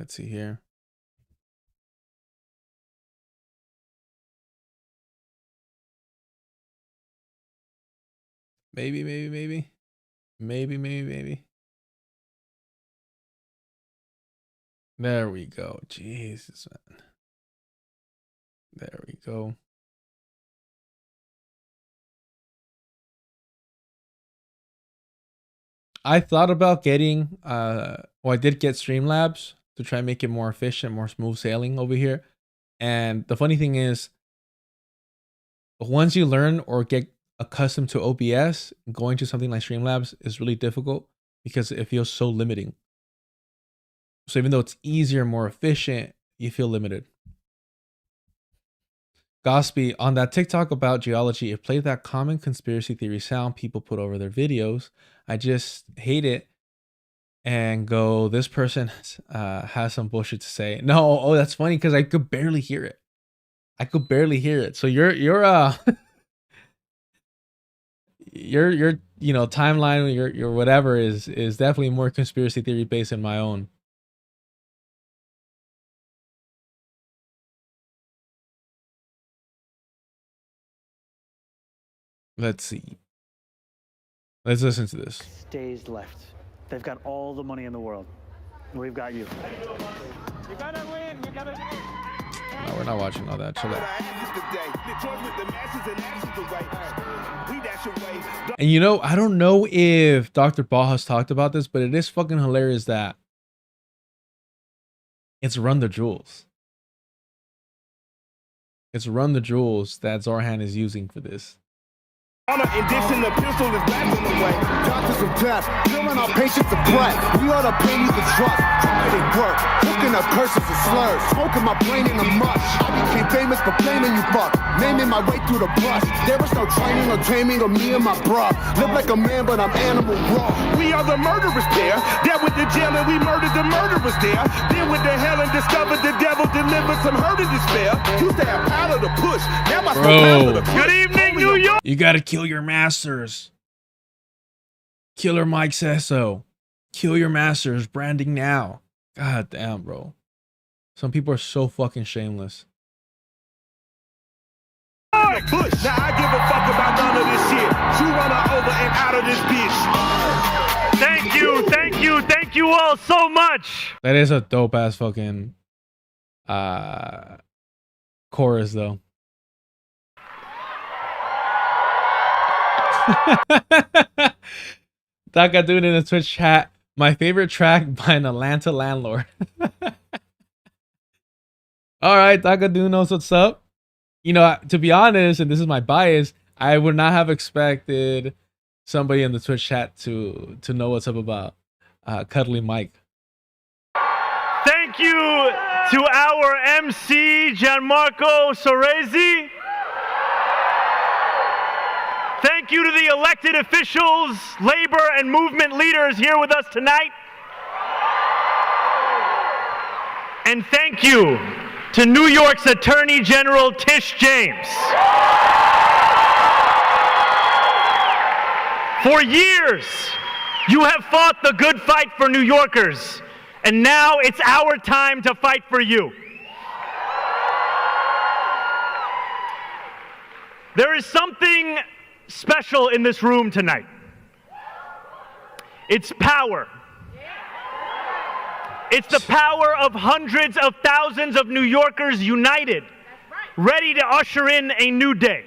Let's see here. Maybe. There we go. Jesus, man. There we go. I thought about getting, well, I did get Streamlabs to try and make it more efficient, more smooth sailing over here. And the funny thing is, once you learn or get accustomed to OBS, going to something like Streamlabs is really difficult because it feels so limiting. So even though it's easier, more efficient, you feel limited. Gospy, on that TikTok about geology, it played that common conspiracy theory sound people put over their videos. I just hate it and go, this person has some bullshit to say. No, oh, that's funny because I could barely hear it. So your your you know, timeline, your whatever is definitely more conspiracy theory based than my own. Let's see. Let's listen to this. Days left. They've got all the money in the world. We've got you. You gotta win. You gotta win. No, we're not watching all that. Chill out. And you know, I don't know if Dr. Baja's talked about this, but it is fucking hilarious that it's Run the Jewels. It's Run the Jewels that Zohran is using for this. The pistol is back on the way. Doctors of death, filling our patients of breath. We ought to pay you the trust. Trying to work, cooking up curses and slurs. Smoking my brain in the mush. I became famous for blaming you, fuck. Naming my way through the brush. There was no training or taming of me and my bra. Live like a man, but I'm animal raw. We are the murderers there. That with the jail and we murdered the murderers there. Then with the hell and discovered the devil delivered some hurt and despair. Used to have power to push. Now my power to push. Good evening, New York. You gotta kill your masters. Killer Mike says so. Kill your masters. Branding now. God damn, bro. Some people are so fucking shameless. Push. Now I give a fuck about none of this shit. You run her over and out of this bitch. Thank you all so much. That is a dope ass fucking chorus though. Taka dude in the Twitch chat, my favorite track by an Atlanta landlord. All right, Taka dude knows what's up. You know, to be honest, and this is my bias, I would not have expected somebody in the Twitch chat to know what's up about Cuddly Mike. Thank you to our MC, Gianmarco Soresi. Thank you to the elected officials, labor and movement leaders here with us tonight. And thank you to New York's Attorney General Tish James. For years, you have fought the good fight for New Yorkers, and now it's our time to fight for you. There is something special in this room tonight. It's power. It's the power of hundreds of thousands of New Yorkers united, ready to usher in a new day.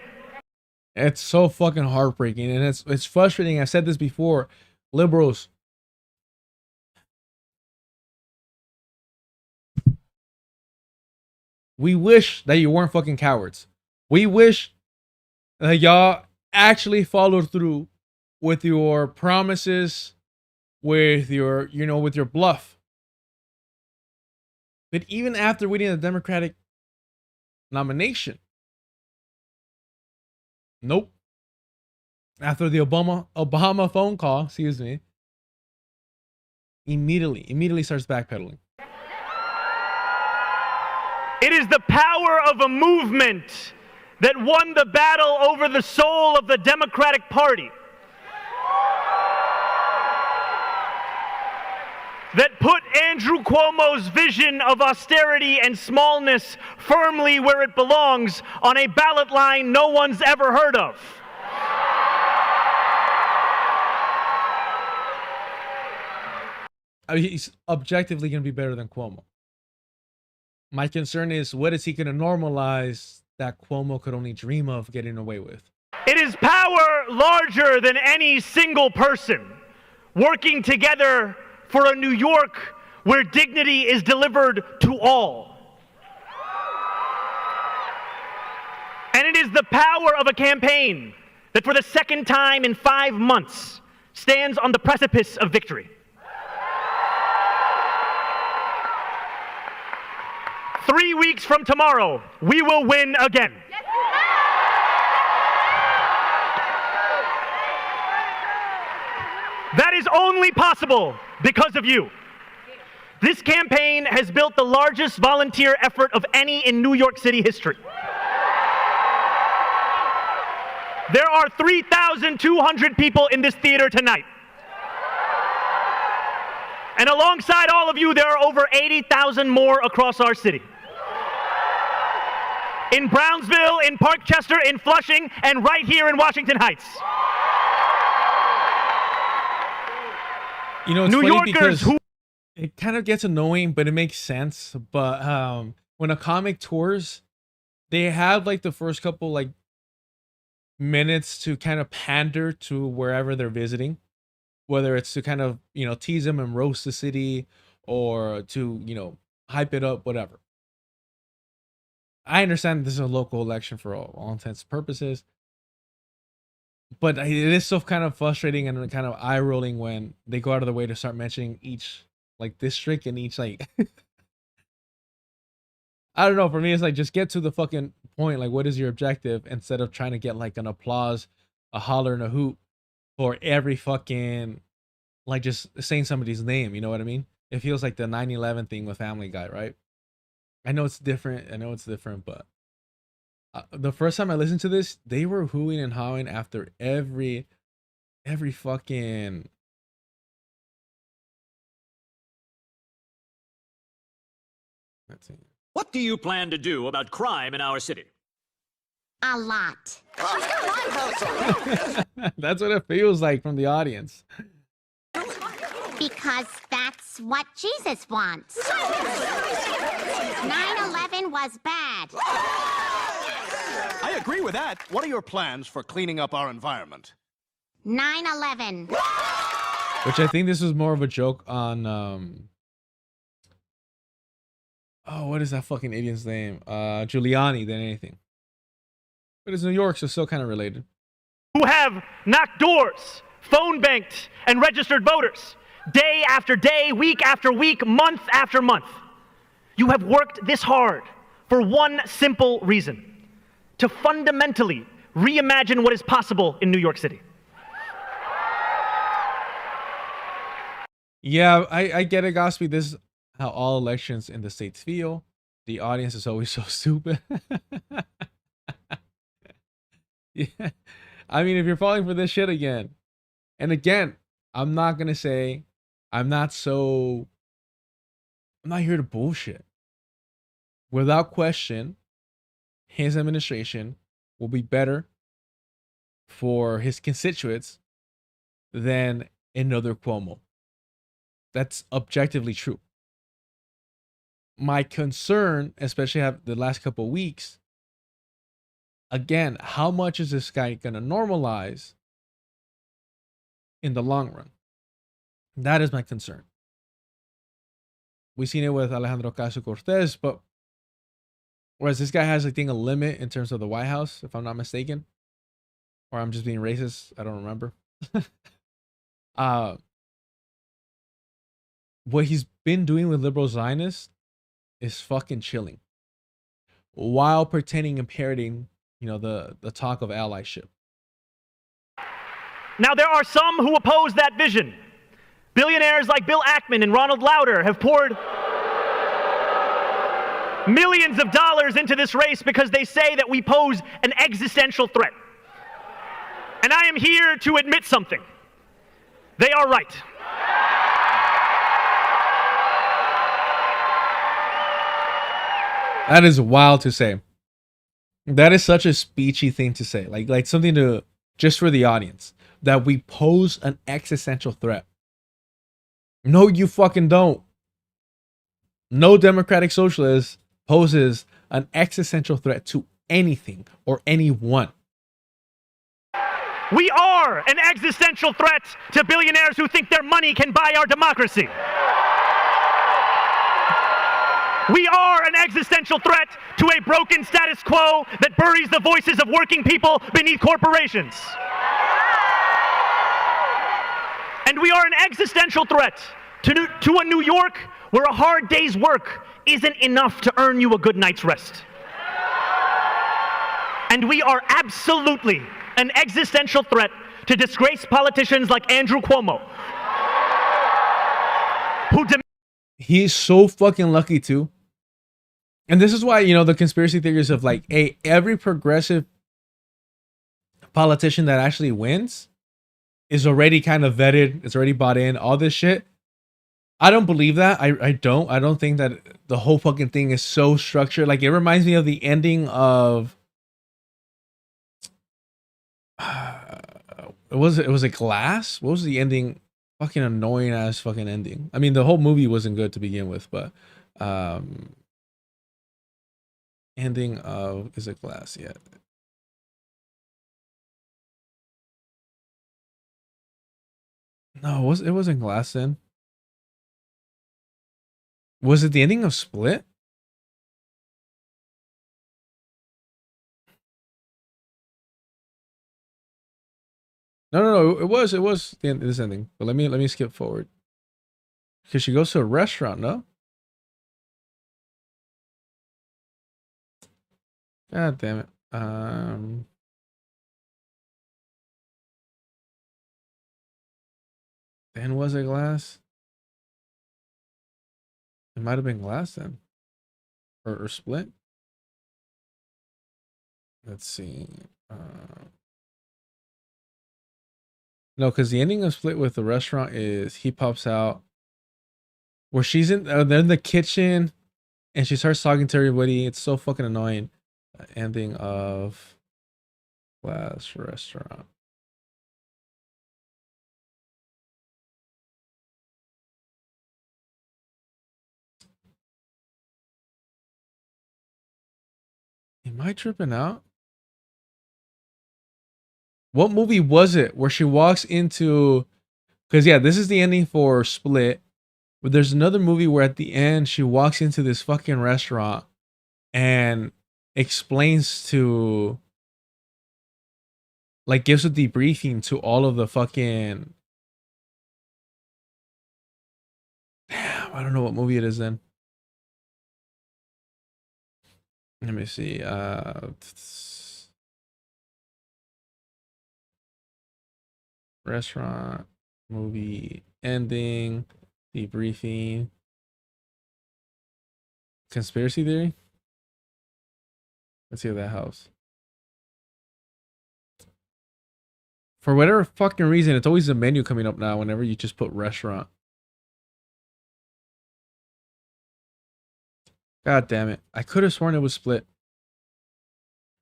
It's so fucking heartbreaking, and it's frustrating. I said this before. Liberals, we wish that you weren't fucking cowards. We wish that y'all actually followed through with your promises, with your, you know, with your bluff. But even after winning the Democratic nomination, nope. After the Obama phone call, excuse me, immediately starts backpedaling. It is the power of a movement that won the battle over the soul of the Democratic Party. that put Andrew Cuomo's vision of austerity and smallness firmly where it belongs on a ballot line no one's ever heard of. I mean, he's objectively going to be better than Cuomo. My concern is, what is he going to normalize that Cuomo could only dream of getting away with? It is power larger than any single person working together for a New York where dignity is delivered to all. And it is the power of a campaign that for the second time in 5 months stands on the precipice of victory. 3 weeks from tomorrow, we will win again. That is only possible because of you. This campaign has built the largest volunteer effort of any in New York City history. There are 3,200 people in this theater tonight. And alongside all of you, there are over 80,000 more across our city. In Brownsville, in Parkchester, in Flushing, and right here in Washington Heights. You know, it's New funny Yorkers because who it kind of gets annoying, but it makes sense. But when a comic tours, they have like the first couple like minutes to kind of pander to wherever they're visiting, whether it's to kind of, you know, tease them and roast the city, or to, you know, hype it up, whatever. I understand this is a local election for all intents and purposes, but it is so kind of frustrating and kind of eye rolling when they go out of the way to start mentioning each like district and each like I don't know. For me, it's like, just get to the fucking point. Like, what is your objective, instead of trying to get like an applause, a holler, and a hoot for every fucking, like, just saying somebody's name. You know what I mean? It feels like the 9/11 thing with Family Guy, right? I know it's different. But the first time I listened to this, they were hooing and hawing after every fucking. Let's see. What do you plan to do about crime in our city? A lot. That's what it feels like from the audience. Because that's what Jesus wants. 9/11 was bad. I agree with that. What are your plans for cleaning up our environment? 9/11. Which I think this was more of a joke on oh, what is that fucking idiot's name? Giuliani than anything. But it's New York, so still kind of related. who have knocked doors, phone banked, and registered voters, day after day, week after week, month after month. You have worked this hard for one simple reason: to fundamentally reimagine what is possible in New York City. Yeah, I get it, Gospel. This is how all elections in the States feel. The audience is always so stupid. Yeah. I mean, if you're falling for this shit again, and again, I'm not going to say, I'm not here to bullshit. Without question, his administration will be better for his constituents than another Cuomo. That's objectively true. My concern, especially the last couple of weeks, again, how much is this guy going to normalize in the long run? That is my concern. We've seen it with Alejandro Ocasio-Cortez, but whereas this guy has, I think, a limit in terms of the White House, if I'm not mistaken, or I'm just being racist, I don't remember. What he's been doing with liberal Zionists is fucking chilling, while pretending and parroting, you know, the talk of allyship. Now, there are some who oppose that vision. Billionaires like Bill Ackman and Ronald Lauder have poured millions of dollars into this race because they say that we pose an existential threat. And I am here to admit something. They are right. That is wild to say. That is such a speechy thing to say. Like something to just for the audience. That we pose an existential threat. No, you fucking don't. No democratic socialist poses an existential threat to anything or anyone. We are an existential threat to billionaires who think their money can buy our democracy. We are an existential threat to a broken status quo that buries the voices of working people beneath corporations. And we are an existential threat to a New York where a hard day's work isn't enough to earn you a good night's rest. And we are absolutely an existential threat to disgraced politicians like Andrew Cuomo, who he's so fucking lucky too. And this is why, you know, the conspiracy theories of like, hey, every progressive politician that actually wins is already kind of vetted, it's already bought in, all this shit. I don't believe that. I don't think that the whole fucking thing is so structured. Like, it reminds me of the ending of it was a Glass. What was the ending? Fucking annoying ass fucking ending. I mean, the whole movie wasn't good to begin with, but ending of, is it Glass? Yeah. No, it wasn't Glass then. Was it the ending of Split? No, it was this ending. But let me skip forward. Because she goes to a restaurant, no? God damn it. Then was it Glass? It might have been Glass then. Or Split. Let's see. No, because the ending of Split with the restaurant is he pops out where she's in, they're in the kitchen and she starts talking to everybody. It's so fucking annoying. Ending of Glass restaurant. Am I tripping out? What movie was it where she walks into, because yeah, this is the ending for Split, but there's another movie where at the end she walks into this fucking restaurant and explains to, like, gives a debriefing to all of the fucking, damn, I don't know what movie it is then. Let me see. Restaurant movie ending debriefing conspiracy theory. Let's see that house. For whatever fucking reason, it's always a menu coming up now whenever you just put restaurant. God damn it. I could have sworn it was Split.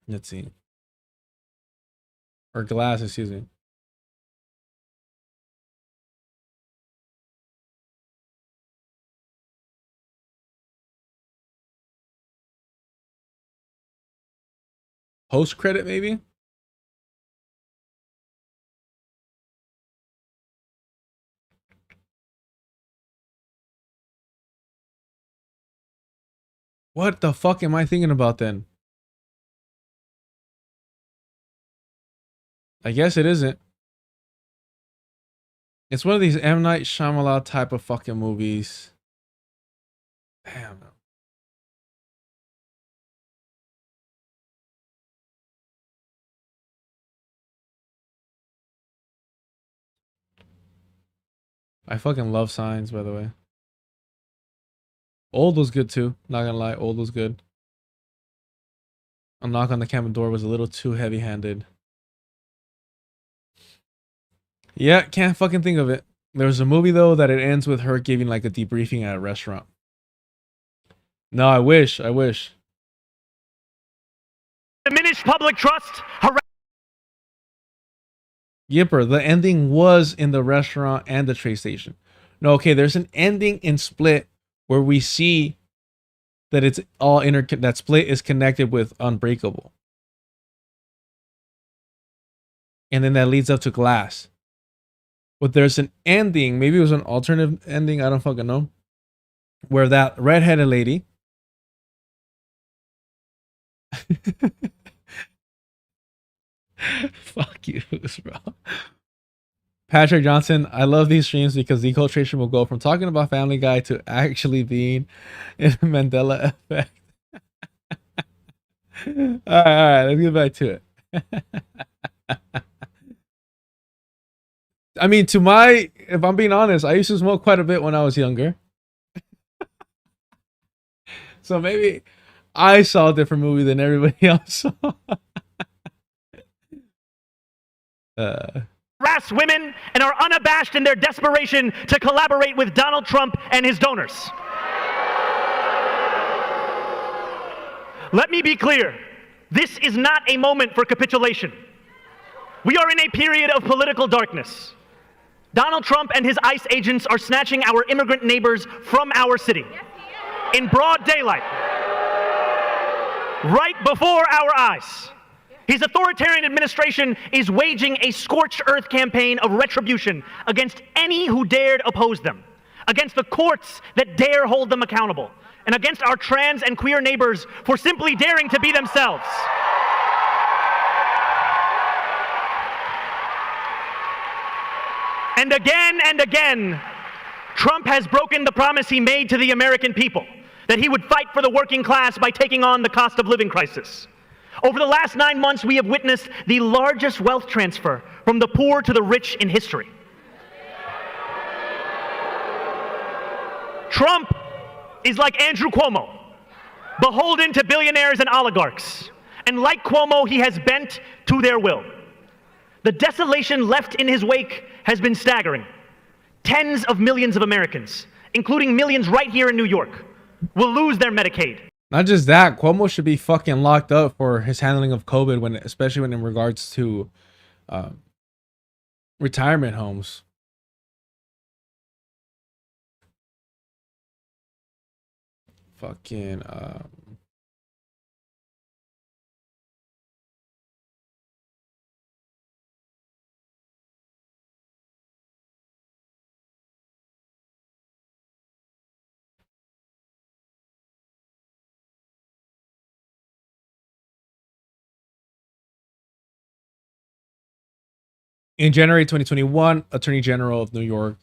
Let's see. Or Glass, excuse me. Post credit, maybe? What the fuck am I thinking about then? I guess it isn't. It's one of these M. Night Shyamalan type of fucking movies. Damn. I fucking love Signs, by the way. Old was good too. Not gonna lie, Old was good. A Knock on the Cabin Door was a little too heavy-handed. Yeah, can't fucking think of it. There was a movie though that it ends with her giving like a debriefing at a restaurant. No, I wish. diminished public trust, Yipper, the ending was in the restaurant and the train station. No, okay, there's an ending in Split where we see that it's all that Split is connected with Unbreakable. And then that leads up to Glass. But there's an ending, maybe it was an alternative ending, I don't fucking know, where that redheaded lady fuck you, bro. Patrick Johnson, I love these streams because the culturation will go from talking about Family Guy to actually being in Mandela effect. all right, let's get back to it. I mean, if I'm being honest, I used to smoke quite a bit when I was younger. So maybe I saw a different movie than everybody else saw. harass women, and are unabashed in their desperation to collaborate with Donald Trump and his donors. Let me be clear. This is not a moment for capitulation. We are in a period of political darkness. Donald Trump and his ICE agents are snatching our immigrant neighbors from our city in broad daylight, right before our eyes. His authoritarian administration is waging a scorched earth campaign of retribution against any who dared oppose them, against the courts that dare hold them accountable, and against our trans and queer neighbors for simply daring to be themselves. And again, Trump has broken the promise he made to the American people, that he would fight for the working class by taking on the cost of living crisis. Over the last 9 months, we have witnessed the largest wealth transfer from the poor to the rich in history. Trump is like Andrew Cuomo, beholden to billionaires and oligarchs. And like Cuomo, he has bent to their will. The desolation left in his wake has been staggering. Tens of millions of Americans, including millions right here in New York, will lose their Medicaid. Not just that, Cuomo should be fucking locked up for his handling of COVID, especially when in regards to retirement homes. Fucking in January 2021, Attorney General of New York,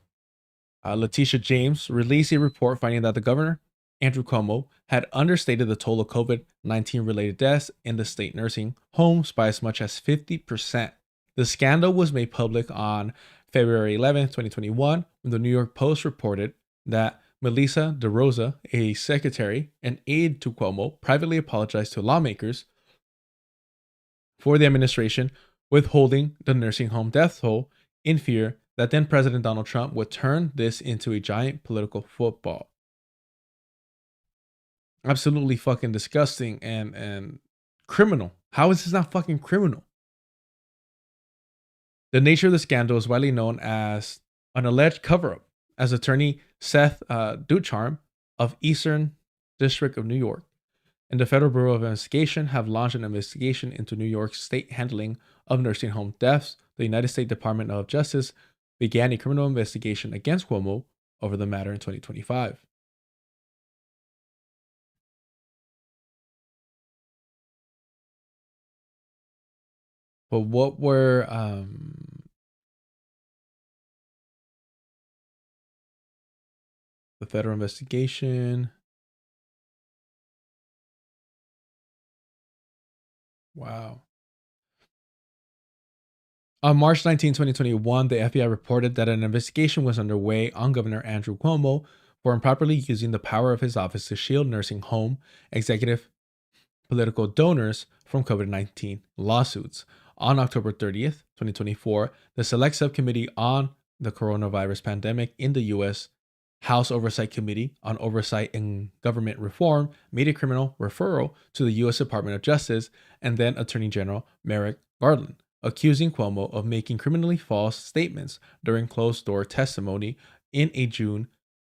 Letitia James, released a report finding that the governor, Andrew Cuomo, had understated the toll of COVID-19 related deaths in the state nursing homes by as much as 50%. The scandal was made public on February 11, 2021, when the New York Post reported that Melissa DeRosa, a secretary and aide to Cuomo, privately apologized to lawmakers for the administration withholding the nursing home death toll in fear that then President Donald Trump would turn this into a giant political football. Absolutely fucking disgusting and criminal. How is this not fucking criminal? The nature of the scandal is widely known as an alleged cover-up, as attorney Seth Ducharme of Eastern District of New York and the Federal Bureau of Investigation have launched an investigation into New York's state handling of nursing home deaths. The United States Department of Justice began a criminal investigation against Cuomo over the matter in 2025. But what were the federal investigation? Wow. On March 19, 2021, the FBI reported that an investigation was underway on Governor Andrew Cuomo for improperly using the power of his office to shield nursing home executive political donors from COVID-19 lawsuits. On October 30th, 2024, the Select Subcommittee on the Coronavirus Pandemic in the U.S. House Oversight Committee on Oversight and Government Reform made a criminal referral to the U.S. Department of Justice and then Attorney General Merrick Garland, accusing Cuomo of making criminally false statements during closed-door testimony in a June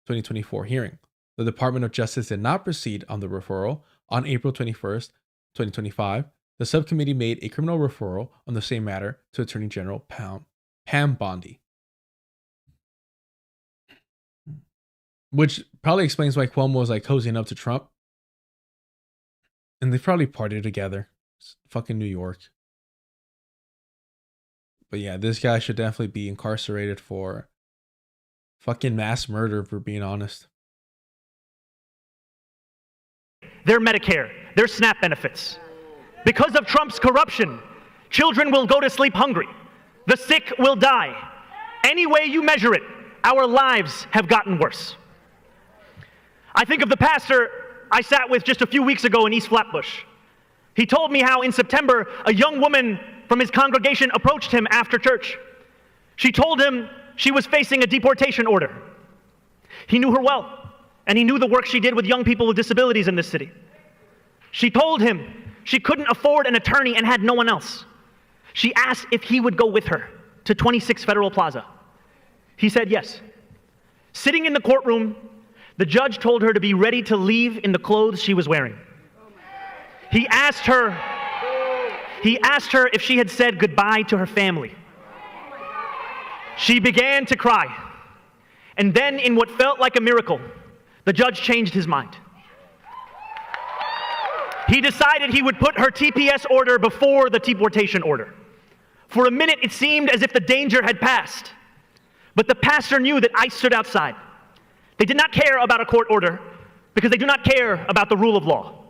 2024 hearing. The Department of Justice did not proceed on the referral. On April 21st, 2025, the subcommittee made a criminal referral on the same matter to Attorney General Pam Bondi. Which probably explains why Cuomo was like cozying up to Trump. And they probably partied together. It's fucking New York. But yeah, this guy should definitely be incarcerated for fucking mass murder, if we're being honest. Their Medicare, their SNAP benefits. Because of Trump's corruption, children will go to sleep hungry. The sick will die. Any way you measure it, our lives have gotten worse. I think of the pastor I sat with just a few weeks ago in East Flatbush. He told me how in September, a young woman from his congregation approached him after church. She told him she was facing a deportation order. He knew her well, and he knew the work she did with young people with disabilities in this city. She told him she couldn't afford an attorney and had no one else. She asked if he would go with her to 26 Federal Plaza. He said yes. Sitting in the courtroom, the judge told her to be ready to leave in the clothes she was wearing. He asked her if she had said goodbye to her family. She began to cry. And then, in what felt like a miracle, the judge changed his mind. He decided he would put her TPS order before the deportation order. For a minute, it seemed as if the danger had passed. But the pastor knew that I stood outside. They did not care about a court order because they do not care about the rule of law.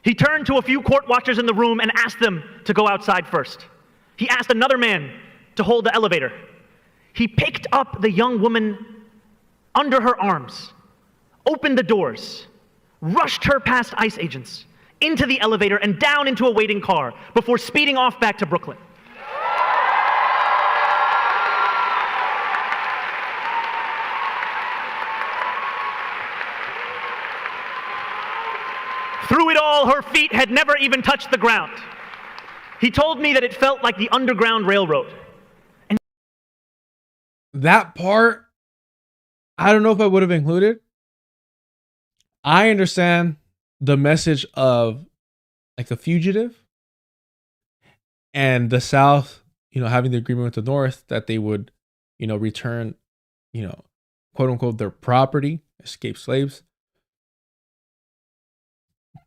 He turned to a few court watchers in the room and asked them to go outside first. He asked another man to hold the elevator. He picked up the young woman under her arms, opened the doors, rushed her past ICE agents, into the elevator and down into a waiting car before speeding off back to Brooklyn. Through it all, her feet had never even touched the ground. He told me that it felt like the Underground Railroad. And that part, I don't know if I would have included. I understand the message of like a fugitive and the South, having the agreement with the North that they would, return, quote unquote, their property, escaped slaves.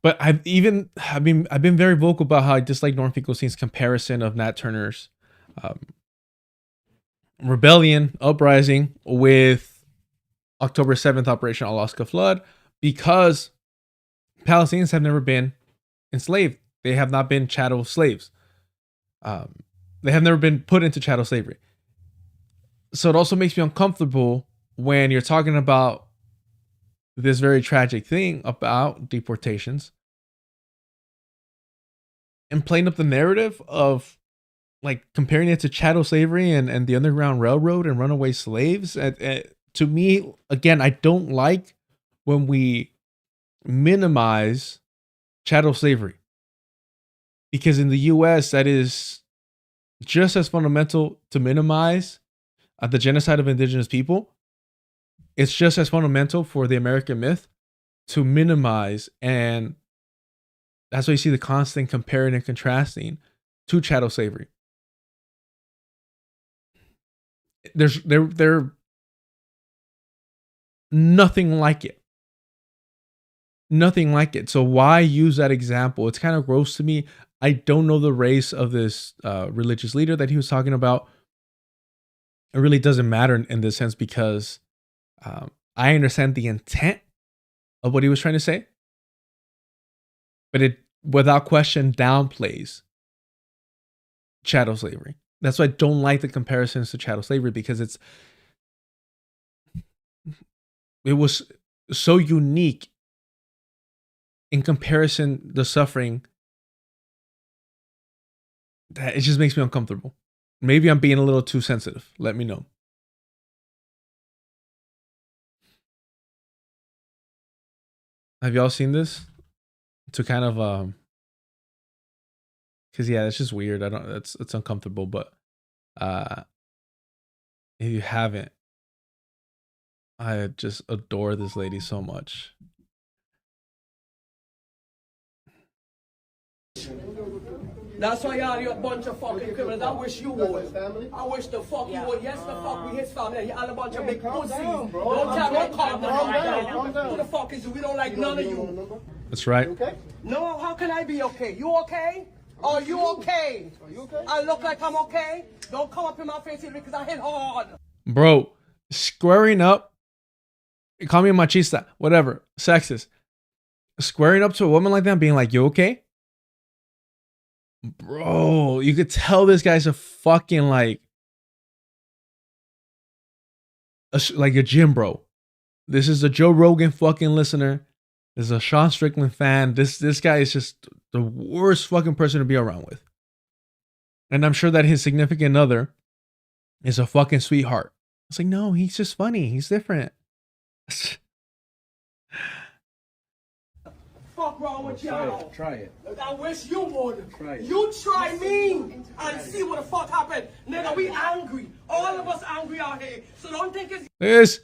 But I've been very vocal about how I dislike Norm Finkelstein's comparison of Nat Turner's rebellion, uprising with October 7th Operation Alaska Flood, because Palestinians have never been enslaved. They have not been chattel slaves. They have never been put into chattel slavery. So it also makes me uncomfortable when you're talking about this very tragic thing about deportations and playing up the narrative of like comparing it to chattel slavery and the Underground Railroad and runaway slaves. To me, again, I don't like when we minimize chattel slavery, because in the US, that is just as fundamental to minimize the genocide of indigenous people. It's just as fundamental for the American myth to minimize, and that's why you see the constant comparing and contrasting to chattel slavery. They're nothing like it. Nothing like it. So why use that example? It's kind of gross to me. I don't know the race of this religious leader that he was talking about. It really doesn't matter in this sense, because I understand the intent of what he was trying to say, but it without question downplays chattel slavery. That's why I don't like the comparisons to chattel slavery, because it was so unique in comparison, the suffering, that it just makes me uncomfortable. Maybe I'm being a little too sensitive. Let me know. Have y'all seen this? To kind of because yeah, it's just weird. I don't. It's uncomfortable, but if you haven't, I just adore this lady so much. That's why y'all a bunch of fucking criminals. I wish you would. I wish the fuck you would. Yes, the fuck we his family. Y'all a bunch of big pussies. Don't calm down. Who the fuck is you? We don't like none of you. That's right. No, how can I be okay? You okay? Are you okay? Are you okay? I look like I'm okay? Don't come up in my face because I hit hard. Bro, squaring up, call me a machista, whatever, sexist. Squaring up to a woman like that, being like, you okay? Bro, you could tell this guy's a fucking like a gym bro. This is a Joe Rogan fucking listener. This is a Sean Strickland fan. This guy is just the worst fucking person to be around with. And I'm sure that his significant other is a fucking sweetheart. It's like, no, he's just funny. He's different. Fuck wrong with y'all? Try it. I wish you would. Try it. You try me and see what the fuck happened. Nigga, we angry. All of us angry out here. So don't think it's...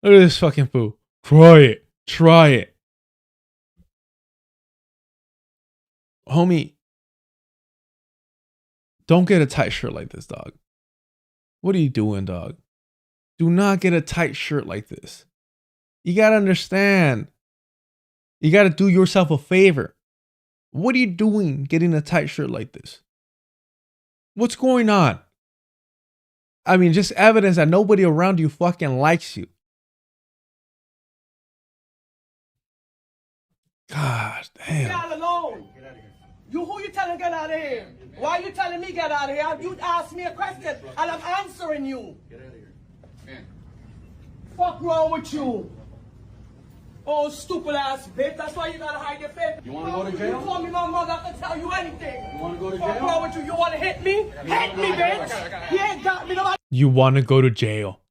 Look at this fucking fool. Try it. Try it. Homie, don't get a tight shirt like this, dog. What are you doing, dog? Do not get a tight shirt like this. You gotta understand. You gotta do yourself a favor. What are you doing getting a tight shirt like this? What's going on? I mean, just evidence that nobody around you fucking likes you. God damn. Get out alone. You who you telling get out of here? Why you telling me get out of here? You asked me a question and I'm answering you. Get out of here. Man. Fuck wrong with you? Oh, stupid ass bitch. That's why you gotta hide your face. You wanna go to jail? You call me my mother, I can tell you anything. You wanna go to jail? Fuck wrong with you? You wanna hit me? Hit me, bitch. You ain't got me nobody. You want to go to jail.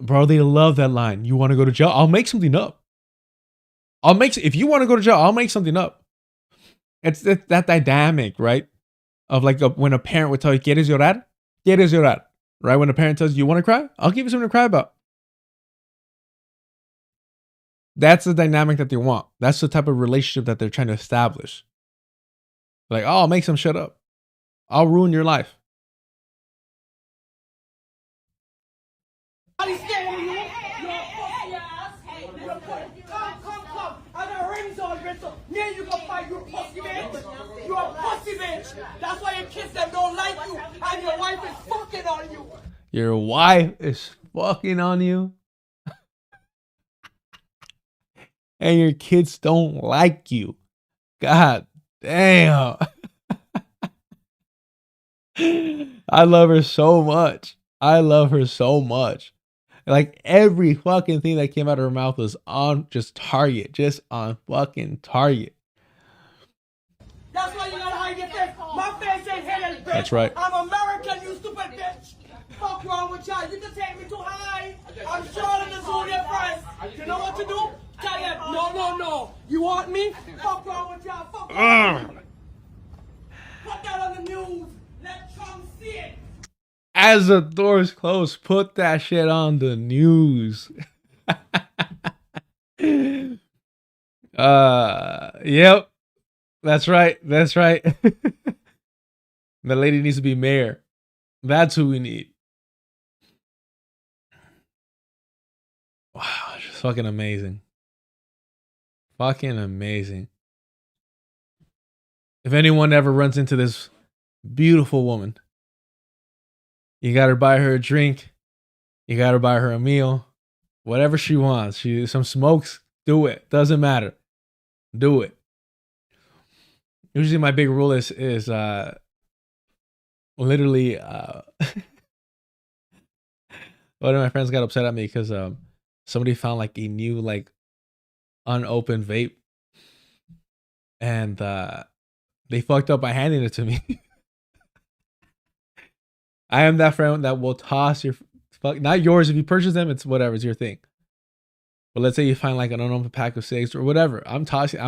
Bro, they love that line. You want to go to jail? I'll make something up. If you want to go to jail, I'll make something up. It's that dynamic, right? Of like when a parent would tell you, ¿Quieres llorar? ¿Quieres llorar? Right? When a parent tells you, you want to cry? I'll give you something to cry about. That's the dynamic that they want. That's the type of relationship that they're trying to establish. Like, oh, I'll make some shit up. I'll ruin your life. Come. I got rings on, bitch. So yeah, you gonna fight, you pussy bitch. You a pussy bitch. That's why your kids them don't like you, and your wife is fucking on you. Your wife is fucking on you. And your kids don't like you. God damn. I love her so much. I love her so much. Like every fucking thing that came out of her mouth was on just target. Just on fucking target. That's why you gotta hide your face. My face ain't hidden, bitch. That's right. I'm American, you stupid bitch. Fuck wrong with y'all. You can take me too high. I'm Charlotte the Zodiac first. You know what to do? Tell you, no. You want me? Fuck wrong with y'all. Fuck wrong. Put that on the news. Let Trump see it. As the doors close, put that shit on the news. Yep. That's right. The lady needs to be mayor. That's who we need. Wow, just fucking amazing. Fucking amazing. If anyone ever runs into this beautiful woman, you gotta buy her a drink. You gotta buy her a meal. Whatever she wants. Some smokes, do it. Doesn't matter. Do it. Usually my big rule is literally one of my friends got upset at me because somebody found like a new like unopened vape, and they fucked up by handing it to me. I am that friend that will toss your fuck, not yours. If you purchase them, it's whatever, it's your thing. But let's say you find like an unopened pack of cigs or whatever. I'm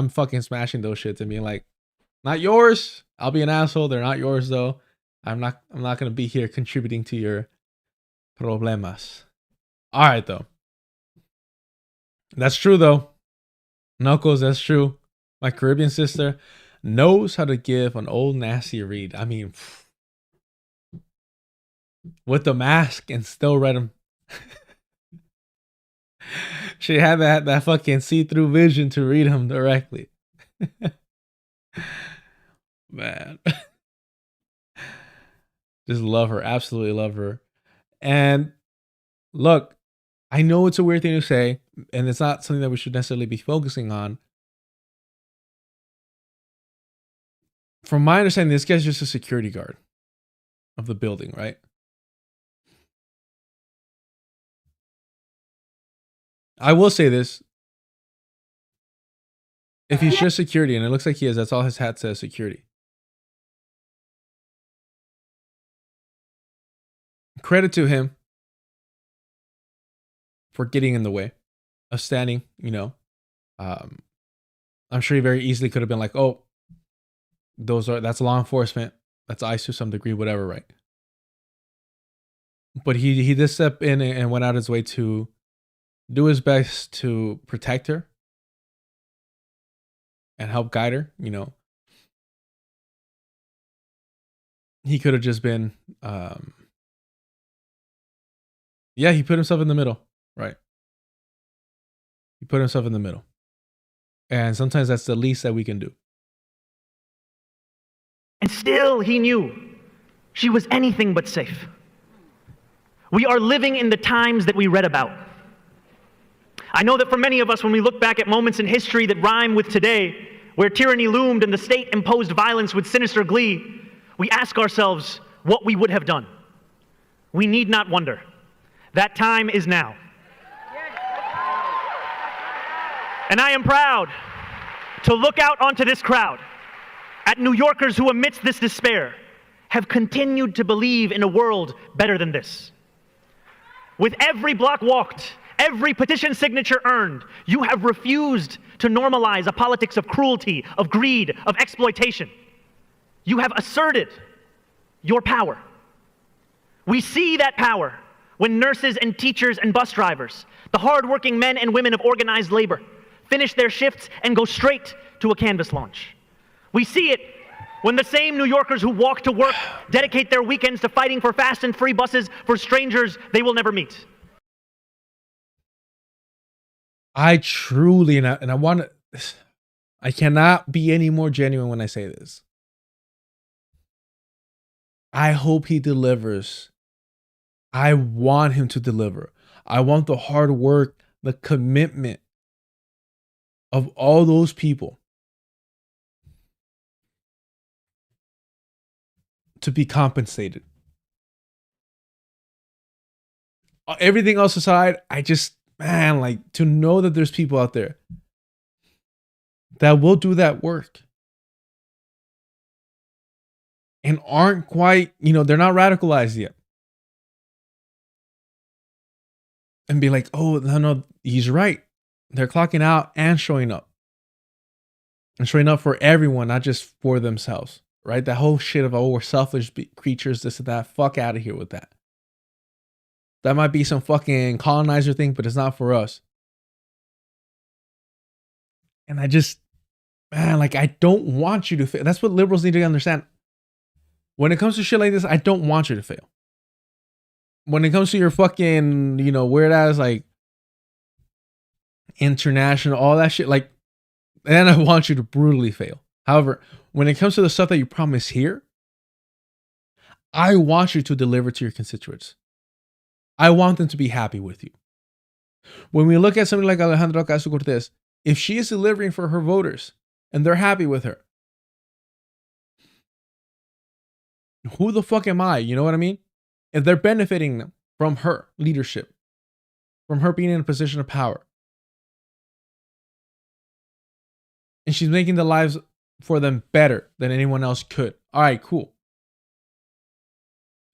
fucking smashing those shits and being like, not yours. I'll be an asshole. They're not yours though. I'm not gonna be here contributing to your problemas. All right though. That's true though. Knuckles, that's true. My Caribbean sister knows how to give an old nasty read. I mean, with the mask and still read them. She had that fucking see-through vision to read them directly. Man. Just love her. Absolutely love her. And look, I know it's a weird thing to say, and it's not something that we should necessarily be focusing on. From my understanding, this guy's just a security guard of the building, right? I will say this. If he's just security, and it looks like he is, that's all his hat says, security. Credit to him for getting in the way of standing, you know. I'm sure he very easily could have been like, oh, that's law enforcement. That's ICE to some degree, whatever, right? But he did step in and went out his way to do his best to protect her and help guide her, you know. He could have just been, yeah, he put himself in the middle, right? He put himself in the middle. And sometimes that's the least that we can do. And still he knew she was anything but safe. We are living in the times that we read about. I know that for many of us, when we look back at moments in history that rhyme with today, where tyranny loomed and the state imposed violence with sinister glee, we ask ourselves what we would have done. We need not wonder. That time is now. And I am proud to look out onto this crowd, at New Yorkers who amidst this despair have continued to believe in a world better than this. With every block walked, every petition signature earned, you have refused to normalize a politics of cruelty, of greed, of exploitation. You have asserted your power. We see that power when nurses and teachers and bus drivers, the hardworking men and women of organized labor, finish their shifts and go straight to a canvas launch. We see it when the same New Yorkers who walk to work dedicate their weekends to fighting for fast and free buses for strangers they will never meet. I truly, and I want to, I cannot be any more genuine when I say this. I hope he delivers. I want him to deliver. I want the hard work, the commitment of all those people to be compensated. Everything else aside, I just, man, like to know that there's people out there that will do that work and aren't quite, you know, they're not radicalized yet. And be like, oh, no, he's right. They're clocking out and showing up. And showing up for everyone, not just for themselves. Right? That whole shit of, oh, we're selfish creatures, this and that. Fuck out of here with that. That might be some fucking colonizer thing, but it's not for us. And I just, man, like, I don't want you to fail. That's what liberals need to understand. When it comes to shit like this, I don't want you to fail. When it comes to your fucking, you know, weird ass, like, international, all that shit, like, then I want you to brutally fail. However, when it comes to the stuff that you promise here, I want you to deliver to your constituents. I want them to be happy with you. When we look at somebody like Alejandra Ocasio-Cortez, if she is delivering for her voters and they're happy with her, who the fuck am I? You know what I mean? If they're benefiting them from her leadership, from her being in a position of power, and she's making the lives for them better than anyone else could. All right, cool.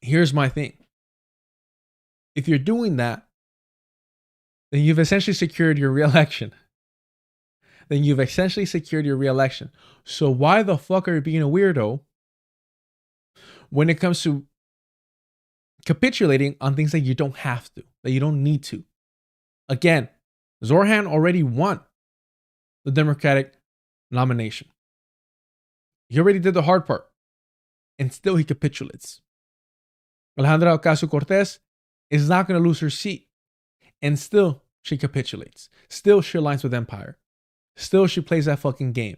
Here's my thing. If you're doing that, then you've essentially secured your reelection. So why the fuck are you being a weirdo when it comes to capitulating on things that you don't have to, that you don't need to? Again, Zohran already won the Democratic nomination. He already did the hard part, and still he capitulates. Alejandra Ocasio-Cortez is not going to lose her seat, and still she capitulates. Still she aligns with Empire. Still she plays that fucking game.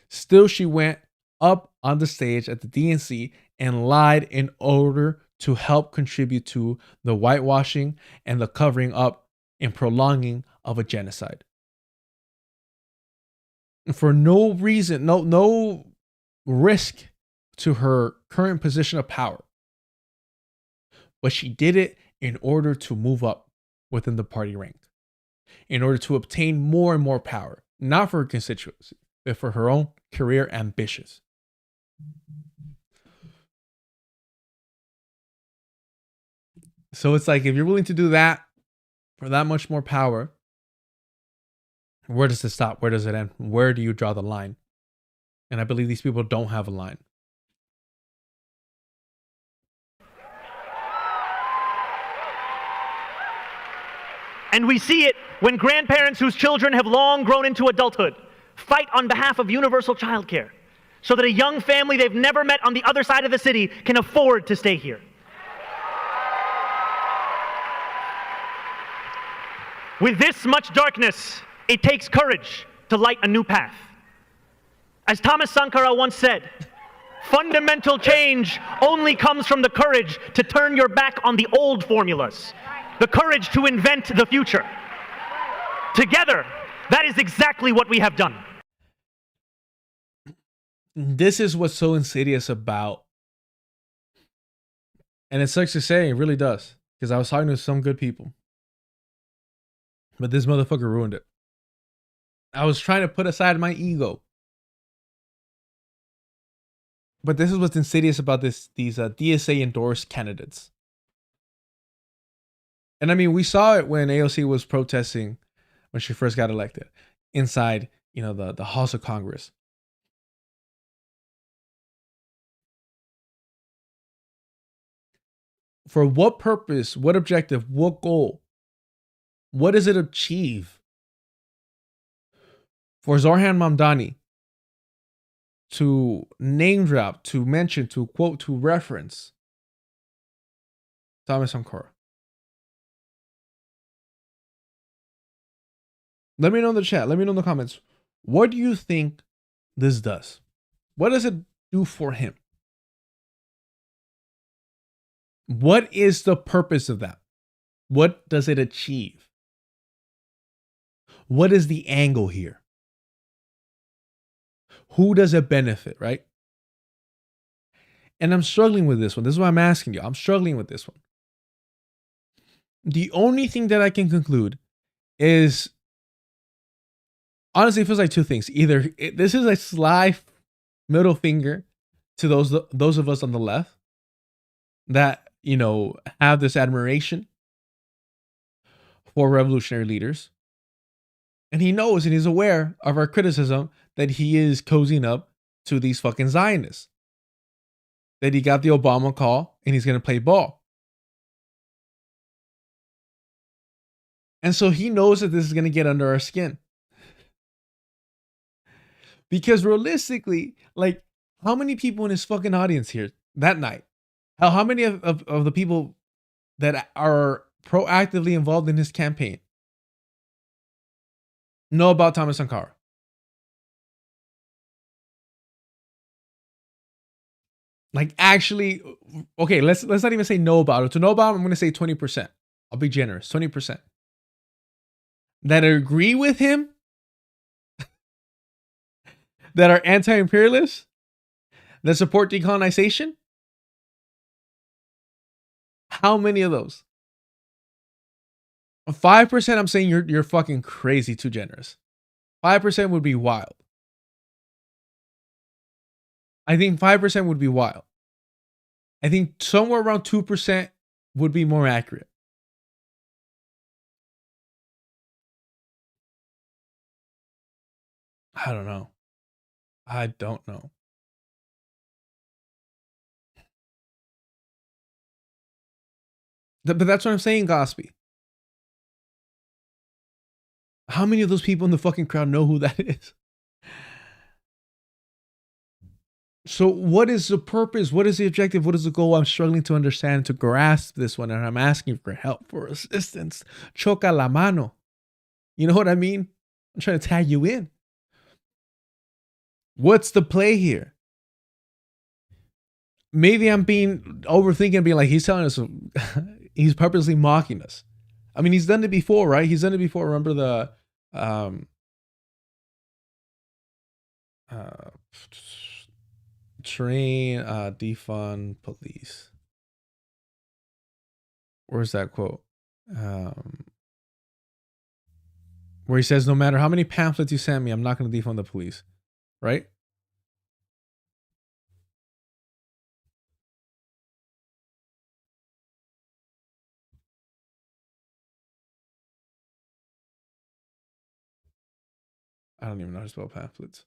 Still she went up on the stage at the DNC and lied in order to help contribute to the whitewashing and the covering up and prolonging of a genocide. For no reason, no risk to her current position of power. But she did it in order to move up within the party rank, in order to obtain more and more power, not for her constituency, but for her own career ambitions. So it's like, if you're willing to do that for that much more power, where does it stop? Where does it end? Where do you draw the line? And I believe these people don't have a line. And we see it when grandparents whose children have long grown into adulthood fight on behalf of universal childcare so that a young family they've never met on the other side of the city can afford to stay here. With this much darkness, it takes courage to light a new path. As Thomas Sankara once said, fundamental change only comes from the courage to turn your back on the old formulas, the courage to invent the future. Together, that is exactly what we have done. This is what's so insidious about, and it sucks to say, it really does, because I was talking to some good people, but this motherfucker ruined it. I was trying to put aside my ego. But this is what's insidious about these DSA endorsed candidates. And I mean, we saw it when AOC was protesting when she first got elected inside, the halls of Congress. For what purpose, what objective, what goal? What does it achieve for Zohran Mamdani to name drop, to mention, to quote, to reference Thomas Sankara? Let me know in the chat. Let me know in the comments. What do you think this does? What does it do for him? What is the purpose of that? What does it achieve? What is the angle here? Who does it benefit, right? And I'm struggling with this one. This is why I'm asking you. I'm struggling with this one. The only thing that I can conclude is, honestly, it feels like two things. Either this is a sly middle finger to those of us on the left that, have this admiration for revolutionary leaders. And he knows and he's aware of our criticism that he is cozying up to these fucking Zionists. That he got the Obama call and he's going to play ball. And so he knows that this is going to get under our skin. Because realistically, like, how many people in his fucking audience here that night? How many of the people that are proactively involved in his campaign know about Thomas Sankara? Like, actually, okay, let's not even say know about it. To know about him, I'm going to say 20%. I'll be generous, 20%. That agree with him, that are anti-imperialists, that support decolonization. How many of those? 5%, I'm saying you're fucking crazy, too generous. 5% would be wild. I think 5% would be wild. I think somewhere around 2% would be more accurate. I don't know. I don't know. But that's what I'm saying, Gospy. How many of those people in the fucking crowd know who that is? So what is the purpose? What is the objective? What is the goal? I'm struggling to understand, to grasp this one, and I'm asking for help, for assistance. Choca la mano. You know what I mean? I'm trying to tag you in. What's the play here? Maybe I'm being overthinking, being like, he's telling us, he's purposely mocking us. I mean, he's done it before, right? He's done it before. Remember the train defund police. Where's that quote? Where he says, no matter how many pamphlets you send me, I'm not going to defund the police. Right? I don't even know how to spell pamphlets.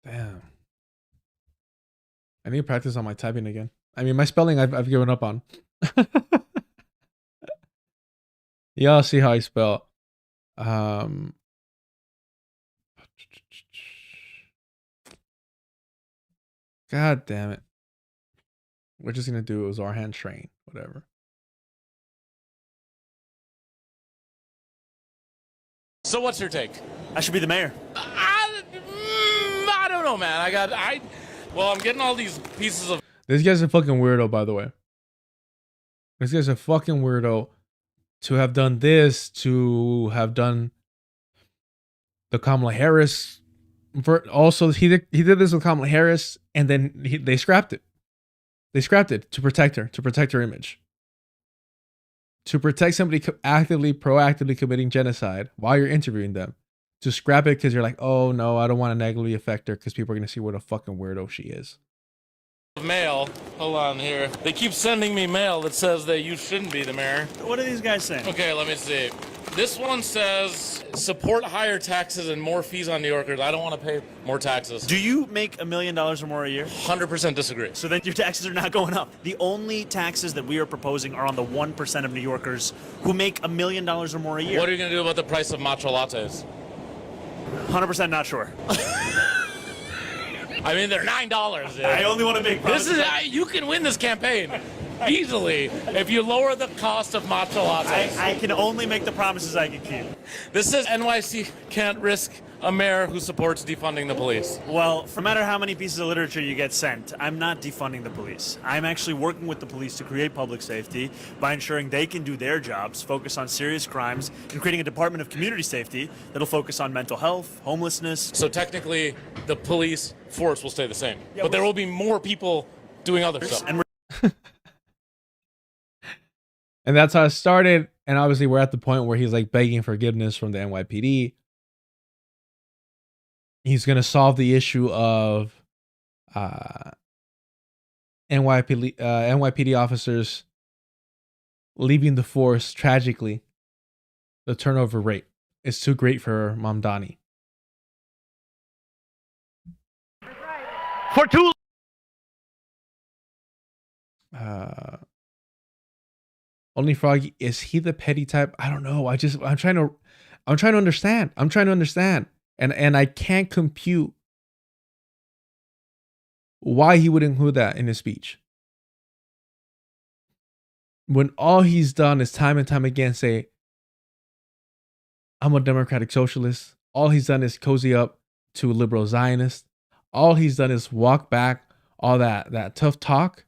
Damn. I need to practice on my typing again. I mean, my spelling I've given up on. Y'all see how I spell. God damn it. We're just gonna do Zohran train, whatever. So what's your take? I should be the mayor. I don't know, man. Well, I'm getting all these pieces of. This guy's a fucking weirdo, by the way. This guy's a fucking weirdo to have done this, to have done the Kamala Harris. Also, he did this with Kamala Harris, and then they scrapped it. They scrapped it to protect her image. To protect somebody actively, proactively committing genocide while you're interviewing them. To scrap it because you're like, oh no, I don't want to negatively affect her because people are going to see what a fucking weirdo she is. Mail. Hold on here. They keep sending me mail that says that you shouldn't be the mayor. What are these guys saying? Okay, let me see. This one says support higher taxes and more fees on New Yorkers. I don't want to pay more taxes. Do you make $1 million or more a year? 100% disagree. So then your taxes are not going up. The only taxes that we are proposing are on the 1% of New Yorkers who make $1 million or more a year. What are you going to do about the price of matcha lattes? 100% not sure. I mean, they're $9. Dude. I only want to make promises. You can win this campaign easily if you lower the cost of matcha lattes. I can only make the promises I can keep. This says NYC can't risk a mayor who supports defunding the police. Well, no matter how many pieces of literature you get sent, I'm not defunding the police. I'm actually working with the police to create public safety by ensuring they can do their jobs, focus on serious crimes, and creating a department of community safety that'll focus on mental health, homelessness. So technically, the police force will stay the same. Yeah, but there will be more people doing other stuff. And that's how it started. And obviously we're at the point where he's like begging forgiveness from the NYPD. He's going to solve the issue of NYPD officers leaving the force tragically. The turnover rate is too great for Mamdani. For too Only Froggy, is he the petty type? I don't know. I'm trying to understand. And I can't compute why he would include that in his speech. When all he's done is time and time again say, I'm a democratic socialist. All he's done is cozy up to liberal Zionists. All he's done is walk back all that tough talk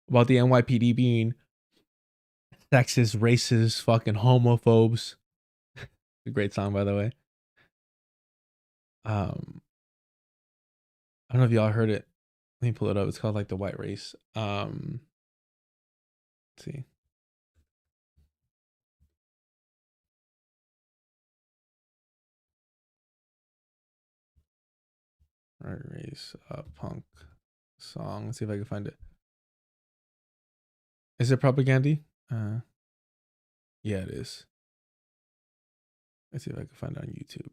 about the NYPD being sexist, racist, fucking homophobes. A great song, by the way. I don't know if y'all heard it. Let me pull it up. It's called like The White Race. Let's see. White Race, punk. song. Let's see if I can find it. Is it Propaganda? Yeah, it is. Let's see if I can find it on YouTube.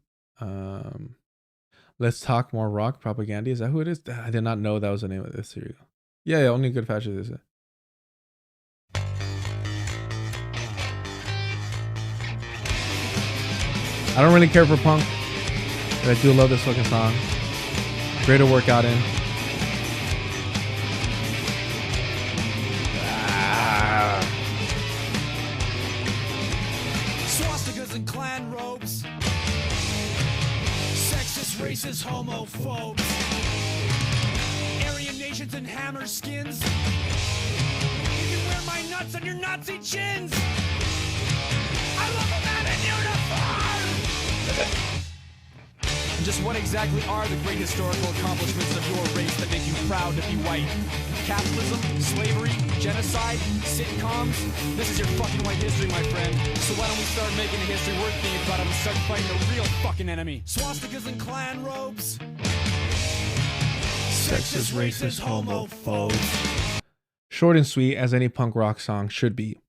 Let's Talk More Rock Propaganda. Is that who it is? I did not know that was the name of this. Here you go. Yeah, Only Good Fashion is it. I don't really care for punk, but I do love this fucking song. Great to work out in. Swastikas and clan robes, sexist, racist, homophobes, Aryan nations and hammer skins. You can wear my nuts on your Nazi chins. I love a man in uniform. Just what exactly are the great historical accomplishments of your race that make you proud to be white? Capitalism, slavery, genocide, sitcoms? This is your fucking white history, my friend. So why don't we start making a history worth being proud of and start fighting the real fucking enemy? Swastikas and clan robes. Sexist, racist, homophobes. Short and sweet as any punk rock song should be.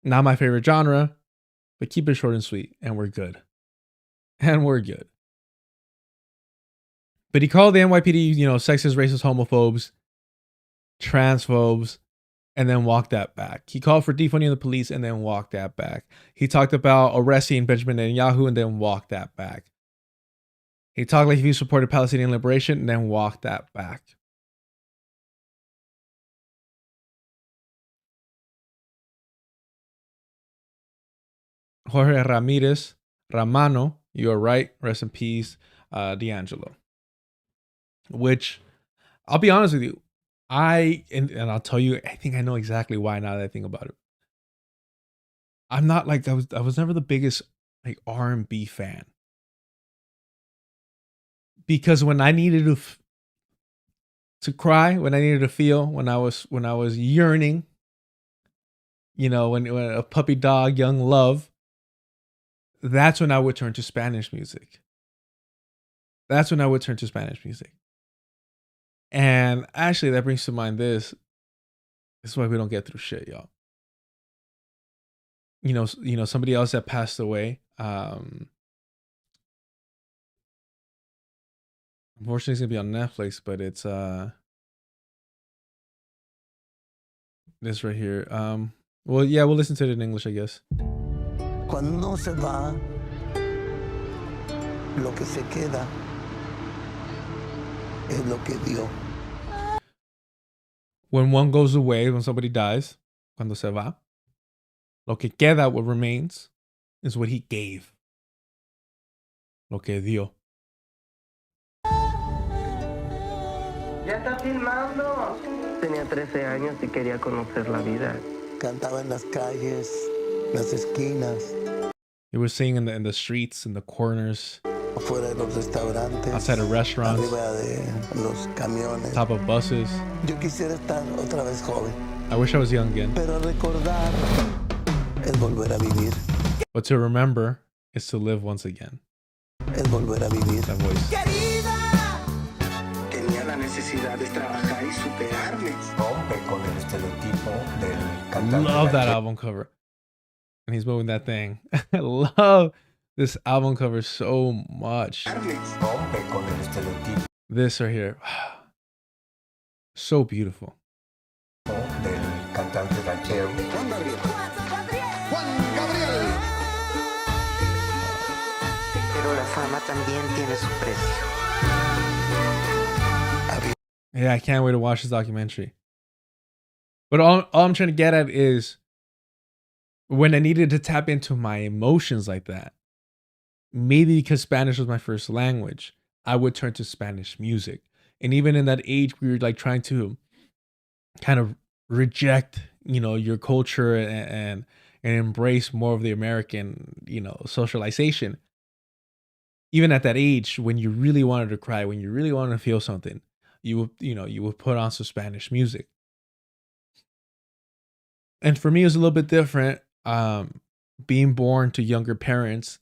Not my favorite genre, but keep it short and sweet, and we're good. And we're good. But he called the NYPD, sexist, racist, homophobes, transphobes, and then walked that back. He called for defunding the police and then walked that back. He talked about arresting Benjamin Netanyahu and then walked that back. He talked like he supported Palestinian liberation and then walked that back. Jorge Ramirez, Ramano, you are right. Rest in peace, D'Angelo. Which, I'll be honest with you, and I'll tell you, I think I know exactly why now that I think about it. I'm not like I was never the biggest like R&B fan, because when I needed to cry, when I needed to feel, when I was yearning, when a puppy dog, young love. That's when I would turn to Spanish music. And actually, that brings to mind this. This is why we don't get through shit, y'all. Somebody else that passed away. Unfortunately, it's gonna be on Netflix, but it's this right here. Well, yeah, we'll listen to it in English, I guess. Cuando se va, lo que se queda es lo que dio. When one goes away, when somebody dies, cuando se va, lo que queda, what remains, is what he gave. Lo que dio. Ya está filmando. Tenía 13 años y quería conocer la vida. Cantaba en las calles, las esquinas. He was singing in the streets, in the corners, afuera de los restaurantes, outside of restaurants, arriba de los camiones. Top of buses. Yo quisiera estar otra vez joven. I wish I was young again. Pero recordar es volver a vivir. But to remember is to live once again. Es volver a vivir. That voice. Tenía la necesidad de trabajar y superarme. Rompe con el estereotipo del cantante. Love that album cover. And he's moving that thing. I love this album cover so much. This right here. So beautiful. Del cantante ranchero. Pero la fama también tiene su precio. Yeah, I can't wait to watch this documentary. But all I'm trying to get at is, when I needed to tap into my emotions like that, maybe because Spanish was my first language, I would turn to Spanish music. And even in that age, we were like trying to kind of reject, your culture and embrace more of the American, socialization. Even at that age, when you really wanted to cry, when you really wanted to feel something, you would put on some Spanish music. And for me, it was a little bit different. Being born to younger parents,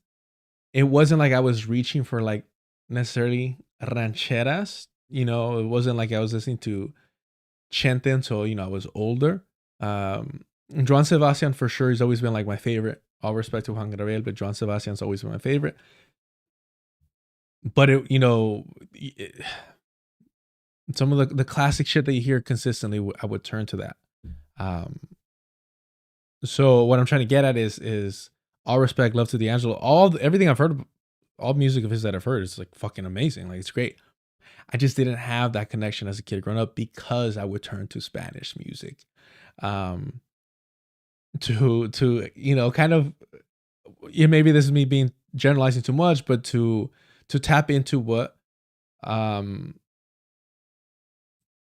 it wasn't like I was reaching for like necessarily rancheras You know, it wasn't like I was listening to Chente until, you know, I was older. Joan Sebastian for sure, he's always been like my favorite. All respect to Juan Gabriel, but Joan Sebastian's always been my favorite. But it, you know, some of the classic shit that you hear consistently, I would turn to that. So what I'm trying to get at is all respect, love to D'Angelo. Everything I've heard, all music of his that I've heard is like fucking amazing. Like it's great. I just didn't have that connection as a kid growing up because I would turn to Spanish music. To you know, kind of, yeah, maybe this is me being generalizing too much, but to tap into what and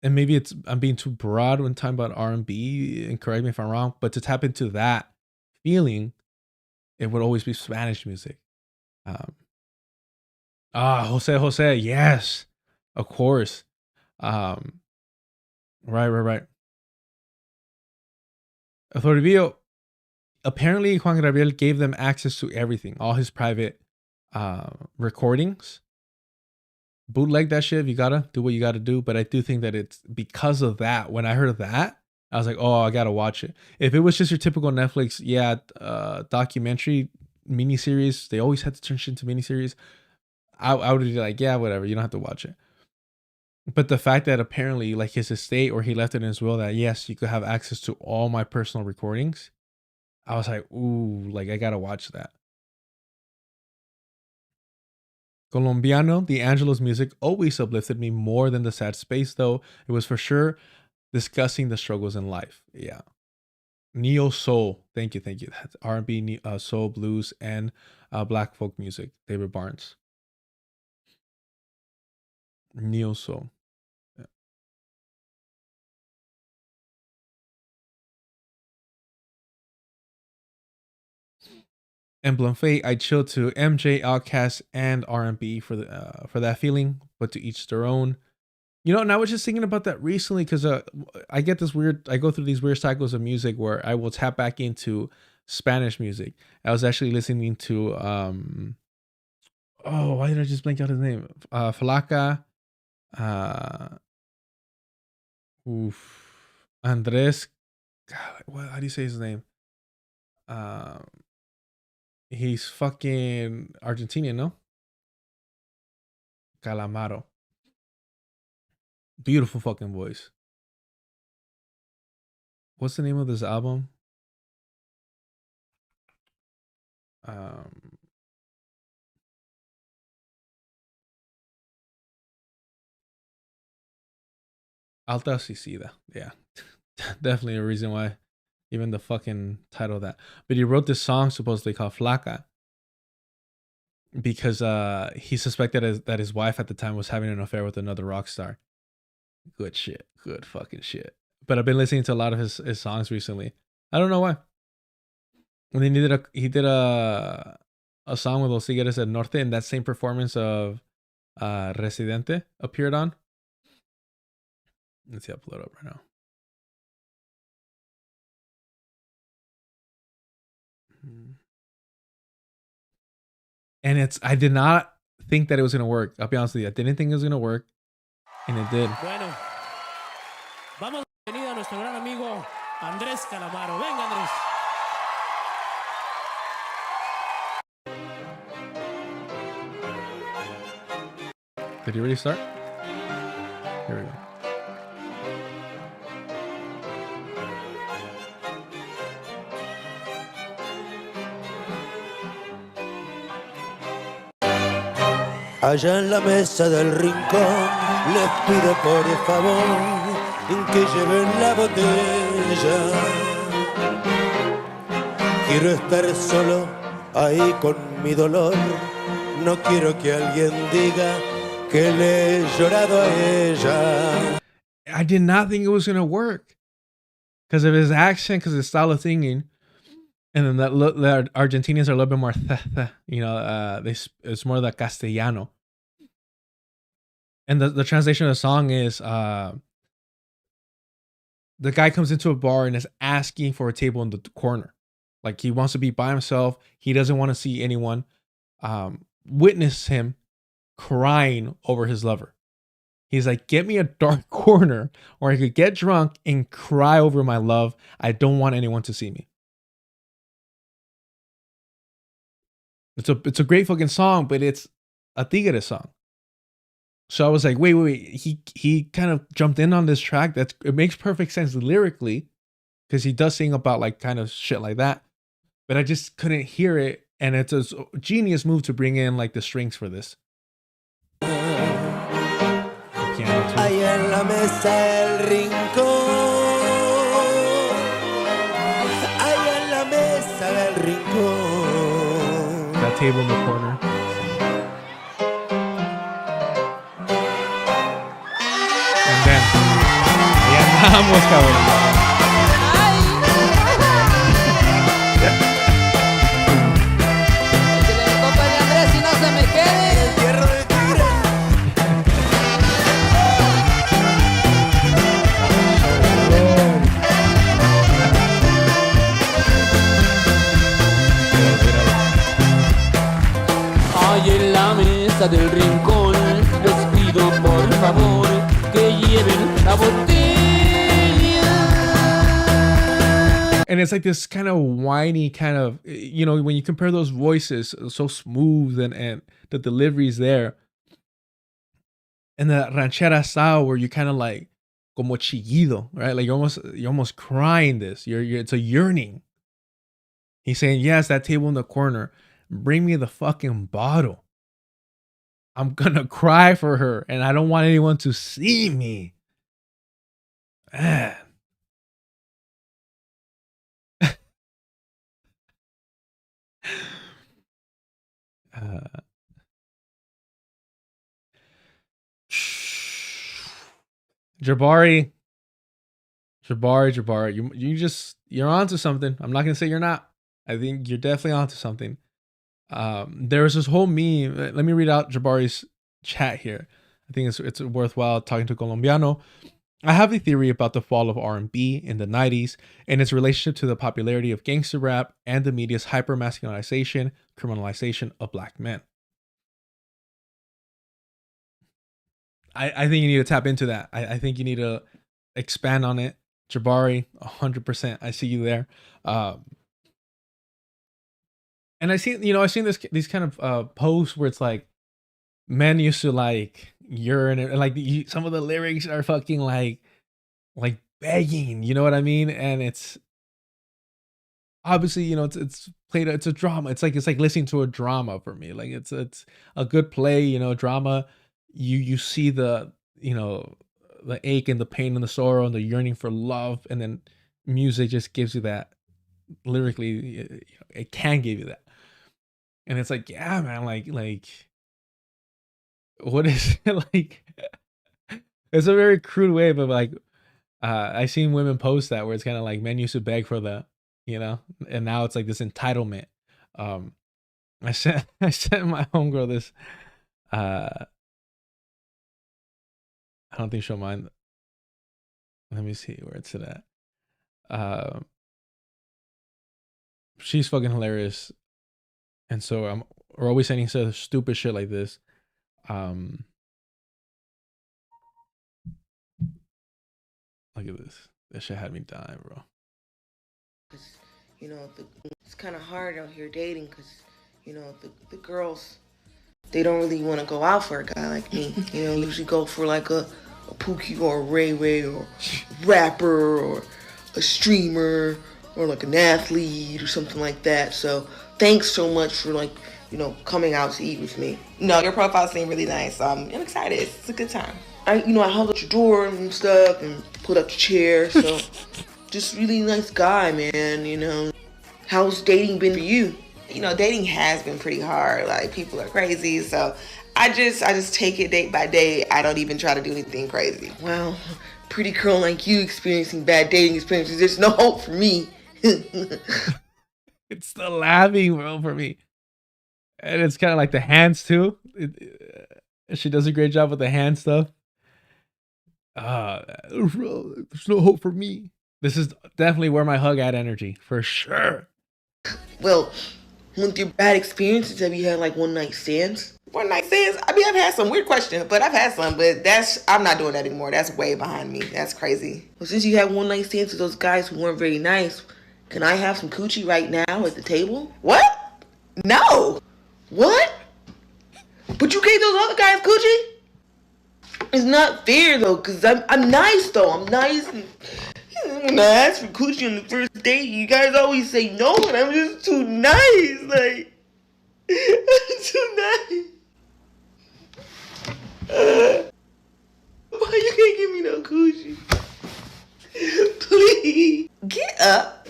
maybe I'm being too broad when talking about R&B, and correct me if I'm wrong, but to tap into that feeling, it would always be Spanish music. Jose, yes, of course. Right. Authority. Apparently Juan Gabriel gave them access to everything, all his private recordings. Bootleg that shit if you gotta do what you gotta do. But I do think that it's because of that. When I heard of that, I was like, oh, I gotta watch it. If it was just your typical Netflix, documentary miniseries, they always had to turn shit into miniseries. I would be like, yeah, whatever, you don't have to watch it. But the fact that apparently, like, his estate, or he left it in his will, that yes, you could have access to all my personal recordings, I was like, ooh, like I gotta watch that. Colombiano, D'Angelo's music always uplifted me more than the sad space, though. It was for sure discussing the struggles in life. Yeah. Neo soul. Thank you. That's R&B, soul, blues, and black folk music. David Barnes. Neo soul. Yeah. Emblem Fate, I chill to MJ, Outkast, and R&B for that feeling, but to each their own. You know, and I was just thinking about that recently because I go through these weird cycles of music where I will tap back into Spanish music. I was actually listening to why did I just blank out his name? Flaca, Andres. God, how do you say his name? He's fucking Argentinian, no? Calamaro. Beautiful fucking voice. What's the name of this album? Alta Suicida. Yeah. Definitely a reason why. Even the fucking title of that. But he wrote this song supposedly called Flaca because he suspected that his wife at the time was having an affair with another rock star. Good shit. Good fucking shit. But I've been listening to a lot of his songs recently. I don't know why. And then he did a song with Los Tigres del Norte, and that same performance of Residente appeared on. Let's see, I'll pull it up right now. And I did not think that it was gonna work. I'll be honest with you, I didn't think it was gonna work, and it did. Bueno, vamos a venir a nuestro gran amigo Andrés Calamaro. Venga, Andrés. Did he already start? Here we go. Allá en la mesa del rincón les pido por favor que lleven la botella. Quiero estar solo ahí con mi dolor. No quiero que alguien diga que le he llorado a ella. I did not think it was gonna work because of his accent, because of his style of singing. And then the Argentinians are a little bit more, you know, it's more the Castellano. And the translation of the song is, the guy comes into a bar and is asking for a table in the corner. Like he wants to be by himself. He doesn't want to see anyone witness him crying over his lover. He's like, get me a dark corner or I could get drunk and cry over my love. I don't want anyone to see me. It's a great fucking song, but it's a tigre song. So I was like, wait. He kind of jumped in on this track. It makes perfect sense lyrically, because he does sing about like kind of shit like that. But I just couldn't hear it, and it's a genius move to bring in like the strings for this. Allá en la mesa del rincón, allá en la mesa del rincón. That table in the corner. And then, ahí andamos, cabrón. Ahí en la mesa del rincón, les pido por favor que lleven la botella. And it's like this kind of whiny kind of, you know, when you compare those voices, so smooth and the delivery's there. And the ranchera style where you kind of like como chillido, right? Like you're almost crying this. It's a yearning. He's saying, yes, that table in the corner. Bring me the fucking bottle. I'm gonna cry for her, and I don't want anyone to see me. Man. Jabari, you're onto something. I'm not gonna say you're not. I think you're definitely onto something. There was this whole meme. Let me read out Jabari's chat here. I think it's worthwhile talking to Colombiano. I have a theory about the fall of R&B in the 90s and its relationship to the popularity of gangster rap and the media's hyper-masculinization, criminalization of black men. I think you need to tap into that. I think you need to expand on it. Jabari, 100%. I see you there. And I've seen these kind of posts where it's like men used to like urine and like some of the lyrics are fucking like begging, you know what I mean? And it's obviously, you know, it's played, it's a drama. It's like listening to a drama for me. Like it's a good play, you know, drama. You see the, you know, the ache and the pain and the sorrow and the yearning for love, and then music just gives you that lyrically, you know, it can give you that. And it's like, yeah, man, like, what is it like? It's a very crude way, but like, I seen women post that where it's kind of like men used to beg for the, you know, and now it's like this entitlement. I sent my homegirl this. I don't think she'll mind. Let me see where it's at. She's fucking hilarious. And so we're always sending such stupid shit like this. Look at this. This shit had me dying, bro. You know, it's kind of hard out here dating because, you know, the girls, they don't really want to go out for a guy like me. You know, usually go for like a Pookie or a Ray Ray or rapper or a streamer or like an athlete or something like that. So thanks so much for like, you know, coming out to eat with me. No, your profile seemed really nice. So I'm excited. It's a good time. I held up your door and stuff and put up the chair. So just really nice guy, man. You know, how's dating been for you? You know, dating has been pretty hard. Like people are crazy. So I just take it day by day. I don't even try to do anything crazy. Well, pretty girl like you experiencing bad dating experiences, there's no hope for me. It's the laughing, bro, for me. And it's kind of like the hands too. She does a great job with the hand stuff. There's no hope for me. This is definitely where my hug at energy, for sure. Well, with your bad experiences, have you had like one night stands? One night stands? I mean, I've had some, weird question, but I've had some, but I'm not doing that anymore. That's way behind me. That's crazy. Well, since you had one night stands with those guys who weren't very nice, can I have some coochie right now at the table? What? No. What? But you gave those other guys coochie? It's not fair though, cause I'm nice though. I'm nice. And when I ask for coochie on the first date, you guys always say no, and I'm just too nice. Like, I'm too nice. Why you can't give me no coochie? Please get up.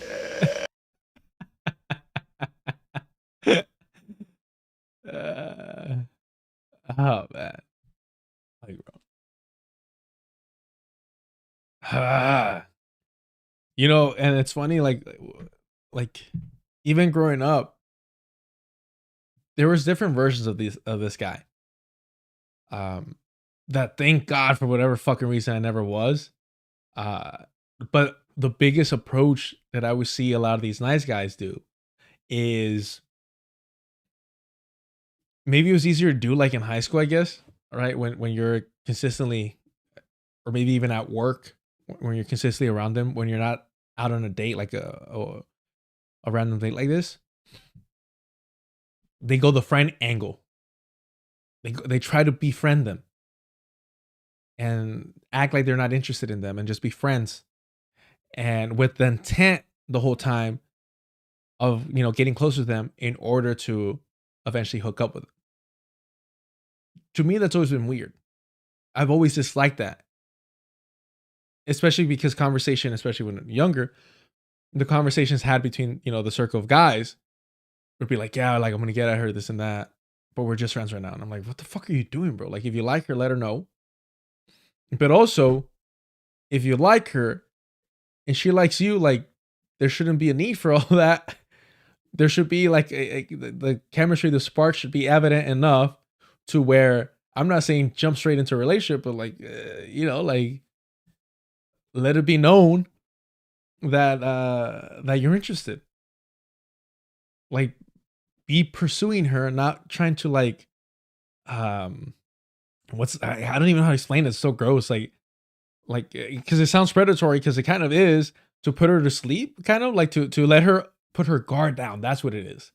Oh man, like bro. You know, and it's funny, like even growing up, there was different versions of this guy. That thank God for whatever fucking reason I never was. But the biggest approach that I would see a lot of these nice guys do is maybe it was easier to do like in high school, I guess, right? When you're consistently, or maybe even at work, when you're consistently around them, when you're not out on a date, like a random date like this, they go the friend angle. They try to befriend them and act like they're not interested in them and just be friends. And with the intent the whole time of, you know, getting closer to them in order to eventually hook up with them. To me, that's always been weird. I've always disliked that. Especially because conversation, especially when younger, the conversations had between, you know, the circle of guys would be like, yeah, like I'm going to get at her, this and that, but we're just friends right now. And I'm like, what the fuck are you doing, bro? Like, if you like her, let her know. But also, if you like her and she likes you, like, there shouldn't be a need for all that. There should be like the chemistry, the spark should be evident enough to where, I'm not saying jump straight into a relationship, but like, you know, like, let it be known that that you're interested. Like, be pursuing her, not trying to like, I don't even know how to explain it. It's so gross. Like, because it sounds predatory, because it kind of is, to put her to sleep, kind of like to let her put her guard down. That's what it is.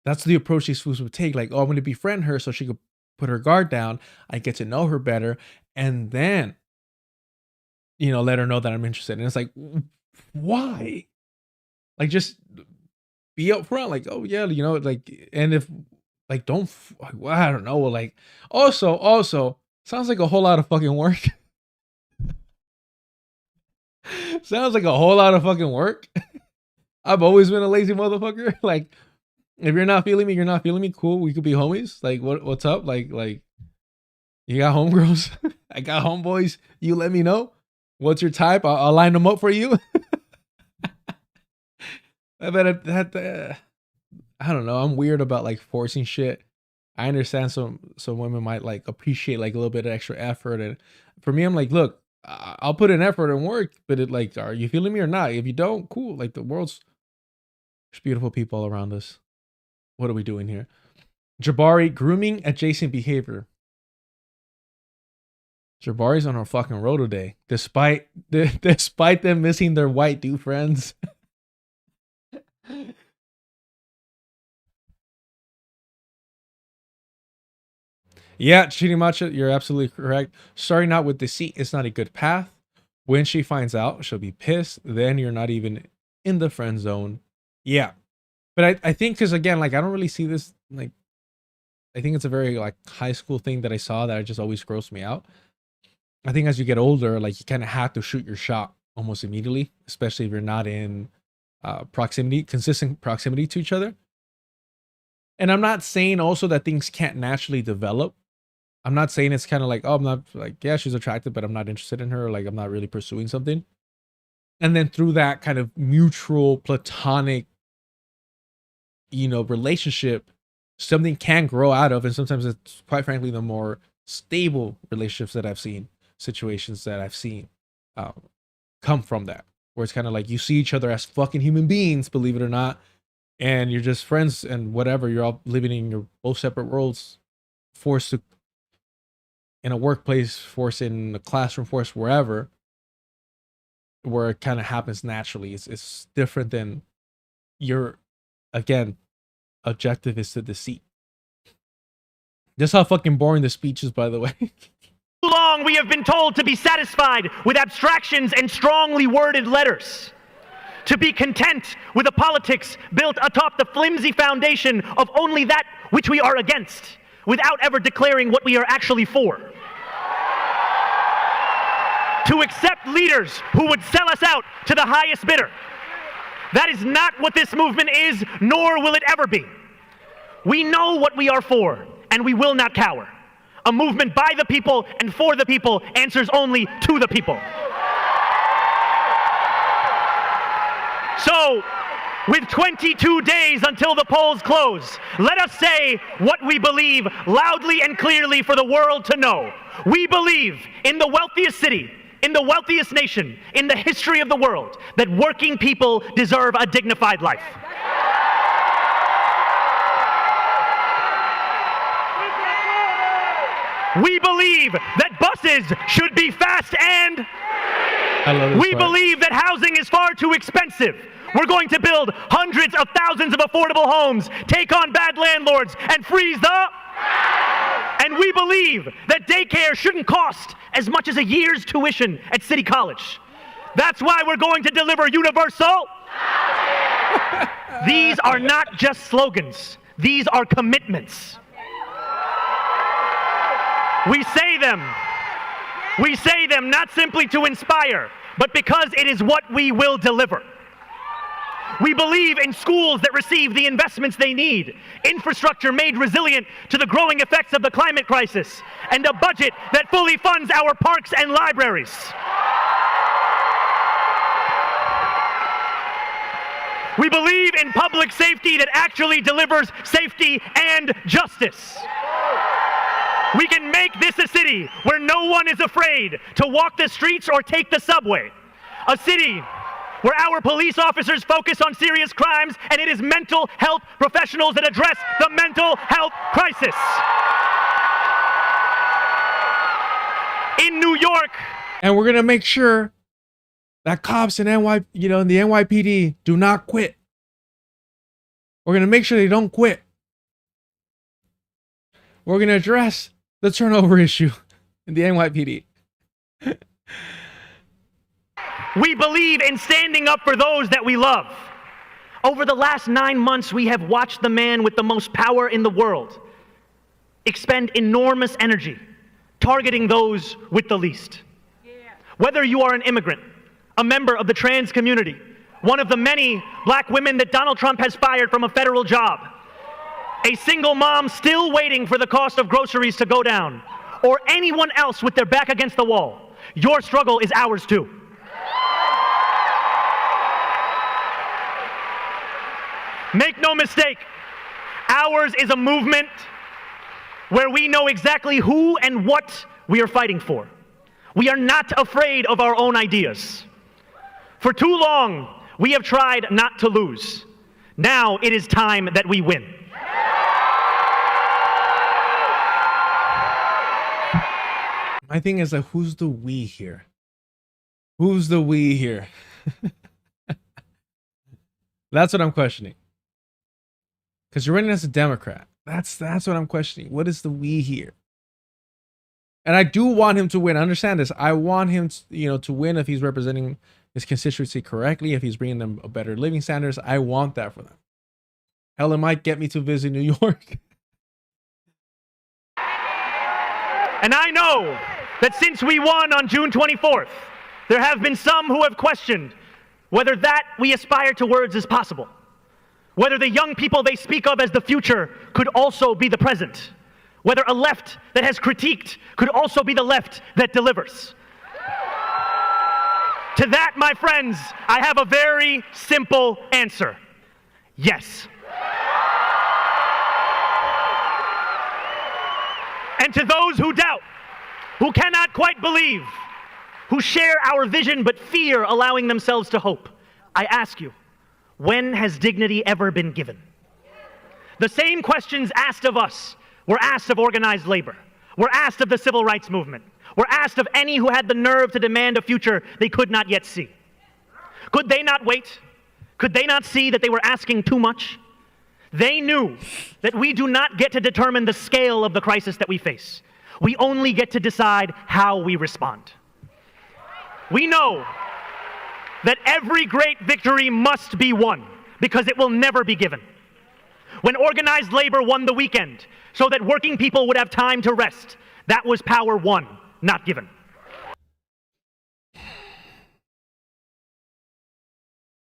That's the approach these fools would take. Like, oh, I'm going to befriend her so she could put her guard down. I get to know her better. And then, you know, let her know that I'm interested. And it's like, why? Like, just be upfront. Like, oh yeah, you know, like, and if like, don't, well, I don't know. Like, also sounds like a whole lot of fucking work. Sounds like a whole lot of fucking work. I've always been a lazy motherfucker. Like, if you're not feeling me, you're not feeling me. Cool, we could be homies. Like, what's up? Like you got homegirls, I got homeboys. You let me know. What's your type? I'll line them up for you. I don't know. I'm weird about like forcing shit. I understand some women might like appreciate like a little bit of extra effort, and for me, I'm like, look, I'll put in effort and work, but it like, are you feeling me or not? If you don't, cool. Like, the world's, there's beautiful people all around us. What are we doing here? Jabari, grooming adjacent behavior. Jabari's on our fucking road today, despite them missing their white dude friends. Yeah, cheating matcha, you're absolutely correct. Starting out with deceit is not a good path. When she finds out, she'll be pissed. Then you're not even in the friend zone. Yeah. But I think, because again, like, I don't really see this, like, I think it's a very like high school thing that I saw that just always grossed me out. I think as you get older, like, you kind of have to shoot your shot almost immediately, especially if you're not in consistent proximity to each other. And I'm not saying also that things can't naturally develop. I'm not saying it's kind of like, oh, I'm not like, yeah, she's attractive, but I'm not interested in her. Like, I'm not really pursuing something. And then through that kind of mutual platonic, you know, relationship, something can grow out of. And sometimes it's, quite frankly, the more stable relationships that I've seen, situations that I've seen come from that, where it's kind of like you see each other as fucking human beings, believe it or not. and you're just friends and whatever, you're all living in your both separate worlds, forced to, in a workplace, forced in a classroom, forced wherever, where it kind of happens naturally. It's different than your, again, objective is to deceive. Just how fucking boring the speech is, by the way. Too long we have been told to be satisfied with abstractions and strongly worded letters, to be content with a politics built atop the flimsy foundation of only that which we are against, without ever declaring what we are actually for. To accept leaders who would sell us out to the highest bidder. That is not what this movement is, nor will it ever be. We know what we are for, and we will not cower. A movement by the people and for the people answers only to the people. So, with 22 days until the polls close, let us say what we believe loudly and clearly for the world to know. We believe in the wealthiest city, in the wealthiest nation, in the history of the world, that working people deserve a dignified life. We believe that buses should be fast and we believe that housing is far too expensive. We're going to build hundreds of thousands of affordable homes, take on bad landlords, and freeze the... And we believe that daycare shouldn't cost as much as a year's tuition at City College. That's why we're going to deliver universal... These are not just slogans. These are commitments. We say them not simply to inspire, but because it is what we will deliver. We believe in schools that receive the investments they need, infrastructure made resilient to the growing effects of the climate crisis, and a budget that fully funds our parks and libraries. We believe in public safety that actually delivers safety and justice. We can make this a city where no one is afraid to walk the streets or take the subway. A city where our police officers focus on serious crimes and it is mental health professionals that address the mental health crisis. In New York. And we're going to make sure that cops in the NYPD do not quit. We're going to make sure they don't quit. We're going to address the turnover issue in the NYPD. We believe in standing up for those that we love. Over the last 9 months, we have watched the man with the most power in the world expend enormous energy targeting those with the least. Whether you are an immigrant, a member of the trans community, one of the many black women that Donald Trump has fired from a federal job, a single mom still waiting for the cost of groceries to go down, or anyone else with their back against the wall, your struggle is ours too. Make no mistake, ours is a movement where we know exactly who and what we are fighting for. We are not afraid of our own ideas. For too long, we have tried not to lose. Now it is time that we win. My thing is, like, who's the we here? Who's the we here? That's what I'm questioning. Because you're running as a Democrat. That's what I'm questioning. What is the we here? And I do want him to win. Understand this. I want him to win if he's representing his constituency correctly, if he's bringing them a better living standards. I want that for them. Hell, it might get me to visit New York. And I know that since we won on June 24th, there have been some who have questioned whether that we aspire towards is possible. Whether the young people they speak of as the future could also be the present. Whether a left that has critiqued could also be the left that delivers. To that, my friends, I have a very simple answer. Yes. And to those who doubt, who cannot quite believe, who share our vision but fear allowing themselves to hope, I ask you, when has dignity ever been given? The same questions asked of us were asked of organized labor, were asked of the civil rights movement, were asked of any who had the nerve to demand a future they could not yet see. Could they not wait? Could they not see that they were asking too much? They knew that we do not get to determine the scale of the crisis that we face. We only get to decide how we respond. We know that every great victory must be won because it will never be given. When organized labor won the weekend so that working people would have time to rest, that was power won, not given.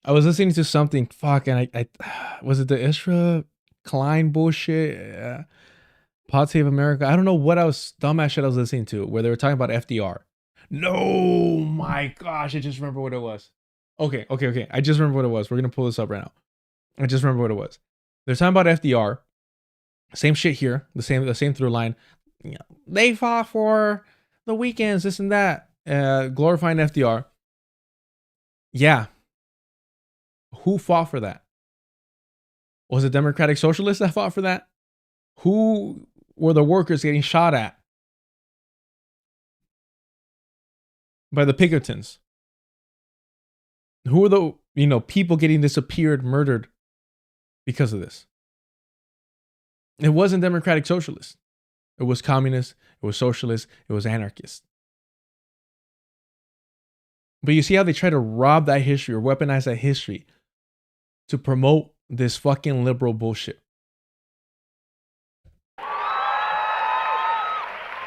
I was listening to something, and I was it the Isra Klein bullshit? Pod Save America? I don't know what dumbass shit I was listening to, where they were talking about FDR. No, my gosh, I just remember what it was. Okay. I just remember what it was. We're going to pull this up right now. I just remember what it was. They're talking about FDR. Same shit here. The same through line. You know, they fought for the weekends, this and that. Glorifying FDR. Yeah. Who fought for that? Was it Democratic Socialists that fought for that? Who were the workers getting shot at by the Pinkertons? Who were the people getting disappeared, murdered because of this? It wasn't Democratic Socialists. It was communists. It was socialists. It was anarchists. But you see how they try to rob that history or weaponize that history to promote this fucking liberal bullshit.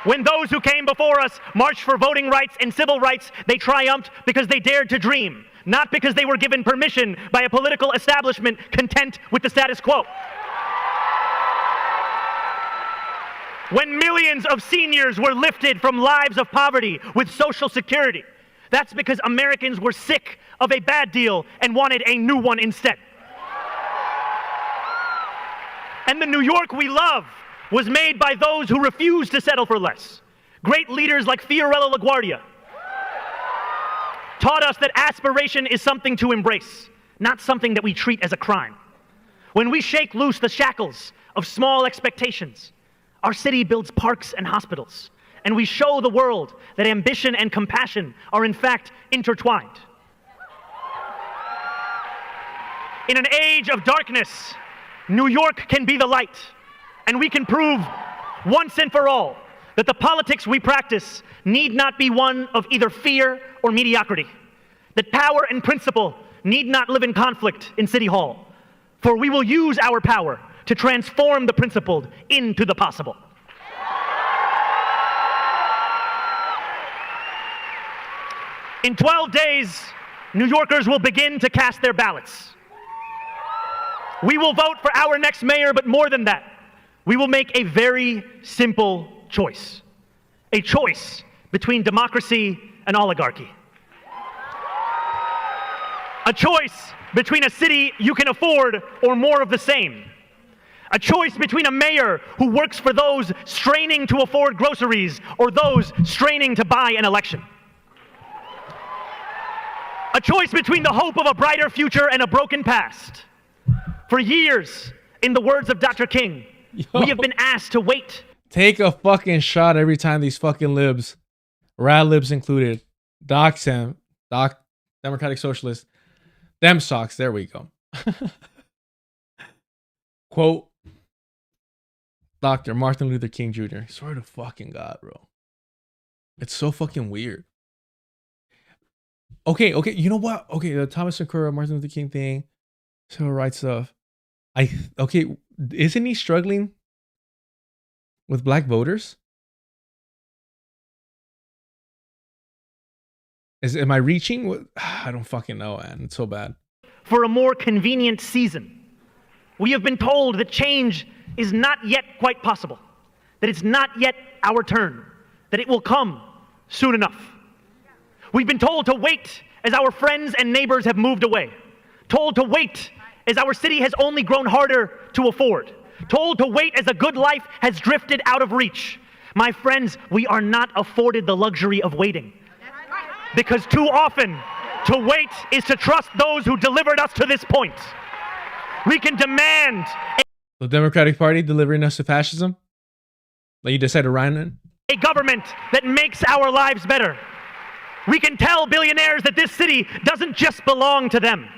When those who came before us marched for voting rights and civil rights, they triumphed because they dared to dream, not because they were given permission by a political establishment content with the status quo. When millions of seniors were lifted from lives of poverty with Social Security, that's because Americans were sick of a bad deal and wanted a new one instead. And the New York we love was made by those who refused to settle for less. Great leaders like Fiorello LaGuardia taught us that aspiration is something to embrace, not something that we treat as a crime. When we shake loose the shackles of small expectations, our city builds parks and hospitals, and we show the world that ambition and compassion are in fact intertwined. In an age of darkness, New York can be the light, and we can prove once and for all that the politics we practice need not be one of either fear or mediocrity, that power and principle need not live in conflict in City Hall, for we will use our power to transform the principled into the possible. In 12 days, New Yorkers will begin to cast their ballots. We will vote for our next mayor, but more than that, we will make a very simple choice. A choice between democracy and oligarchy. A choice between a city you can afford or more of the same. A choice between a mayor who works for those straining to afford groceries or those straining to buy an election. A choice between the hope of a brighter future and a broken past. For years, in the words of Dr. King, we have been asked to wait. Take a fucking shot every time these fucking libs, rad libs included, Democratic Socialists, them socks, there we go. Quote, Dr. Martin Luther King Jr. Swear to fucking God, bro. It's so fucking weird. Okay, you know what? Okay, the Thomas Sankara, Martin Luther King thing, civil rights stuff. Isn't he struggling with black voters? Am I reaching? I don't fucking know, man. It's so bad. For a more convenient season, we have been told that change is not yet quite possible, that it's not yet our turn, that it will come soon enough. We've been told to wait as our friends and neighbors have moved away, told to wait as our city has only grown harder to afford, told to wait as a good life has drifted out of reach. My friends, we are not afforded the luxury of waiting. Because too often To wait is to trust those who delivered us to this point. We can demand the Democratic Party delivering us to fascism that you decided to run in. A government that makes our lives better. We can tell billionaires that this city doesn't just belong to them.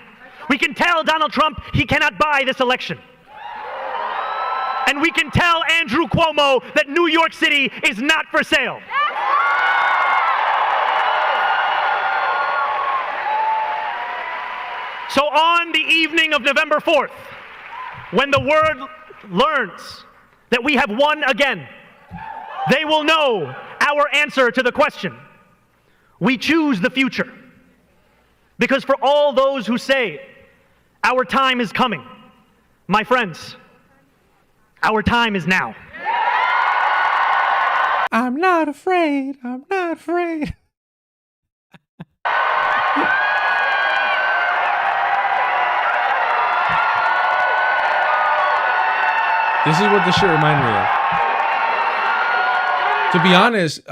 We can tell Donald Trump he cannot buy this election. And we can tell Andrew Cuomo that New York City is not for sale. So on the evening of November 4th, when the world learns that we have won again, they will know our answer to the question. We choose the future. Because for all those who say, our time is coming, my friends, our time is now. I'm not afraid. I'm not afraid. This is what this shit reminded me of. To be honest,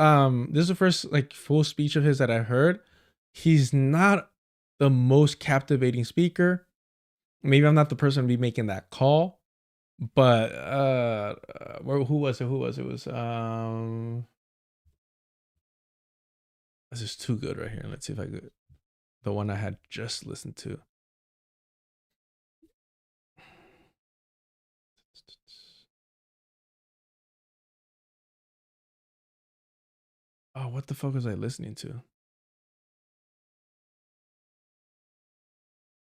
this is the first like full speech of his that I heard. He's not the most captivating speaker. Maybe I'm not the person to be making that call, but who was it? It was this is too good right here. Let's see if I could the one I had just listened to. Oh, what the fuck was I listening to?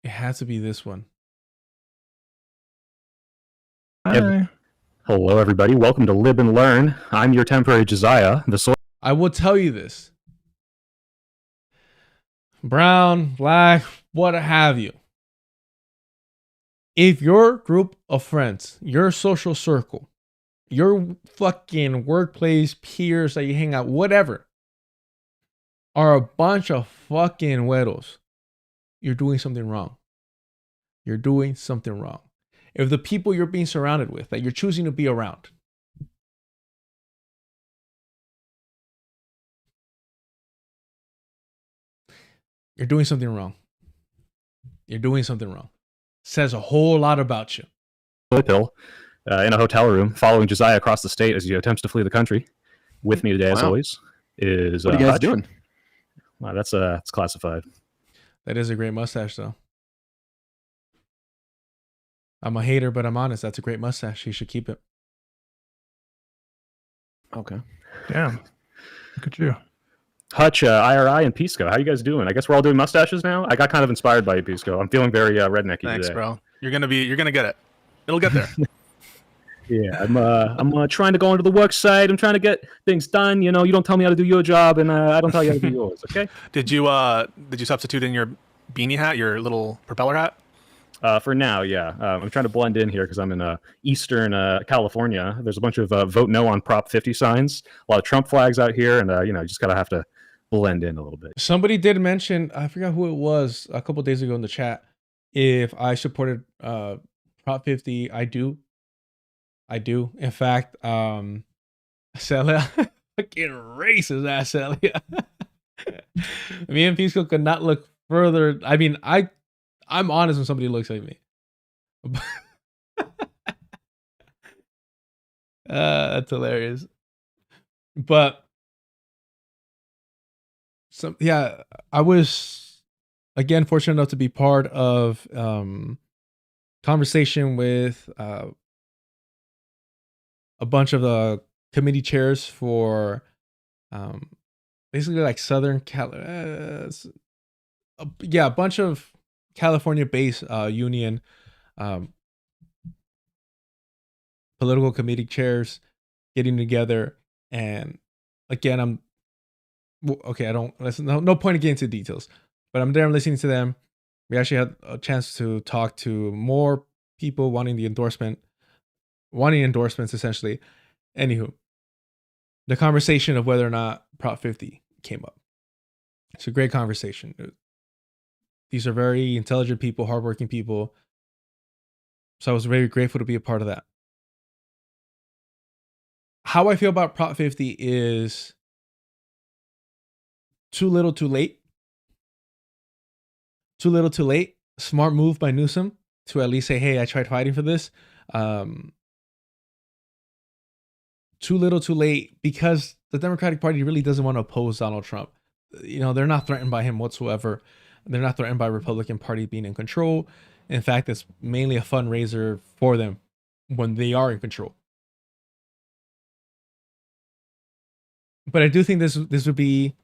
It had to be this one. Hi. Hello, everybody. Welcome to Live and Learn. I'm your temporary Josiah. I will tell you this. Brown, black, what have you. If your group of friends, your social circle, your fucking workplace peers that you hang out, whatever, are a bunch of fucking güeros, you're doing something wrong. You're doing something wrong. If the people you're being surrounded with, that you're choosing to be around, you're doing something wrong. You're doing something wrong. Says a whole lot about you. Pill in a hotel room, following Josiah across the state as he attempts to flee the country. With me today, as always, is what are you guys Hutch. doing? Wow, that's it's classified. That is a great mustache, though. I'm a hater, but I'm honest. That's a great mustache. You should keep it. Okay. Damn. Look at you. Hutch, IRI, and Pisco. How you guys doing? I guess we're all doing mustaches now. I got kind of inspired by you, Pisco. I'm feeling very rednecky Thanks, today. bro. You're gonna get it. It'll get there. Yeah, I'm trying to go into the work site. I'm trying to get things done. You know, you don't tell me how to do your job, and I don't tell you how to do yours. Okay? Did you substitute in your beanie hat, your little propeller hat? For now, yeah. I'm trying to blend in here because I'm in Eastern California. There's a bunch of vote no on Prop 50 signs, a lot of Trump flags out here, and you just gotta have to blend in a little bit. Somebody did mention, I forgot who it was, a couple days ago in the chat, if I supported Prop 50. I do. In fact, Celia, fucking racist ass Celia. Me and Pisco could not look further. I mean, I'm honest when somebody looks at me. That's hilarious. But I was again fortunate enough to be part of conversation with a bunch of the committee chairs for basically like Southern a bunch of California-based union political committee chairs getting together. And again, no point in getting into details, but I'm there, I'm listening to them. We actually had a chance to talk to more people wanting endorsements essentially. Anywho, the conversation of whether or not Prop 50 came up. It's a great conversation. These are very intelligent people, hardworking people. So I was very grateful to be a part of that. How I feel about Prop 50 is too little, too late. too little, too late. Smart move by Newsom to at least say, "Hey, I tried fighting for this." Too little, too late, because the Democratic Party really doesn't want to oppose Donald Trump. You know, they're not threatened by him whatsoever. They're not threatened by Republican Party being in control. In fact, it's mainly a fundraiser for them when they are in control. But I do think this would be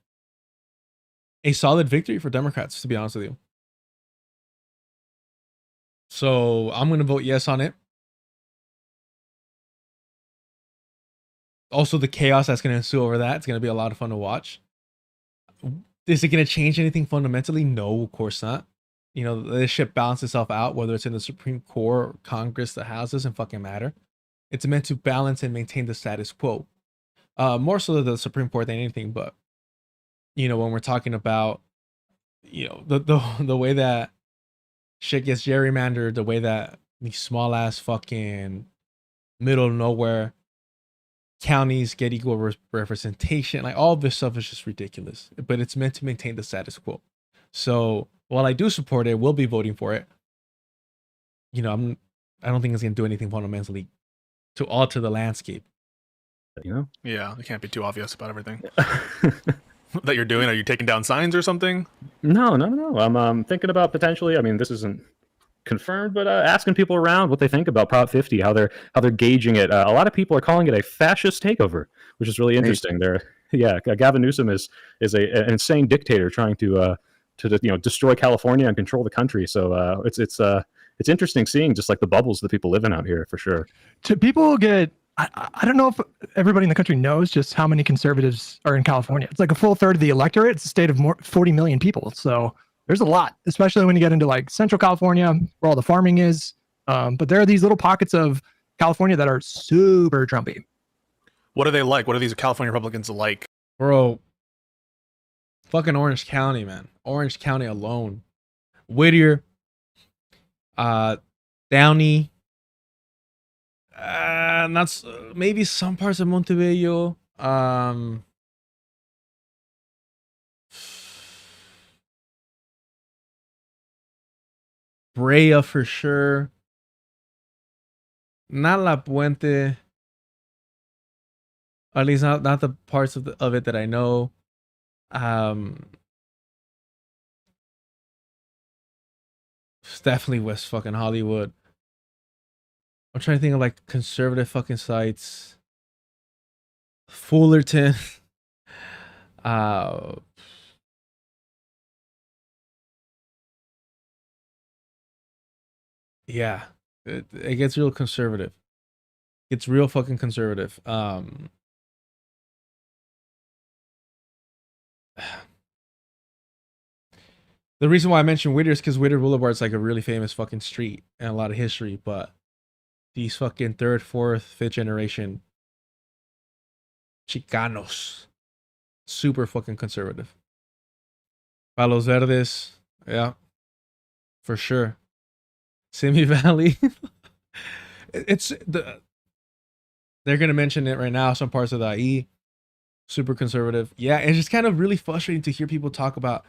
a solid victory for Democrats, to be honest with you. So I'm going to vote yes on it. Also, the chaos that's going to ensue over that, it's going to be a lot of fun to watch. Is it going to change anything fundamentally? No, of course not. You know, this shit balances itself out, whether it's in the Supreme Court or Congress, the House, doesn't fucking matter. It's meant to balance and maintain the status quo. More so the Supreme Court than anything, but, you know, when we're talking about, you know, the way that shit gets gerrymandered, the way that these small ass fucking middle of nowhere counties get equal representation, like all of this stuff is just ridiculous, but it's meant to maintain the status quo. So while I do support it, will be voting for it, you know, I don't think it's going to do anything fundamentally to alter the landscape. You know? Yeah, it can't be too obvious about everything that you're doing. Are you taking down signs or something? No. I'm thinking about potentially, I mean, this isn't confirmed, but asking people around what they think about Prop 50, how they're gauging it. A lot of people are calling it a fascist takeover, which is really interesting. Gavin Newsom is an insane dictator trying to destroy California and control the country. So it's interesting seeing just like the bubbles that people live in out here, for sure. People get, I don't know if everybody in the country knows just how many conservatives are in California. It's like a full third of the electorate. It's a state of 40 million people. So there's a lot, especially when you get into like Central California, where all the farming is. But there are these little pockets of California that are super Trumpy. What are they like? What are these California Republicans like? Bro, fucking Orange County, man. Orange County alone. Whittier, Downey, maybe some parts of Montebello. Brea for sure. Not La Puente. At least not the parts of it that I know. It's definitely West fucking Hollywood. I'm trying to think of like conservative fucking sites. Fullerton. Yeah, it gets real conservative. It's real fucking conservative. The reason why I mentioned Whittier is because Whittier Boulevard is like a really famous fucking street and a lot of history, but these fucking third, fourth, fifth generation Chicanos, super fucking conservative. Palos Verdes, yeah, for sure. Simi Valley. They're gonna mention it right now. Some parts of the IE, super conservative. Yeah, it's just kind of really frustrating to hear people talk about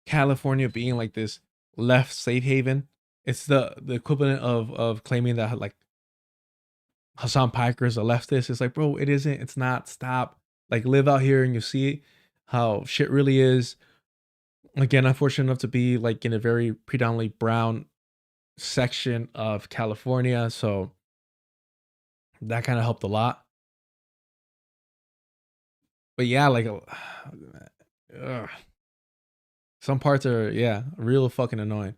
California being like this left safe haven. It's the equivalent of claiming that like Hassan Piker is a leftist. It's like, bro, it isn't. It's not. Stop. Like, live out here and you see how shit really is. Again, I'm fortunate enough to be like in a very predominantly brown section of California, so that kind of helped a lot. But yeah, like some parts are real fucking annoying.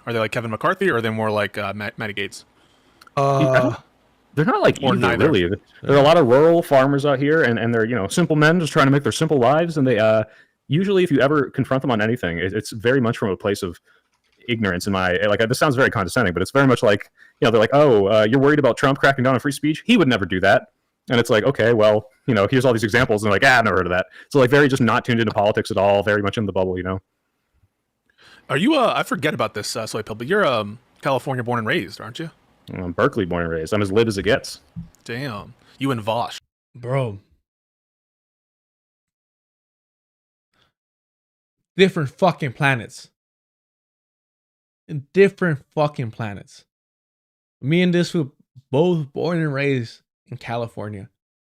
Are they like Kevin McCarthy, or are they more like Matty Gates? They're not like or either, neither. really. There are a lot of rural farmers out here, and they're simple men just trying to make their simple lives. And they usually, if you ever confront them on anything, it's very much from a place of ignorance. This sounds very condescending, but it's very much like, they're like, oh, you're worried about Trump cracking down on free speech? He would never do that. And it's like, okay, well, here's all these examples, and they're like, I've never heard of that. So like very just not tuned into politics at all, very much in the bubble, Are you? I forget about this, Soy Pill, but you're California born and raised, aren't you? I'm Berkeley born and raised. I'm as lit as it gets. Damn, you and Vosh, bro. different fucking planets. In different fucking planets. Me and this fool, both born and raised in California,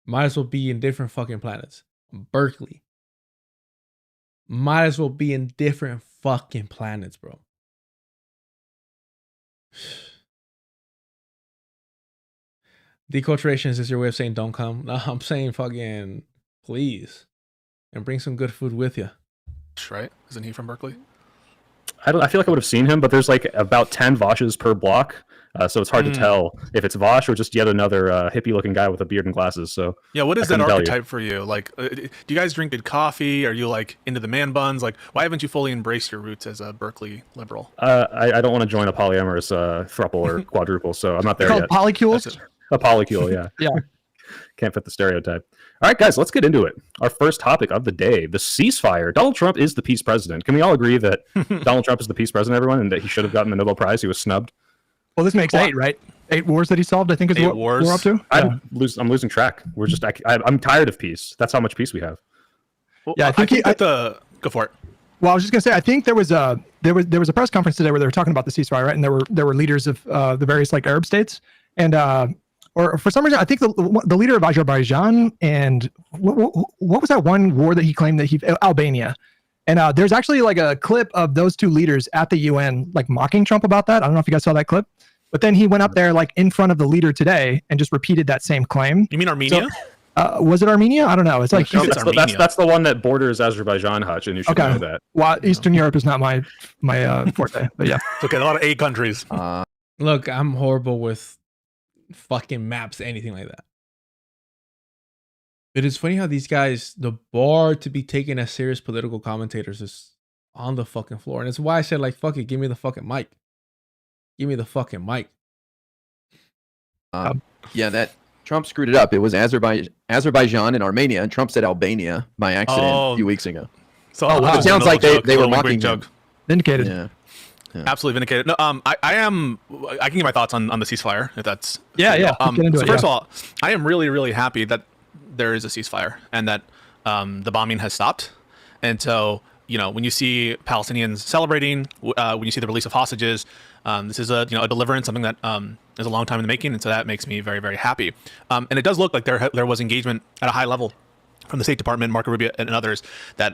might as well be in different fucking planets. Berkeley. Might as well be in different fucking planets, bro. Deculturation is your way of saying don't come. No, I'm saying fucking please. And bring some good food with you. Right? Isn't he from Berkeley? I feel like I would have seen him, but there's like about 10 Voshes per block. So it's hard to tell if it's Vosh or just yet another hippie-looking guy with a beard and glasses. So yeah, what is that archetype for you? Like, do you guys drink good coffee? Are you like into the man buns? Like, why haven't you fully embraced your roots as a Berkeley liberal? I don't want to join a polyamorous throuple or quadruple, so I'm not there yet. Polycules? A polycule, yeah. Yeah. Can't fit the stereotype. All right, guys, let's get into it. Our first topic of the day, the ceasefire. Donald Trump is the peace president. Can we all agree that Donald Trump is the peace president, everyone, and that he should have gotten the Nobel Prize? He was snubbed. Well, this makes 8, right? 8 wars that he solved, I think is what we're up to. I'm losing track. We're just I'm tired of peace. That's how much peace we have. Well, yeah, I think go for it. Well, I was just gonna say, I think there was a press conference today where they were talking about the ceasefire, right? And there were leaders of the various like Arab states, and or for some reason, I think the leader of Azerbaijan and what was that one war that he claimed that Albania. And there's actually like a clip of those two leaders at the UN like mocking Trump about that. I don't know if you guys saw that clip, but then he went up there like in front of the leader today and just repeated that same claim. You mean Armenia? So, was it Armenia? I don't know. It's like that's the one that borders Azerbaijan, Hutch, and you should know that. Well, Eastern Europe is not my forte, but yeah. It's okay. A lot of A countries. Look, I'm horrible with fucking maps, anything like that. But it's funny how these guys, the bar to be taken as serious political commentators is on the fucking floor. And it's why I said, like, fuck it, give me the fucking mic. Give me the fucking mic. Yeah, that Trump screwed it up. It was Azerbaijan and Armenia, and Trump said Albania by accident a few weeks ago. So it sounds like they were mocking him. Vindicated. Yeah. Absolutely vindicated. No, I can give my thoughts on the ceasefire if that's So first of all, I am really, really happy that there is a ceasefire and that the bombing has stopped. And so, you know, when you see Palestinians celebrating, when you see the release of hostages, this is a deliverance, something that is a long time in the making, and so that makes me very, very happy. And it does look like there was engagement at a high level from the State Department, Marco Rubio, and others that,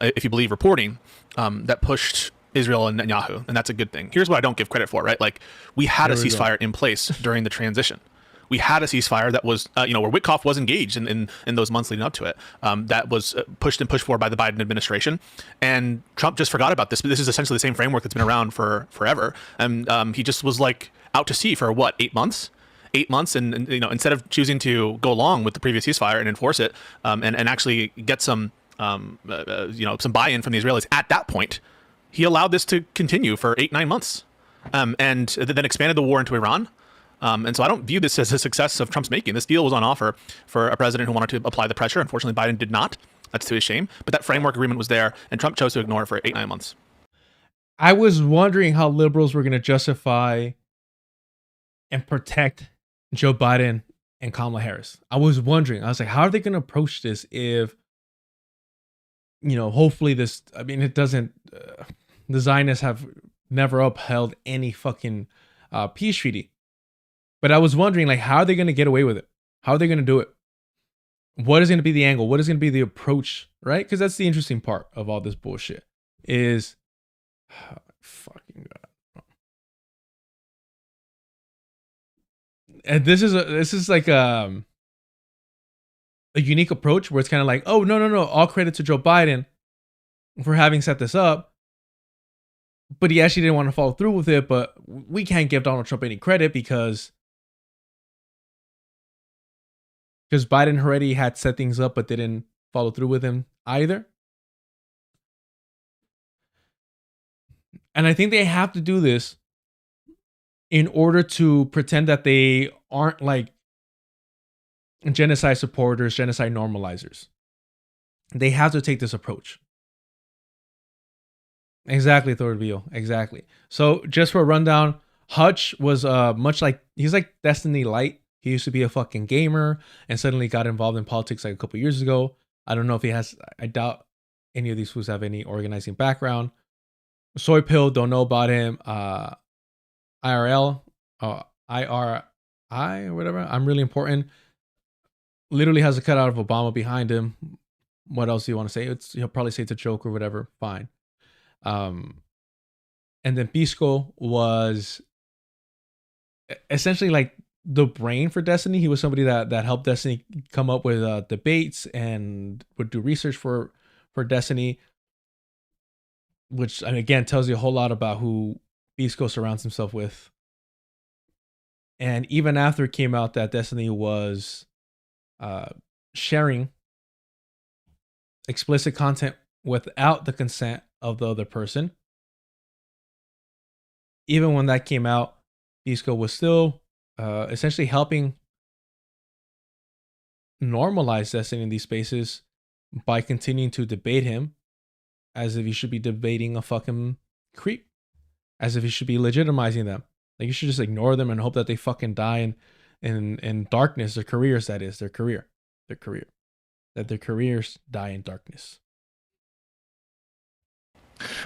if you believe reporting, that pushed Israel and Netanyahu, and that's a good thing. Here's what I don't give credit for, right? Like, we had a ceasefire in place during the transition. We had a ceasefire that was, where Witkoff was engaged in those months leading up to it. That was pushed for by the Biden administration, and Trump just forgot about this. But this is essentially the same framework that's been around for forever, and he just was like out to sea for what, 8 months? 8 months, and instead of choosing to go along with the previous ceasefire and enforce it, and actually get some some buy-in from the Israelis at that point, he allowed this to continue for 8-9 months, and then expanded the war into Iran. And so I don't view this as a success of Trump's making. This deal was on offer for a president who wanted to apply the pressure. Unfortunately, Biden did not. That's to his shame. But that framework agreement was there, and Trump chose to ignore it for 8-9 months. I was wondering how liberals were going to justify and protect Joe Biden and Kamala Harris. I was wondering. I was like, how are they going to approach this if, hopefully this, it doesn't, the Zionists have never upheld any fucking peace treaty. But I was wondering, like, how are they going to get away with it? How are they going to do it? What is going to be the angle? What is going to be the approach, right? Because that's the interesting part of all this bullshit is, fucking God. And this is like a unique approach where it's kind of like, oh, no, all credit to Joe Biden for having set this up. But he actually didn't want to follow through with it. But we can't give Donald Trump any credit because Biden already had set things up but didn't follow through with him either. And I think they have to do this in order to pretend that they aren't like genocide supporters, genocide normalizers. They have to take this approach. Exactly, Thorville. Exactly. So just for a rundown, Hutch was he's like Destiny Light. He used to be a fucking gamer and suddenly got involved in politics like a couple years ago. I don't know if he has, I doubt any of these fools have any organizing background. Soy Pill, don't know about him. IRL, IRI or whatever. I'm really important. Literally has a cutout of Obama behind him. What else do you want to say? He'll probably say it's a joke or whatever. Fine. And then Pisco was essentially like the brain for Destiny. He was somebody that helped Destiny come up with debates and would do research for Destiny, which, I mean, again, tells you a whole lot about who Pisco surrounds himself with. And even after it came out that Destiny was sharing explicit content without the consent of the other person, even when that came out, Pisco was still essentially helping normalize Destiny in these spaces by continuing to debate him as if he should be debating a fucking creep, as if he should be legitimizing them. Like, you should just ignore them and hope that they fucking die in darkness. Their careers, that is, their career. That their careers die in darkness.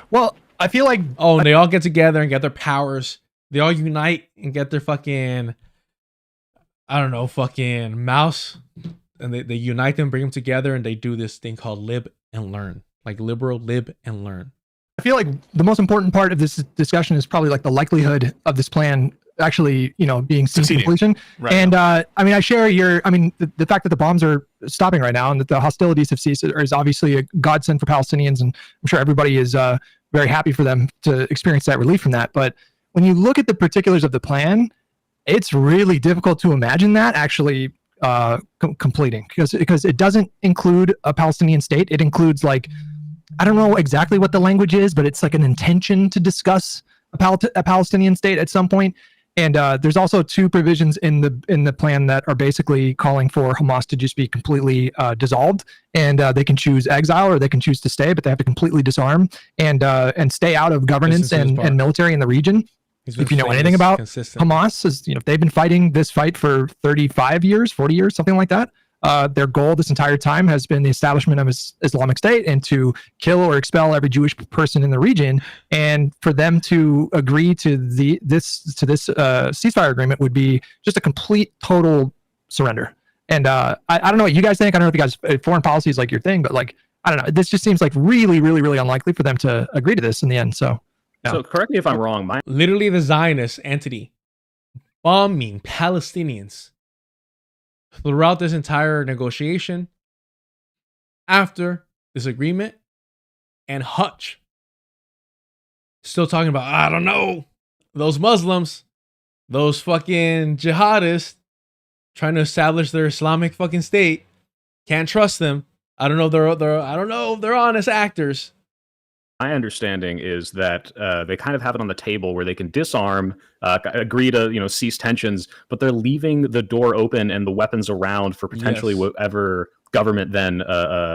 Well, I feel like... Oh, and they all get together and get their powers. They all unite and get their fucking... I don't know, fucking mouse. And they unite them, bring them together, and they do this thing called live and learn. Like liberal, live and learn. I feel like the most important part of this discussion is probably like the likelihood of this plan actually, being seen to completion. Right. And I mean, I share your, the fact that the bombs are stopping right now and that the hostilities have ceased is obviously a godsend for Palestinians. And I'm sure everybody is very happy for them to experience that relief from that. But when you look at the particulars of the plan, it's really difficult to imagine that actually completing because it doesn't include a Palestinian state. It includes like, I don't know exactly what the language is, but it's like an intention to discuss a Palestinian state at some point. And there's also two provisions in the plan that are basically calling for Hamas to just be completely dissolved, and they can choose exile or they can choose to stay, but they have to completely disarm and stay out of governance and military in the region. If you know anything about Hamas, is they've been fighting this fight for 35 years, 40 years, something like that. Their goal this entire time has been the establishment of Islamic State and to kill or expel every Jewish person in the region. And for them to agree to this ceasefire agreement would be just a complete, total surrender. And I don't know what you guys think. I don't know if you guys foreign policy is like your thing, but like I don't know. This just seems like really, really, really unlikely for them to agree to this in the end. So, yeah. So correct me if I'm wrong. Literally, the Zionist entity bombing Palestinians throughout this entire negotiation, after this agreement, and Hutch still talking about, I don't know, those Muslims, those fucking jihadists trying to establish their Islamic fucking state. Can't trust them. I don't know. I don't know if they're honest actors. My understanding is that they kind of have it on the table where they can disarm, agree to cease tensions, but they're leaving the door open and the weapons around for potentially whatever government then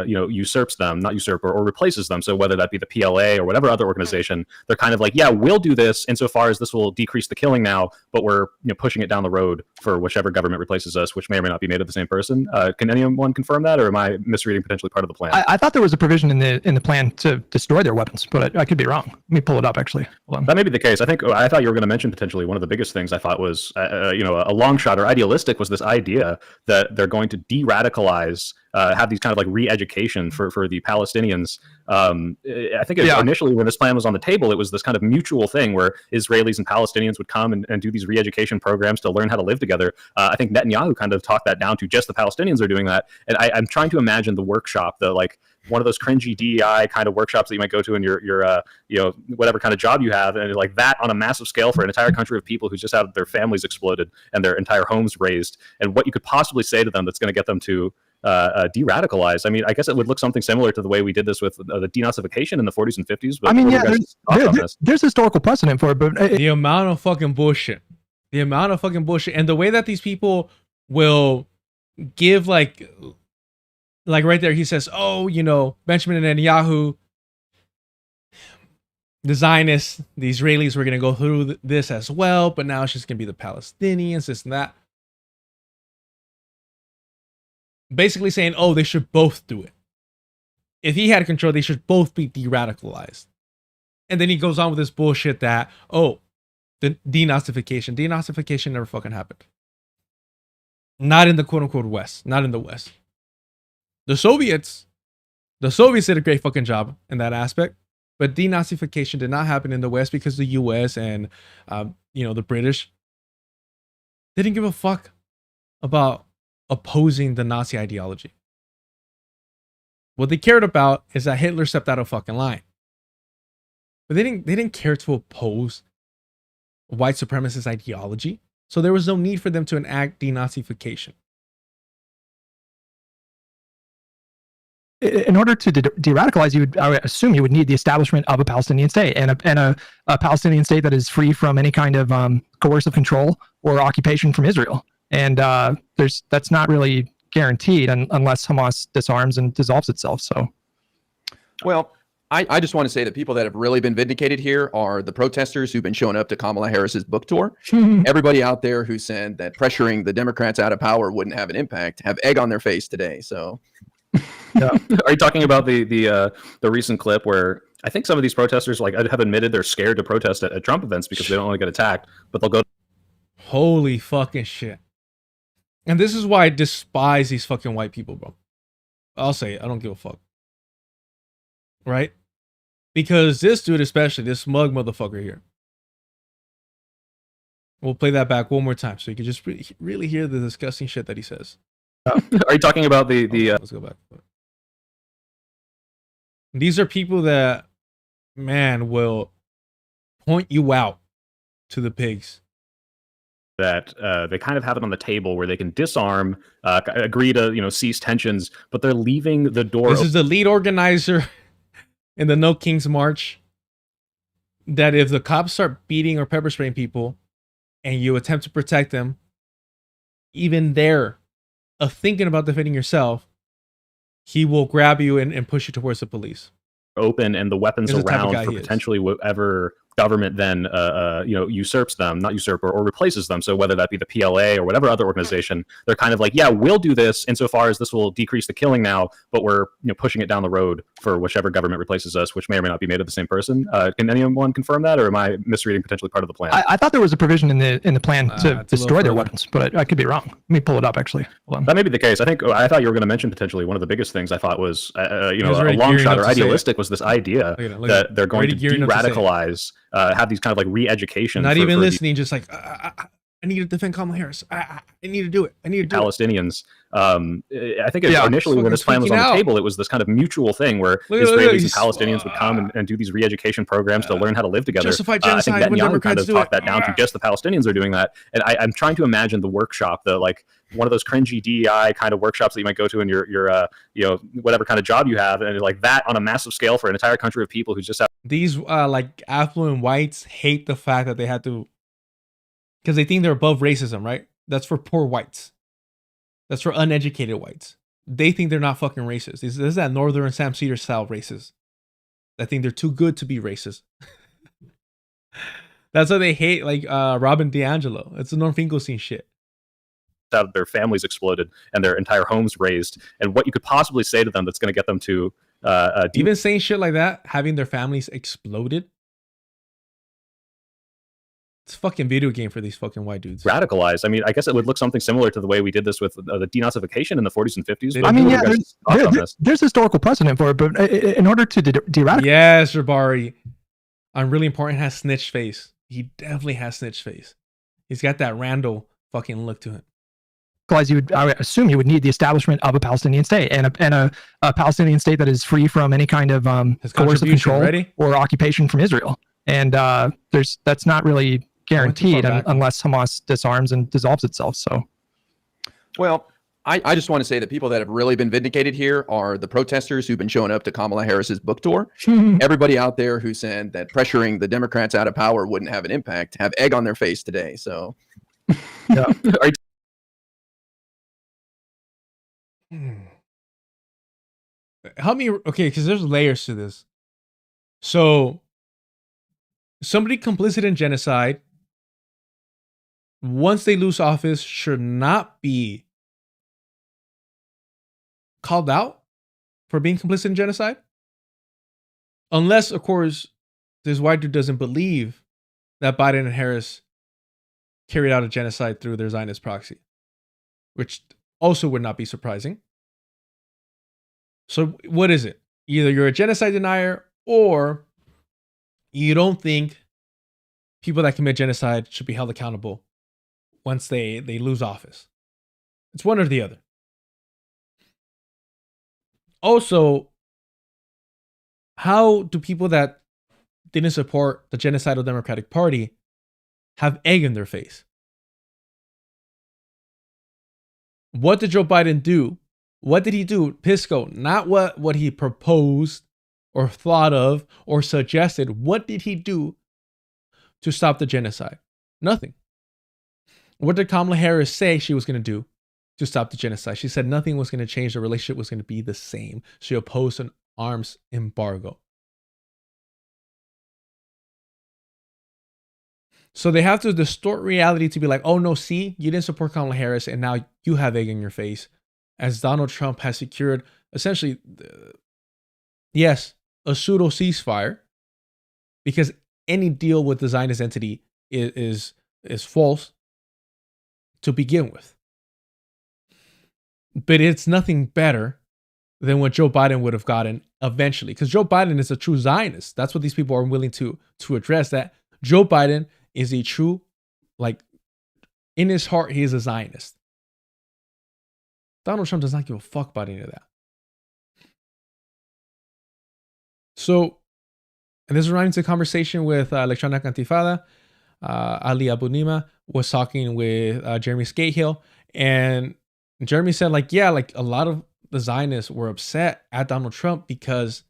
usurps them, not usurp or replaces them. So whether that be the PLA or whatever other organization, they're kind of like, yeah, we'll do this insofar as this will decrease the killing now, but we're pushing it down the road for whichever government replaces us, which may or may not be made of the same person. Can anyone confirm that, or am I misreading potentially part of the plan? I thought there was a provision in the plan to destroy their weapons, but I could be wrong. Let me pull it up actually. That may be the case. I thought you were going to mention potentially one of the biggest things I thought was a long shot or idealistic was this idea that they're going to de-radicalize, have these kind of like re-education for the Palestinians. I think initially when this plan was on the table, it was this kind of mutual thing where Israelis and Palestinians would come and do these re-education programs to learn how to live together. I think Netanyahu kind of talked that down to just the Palestinians are doing that. And I'm trying to imagine the workshop, one of those cringy DEI kind of workshops that you might go to in your whatever kind of job you have, and like that on a massive scale for an entire country of people who just had their families exploded and their entire homes razed, and what you could possibly say to them that's going to get them to de-radicalize. I mean, I guess it would look something similar to the way we did this with the denazification in the 40s and 50s. But I mean, yeah, there's historical precedent for it, but the amount of fucking bullshit, and the way that these people will give like right there, he says, oh, Benjamin Netanyahu, the Zionists, the Israelis were going to go through this as well, but now it's just going to be the Palestinians, this and that. Basically saying, oh, they should both do it. if he had control, they should both be de-radicalized. And then he goes on with this bullshit that, oh, the denazification. Denazification never fucking happened. Not in the quote-unquote West. Not in the West. The Soviets did a great fucking job in that aspect. But denazification did not happen in the West because the US and, the British didn't give a fuck about opposing the Nazi ideology. What they cared about is that Hitler stepped out of fucking line. But they didn't care to oppose white supremacist ideology. So there was no need for them to enact denazification. In order to de-radicalize, I would assume you would need the establishment of a Palestinian state and a Palestinian state that is free from any kind of coercive control or occupation from Israel. And that's not really guaranteed unless Hamas disarms and dissolves itself. So, well, I just want to say that people that have really been vindicated here are the protesters who've been showing up to Kamala Harris's book tour. Everybody out there who said that pressuring the Democrats out of power wouldn't have an impact have egg on their face today. So. Yeah. Are you talking about the recent clip where I think some of these protesters have admitted they're scared to protest at Trump events because they don't want to get attacked, but they'll go. Holy fucking shit! And this is why I despise these fucking white people, bro. I'll say it. I don't give a fuck. Right? Because this dude, especially this smug motherfucker here. We'll play that back one more time so you can just really hear the disgusting shit that he says. Are you talking about the Let's go back. These are people that, man, will point you out to the pigs. That they kind of have it on the table where they can disarm, agree to cease tensions, but they're leaving the door. This is the lead organizer in the No Kings March. That if the cops start beating or pepper spraying people, and you attempt to protect them, even there, of thinking about defending yourself, he will grab you and push you towards the police. Open and the weapons around for potentially whatever government then usurps them, not usurp or replaces them. So whether that be the PLA or whatever other organization, they're kind of like, yeah, we'll do this insofar as this will decrease the killing now, but we're pushing it down the road for whichever government replaces us, which may or may not be made of the same person. Can anyone confirm that, or am I misreading potentially part of the plan? I thought there was a provision in the plan to destroy their weapons, but I could be wrong. Let me pull it up actually. That may be the case. I thought you were going to mention potentially one of the biggest things I thought was a long shot or idealistic was this idea that they're going to de-radicalize, have these kind of like re-education. Not even listening, just like I need to defend Kamala Harris. I need to do it. I need to do Palestinians. I think initially when this plan was on the table, it was this kind of mutual thing where Israelis and Palestinians would come and do these re-education programs to learn how to live together. Justify genocide I think when Netanyahu Democrats kind of do talked it. that down to just the Palestinians are doing that. And I'm trying to imagine the workshop, one of those cringy DEI kind of workshops that you might go to in your whatever kind of job you have, and like that on a massive scale for an entire country of people who just have these affluent whites hate the fact that they had to, because they think they're above racism, right? That's for poor whites. That's for uneducated whites. They think they're not fucking racist. This is that Northern Sam Cedar style racist. I think they're too good to be racist. That's why they hate Robin DiAngelo. It's the Norm Finkelstein shit. Have their families exploded and their entire homes razed, and what you could possibly say to them that's going to get them to even saying shit like that, having their families exploded. It's a fucking video game for these fucking white dudes. Radicalized. I mean, I guess it would look something similar to the way we did this with the denazification in the 40s and 50s. I mean, yeah, there's historical precedent for it, but in order to de-radicalize. Yes, Jabari. On Really Important has snitch face. He definitely has snitch face. He's got that Randall fucking look to him. I would assume you would need the establishment of a Palestinian state and a Palestinian state that is free from any kind of coercive control or occupation from Israel. And that's not really guaranteed unless Hamas disarms and dissolves itself. So, well, I just want to say that people that have really been vindicated here are the protesters who've been showing up to Kamala Harris's book tour. Everybody out there who said that pressuring the Democrats out of power wouldn't have an impact have egg on their face today. So, yeah. Help me, okay, because there's layers to this. So, somebody complicit in genocide, once they lose office, should not be called out for being complicit in genocide. Unless, of course, this white dude doesn't believe that Biden and Harris carried out a genocide through their Zionist proxy, which also would not be surprising. So what is it? Either you're a genocide denier or you don't think people that commit genocide should be held accountable once they lose office. It's one or the other. Also, how do people that didn't support the genocidal Democratic Party have egg in their face? What did Joe Biden do? What did he do? Pisco, not what he proposed or thought of or suggested. What did he do to stop the genocide? Nothing. What did Kamala Harris say she was going to do to stop the genocide? She said nothing was going to change. The relationship was going to be the same. She opposed an arms embargo. So they have to distort reality to be like, oh no, see, you didn't support Kamala Harris and now you have egg in your face. As Donald Trump has secured essentially, yes, a pseudo ceasefire, because any deal with the Zionist entity is false to begin with. But it's nothing better than what Joe Biden would have gotten eventually, because Joe Biden is a true Zionist. That's what these people are willing to address, that Joe Biden is a true, like, in his heart, he is a Zionist. Donald Trump does not give a fuck about any of that. So, and this reminds me of a conversation with Electronic Antifada. Ali Abunima was talking with Jeremy Scahill, and Jeremy said, like, yeah, like a lot of the Zionists were upset at Donald Trump because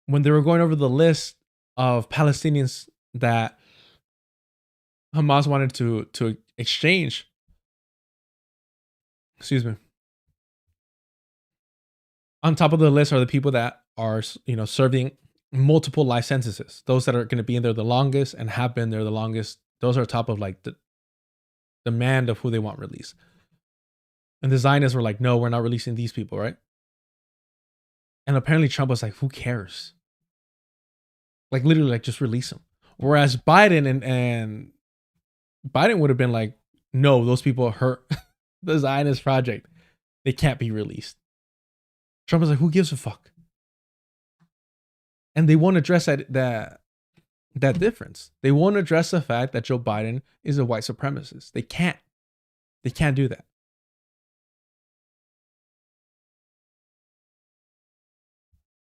when they were going over the list of Palestinians that Hamas wanted to exchange, excuse me, on top of the list are the people that are, you know, serving multiple life sentences. Those that are going to be in there the longest and have been there the longest. Those are top of like the demand of who they want released. And the Zionists were like, no, we're not releasing these people, right? And apparently Trump was like, who cares? Like literally, like just release them. Whereas Biden and Biden would have been like, no, those people hurt the Zionist project. They can't be released. Trump was like, who gives a fuck? And they won't address that difference. They won't address the fact that Joe Biden is a white supremacist. They can't. They can't do that.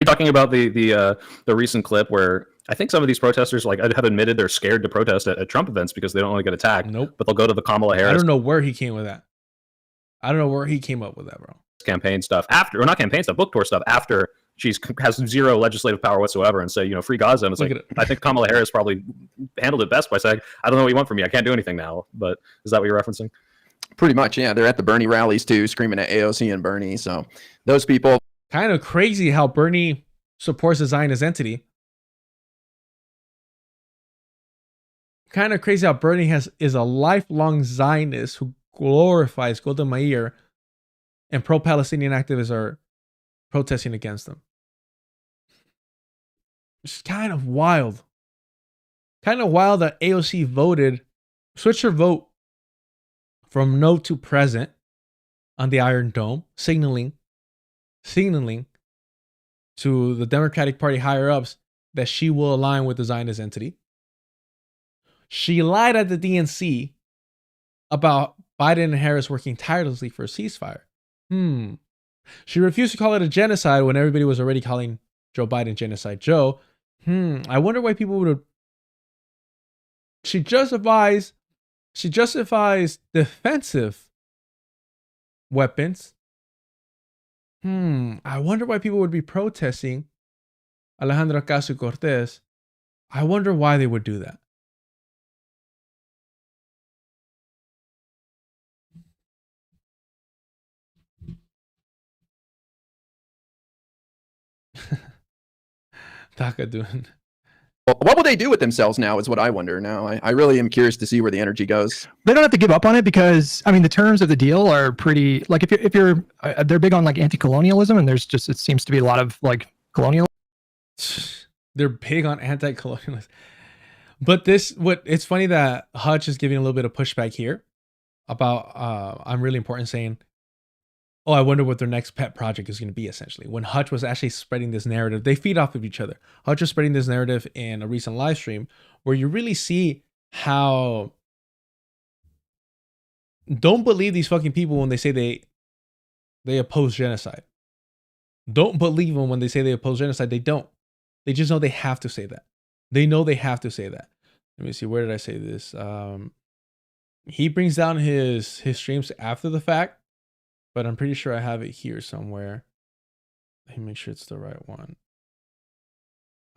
You're talking about the recent clip where I think some of these protesters like have admitted they're scared to protest at Trump events because they don't want to get attacked. Nope. But they'll go to the Kamala Harris. I don't know where he came with that. I don't know where he came up with that, bro. Campaign stuff after, or not campaign stuff, book tour stuff after she has zero legislative power whatsoever, and say, you know, free Gaza. And it's like, I think Kamala Harris probably handled it best by saying, I don't know what you want from me. I can't do anything now. But is that what you're referencing? Pretty much, yeah. They're at the Bernie rallies too, screaming at AOC and Bernie. So those people. Kind of crazy how Bernie supports the Zionist entity. Kind of crazy how Bernie is a lifelong Zionist who glorifies Golda Meir, and pro-Palestinian activists are protesting against them. It's kind of wild. Kind of wild that AOC switched her vote from no to present on the Iron Dome, signaling to the Democratic Party higher-ups that she will align with the Zionist entity. She lied at the DNC about Biden and Harris working tirelessly for a ceasefire. She refused to call it a genocide when everybody was already calling Joe Biden Genocide Joe. I wonder why people would have. She justifies defensive weapons. I wonder why people would be protesting Alejandra Ocasio-Cortez. I wonder why they would do that. Taka doing. Well, what will they do with themselves now is what I wonder now. I really am curious to see where the energy goes. They don't have to give up on it because, I mean, the terms of the deal are pretty, like if you're they're big on like anti-colonialism, and there's just, it seems to be a lot of like colonial. They're big on anti-colonialism. But it's funny that Hutch is giving a little bit of pushback here about, I'm really important saying, oh, I wonder what their next pet project is going to be, essentially. When Hutch was actually spreading this narrative, they feed off of each other. Hutch was spreading this narrative in a recent live stream where you really see how don't believe these fucking people when they say they oppose genocide. Don't believe them when they say they oppose genocide. They don't. They just know they have to say that. They know they have to say that. Let me see. Where did I say this? He brings down his streams after the fact, but I'm pretty sure I have it here somewhere. Let me make sure it's the right one.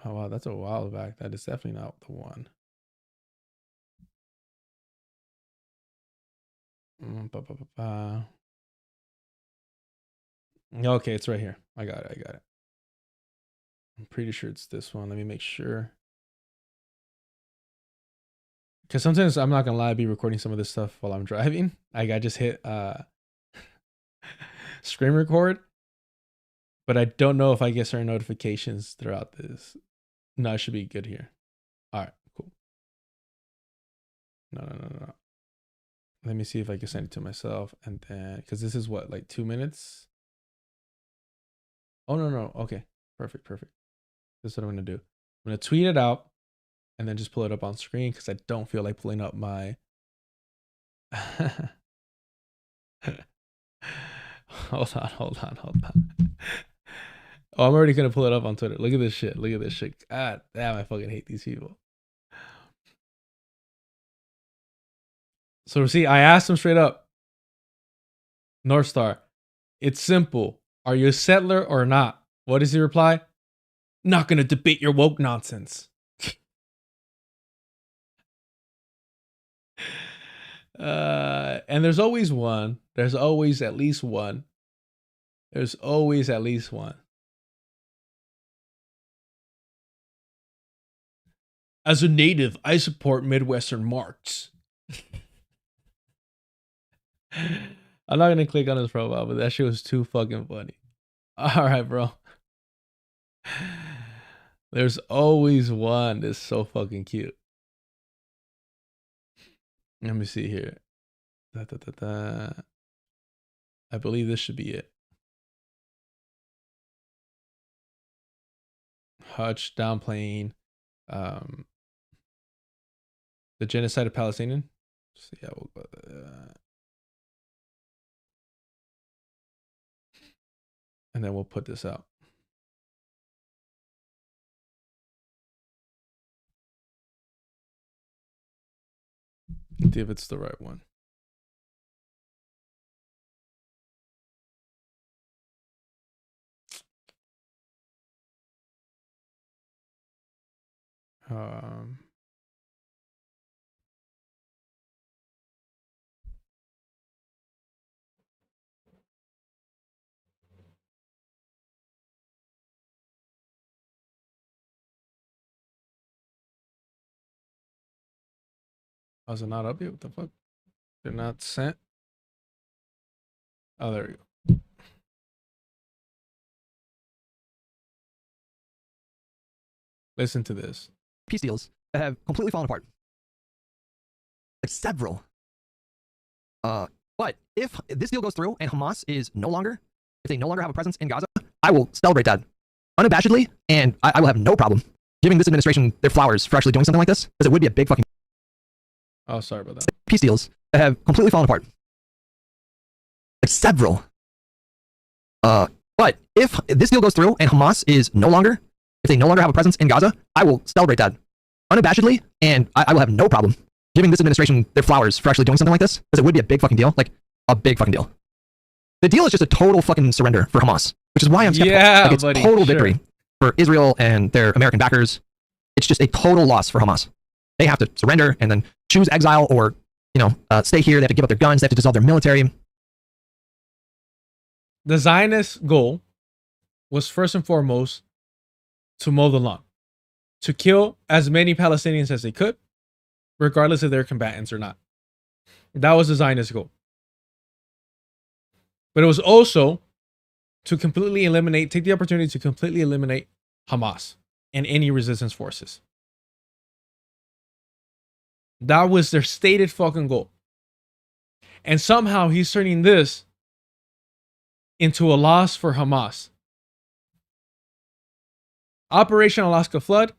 Oh, wow. That's a while back. That is definitely not the one. Okay, it's right here. I got it. I'm pretty sure it's this one. Let me make sure. Because sometimes, I'm not going to lie, I be recording some of this stuff while I'm driving. I just hit screen record. But I don't know if I get certain notifications throughout this. No, it should be good here. All right, cool. No. Let me see if I can send it to myself. And then, because this is what, like 2 minutes? Oh, no. Okay, perfect. This is what I'm going to do. I'm going to tweet it out and then just pull it up on screen because I don't feel like pulling up my... Hold on. Oh, I'm already going to pull it up on Twitter. Look at this shit. God damn, I fucking hate these people. So see, I asked him straight up. North Star, it's simple. Are you a settler or not? What is he reply? Not going to debate your woke nonsense. And there's always one. There's always at least one. As a native, I support Midwestern marks. I'm not gonna click on his profile, but that shit was too fucking funny. All right, bro. There's always one that's so fucking cute. Let me see here. I believe this should be it. Hutch downplaying the genocide of Palestinian. So yeah, we'll go and then we'll put this out. See if it's the right one. Was it not up yet? What the fuck? They're not sent. Oh, there we go. Listen to this. Peace deals that have completely fallen apart. Like several. But if this deal goes through and Hamas is no longer, if they no longer have a presence in Gaza, I will celebrate that unabashedly, and I will have no problem giving this administration their flowers for actually doing something like this, because it would be a big fucking... Oh, sorry about that. Peace deals that have completely fallen apart. Like several. But if this deal goes through and Hamas is no longer, if they no longer have a presence in Gaza, I will celebrate that unabashedly, and I will have no problem giving this administration their flowers for actually doing something like this, because it would be a big fucking deal. Like, a big fucking deal. The deal is just a total fucking surrender for Hamas, which is why I'm skeptical. Yeah, like, it's buddy, total sure. victory for Israel and their American backers. It's just a total loss for Hamas. They have to surrender and then choose exile or, stay here. They have to give up their guns. They have to dissolve their military. The Zionist goal was first and foremost to mow the lawn, to kill as many Palestinians as they could, regardless if they're combatants or not. That was the Zionist goal. But it was also to completely eliminate, take the opportunity to completely eliminate Hamas and any resistance forces. That was their stated fucking goal. And somehow he's turning this into a loss for Hamas. Operation Alaska Flood,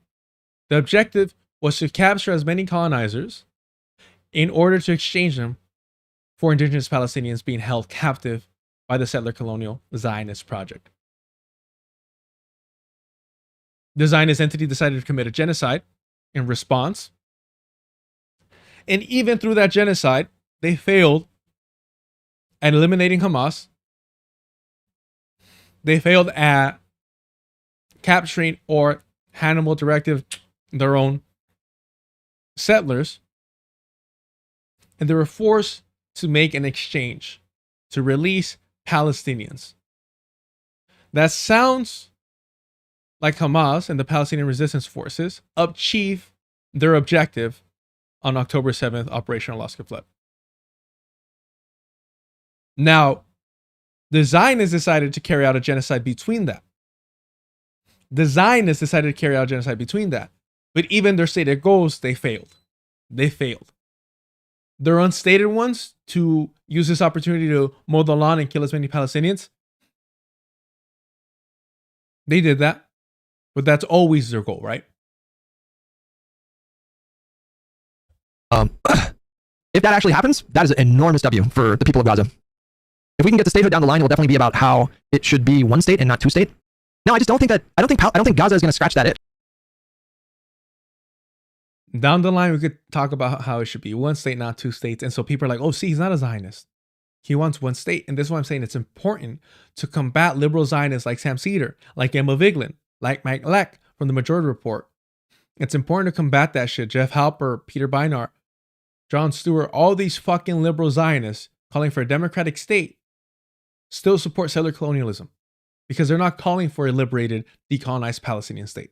the objective was to capture as many colonizers in order to exchange them for indigenous Palestinians being held captive by the settler colonial Zionist project. The Zionist entity decided to commit a genocide in response. And even through that genocide, they failed at eliminating Hamas. They failed at capturing or Hannibal directive their own settlers. And they were forced to make an exchange to release Palestinians. That sounds like Hamas and the Palestinian resistance forces achieved their objective on October 7th, Operation Alaska Flood. Now, the Zionists decided to carry out a genocide between that. The Zionists decided to carry out a genocide between that. But even their stated goals, they failed. They failed. Their unstated ones, to use this opportunity to mow the lawn and kill as many Palestinians, they did that. But that's always their goal, right? If that actually happens, that is an enormous W for the people of Gaza. If we can get the statehood down the line, it will definitely be about how it should be one state and not two state. No, I just don't think that. I don't think Gaza is going to scratch that itch. Down the line, we could talk about how it should be one state, not two states. And so people are like, oh, see, he's not a Zionist. He wants one state. And this is why I'm saying it's important to combat liberal Zionists like Sam Cedar, like Emma Vigeland, like Mike Leck from the Majority Report. It's important to combat that shit. Jeff Halper, Peter Beinart, John Stewart, all these fucking liberal Zionists calling for a democratic state still support settler colonialism because they're not calling for a liberated, decolonized Palestinian state.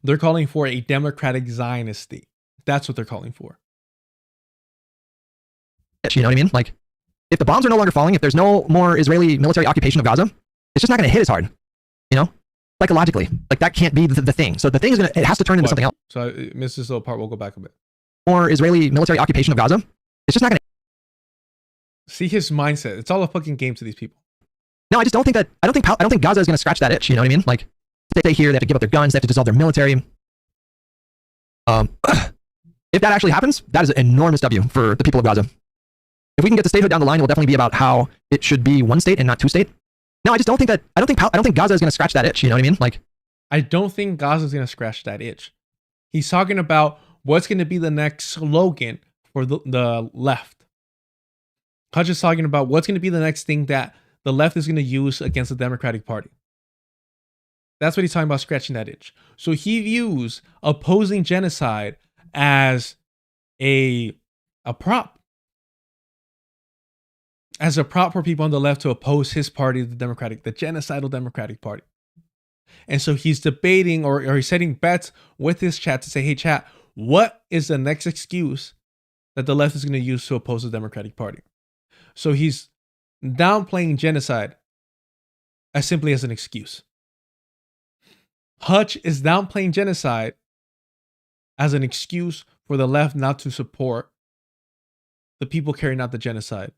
They're calling for a democratic Zionist state. That's what they're calling for. You know what I mean? Like, if the bombs are no longer falling, if there's no more Israeli military occupation of Gaza, it's just not going to hit as hard. You know? Psychologically. Like, that can't be the thing. So the thing is going to, it has to turn into something else. So I missed this little part. We'll go back a bit. More Israeli military occupation of Gaza, it's just not going to. See his mindset. It's all a fucking game to these people. No, I just don't think that. I don't think Gaza is going to scratch that itch. You know what I mean? Like, they hear they have to give up their guns, they have to dissolve their military. If that actually happens, that is an enormous W for the people of Gaza. If we can get the statehood down the line, it will definitely be about how it should be one state and not two state. No, I just don't think that. I don't think Gaza is going to scratch that itch. You know what I mean? Like, I don't think Gaza is going to scratch that itch. He's talking about what's going to be the next slogan for the left. Hutch is talking about what's going to be the next thing that the left is going to use against the Democratic Party. That's what he's talking about, scratching that itch. So he views opposing genocide as a prop. As a prop for people on the left to oppose his party, the genocidal Democratic Party. And so he's debating or he's setting bets with his chat to say, hey, chat, what is the next excuse that the left is going to use to oppose the Democratic Party? So he's downplaying genocide as simply as an excuse. Hutch is downplaying genocide as an excuse for the left not to support the people carrying out the genocide,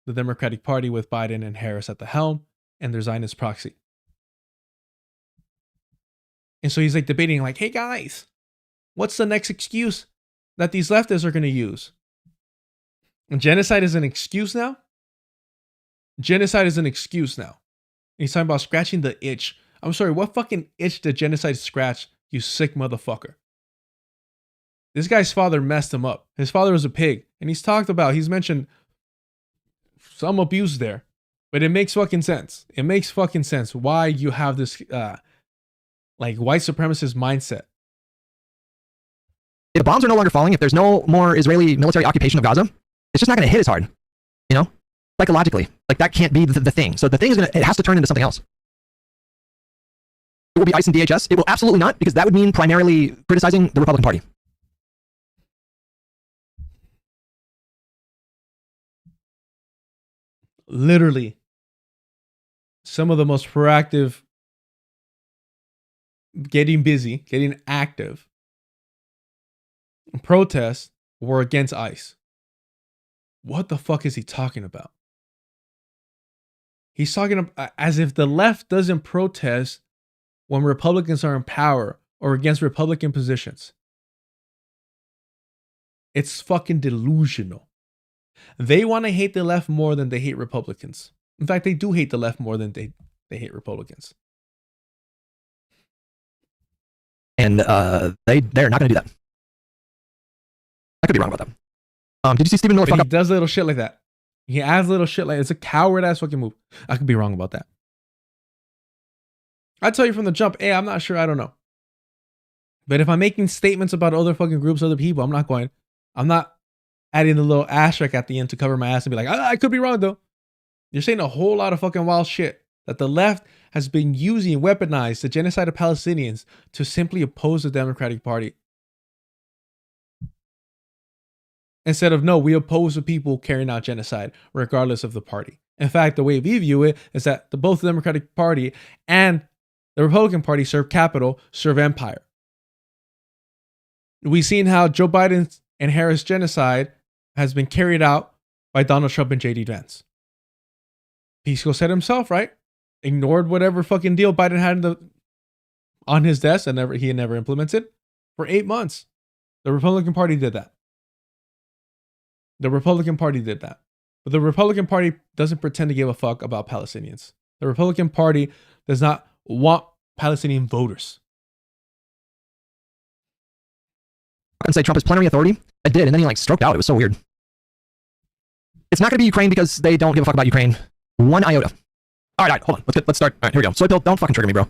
the Democratic Party with Biden and Harris at the helm and their Zionist proxy. And so he's like debating like, hey guys, what's the next excuse that these leftists are going to use? And genocide is an excuse now? Genocide is an excuse now. And he's talking about scratching the itch. I'm sorry, what fucking itch did genocide scratch, you sick motherfucker? This guy's father messed him up. His father was a pig. And he's mentioned some abuse there. But it makes fucking sense. It makes fucking sense why you have this like white supremacist mindset. If the bombs are no longer falling, if there's no more Israeli military occupation of Gaza, it's just not going to hit as hard. You know? Psychologically. Like, that can't be the thing. So the thing is it has to turn into something else. it will be ICE and DHS. It will absolutely not, because that would mean primarily criticizing the Republican Party. Literally, some of the most proactive, getting busy, getting active protests were against ICE. What the fuck is he talking about? He's talking about, as if the left doesn't protest when Republicans are in power or against Republican positions. It's fucking delusional. They want to hate the left more than they hate Republicans. In fact, they do hate the left more than they hate Republicans. And they're not going to do that. I could be wrong about that. Did you see Stephen Miller? But he does little shit like that. He adds little shit like, it's a coward ass fucking move. I could be wrong about that. I tell you from the jump, hey, I'm not sure, I don't know. But if I'm making statements about other fucking groups, other people, I'm not adding the little asterisk at the end to cover my ass and be like, I could be wrong though. You're saying a whole lot of fucking wild shit that the left has been using, weaponized the genocide of Palestinians to simply oppose the Democratic Party. Instead of, no, we oppose the people carrying out genocide, regardless of the party. In fact, the way we view it is that both the Democratic Party and the Republican Party serve capital, serve empire. We've seen how Joe Biden's and Harris genocide has been carried out by Donald Trump and J.D. Vance. Pisco said himself, right? Ignored whatever fucking deal Biden had on his desk and he never implemented for 8 months. The Republican Party did that. The Republican Party did that. But the Republican Party doesn't pretend to give a fuck about Palestinians. The Republican Party does not want Palestinian voters. And say Trump has plenary authority. I did, and then he like stroked out. It was so weird. It's not going to be Ukraine because they don't give a fuck about Ukraine. One iota. All right, hold on. Let's start. All right, here we go. Soy pill, don't fucking trigger me, bro.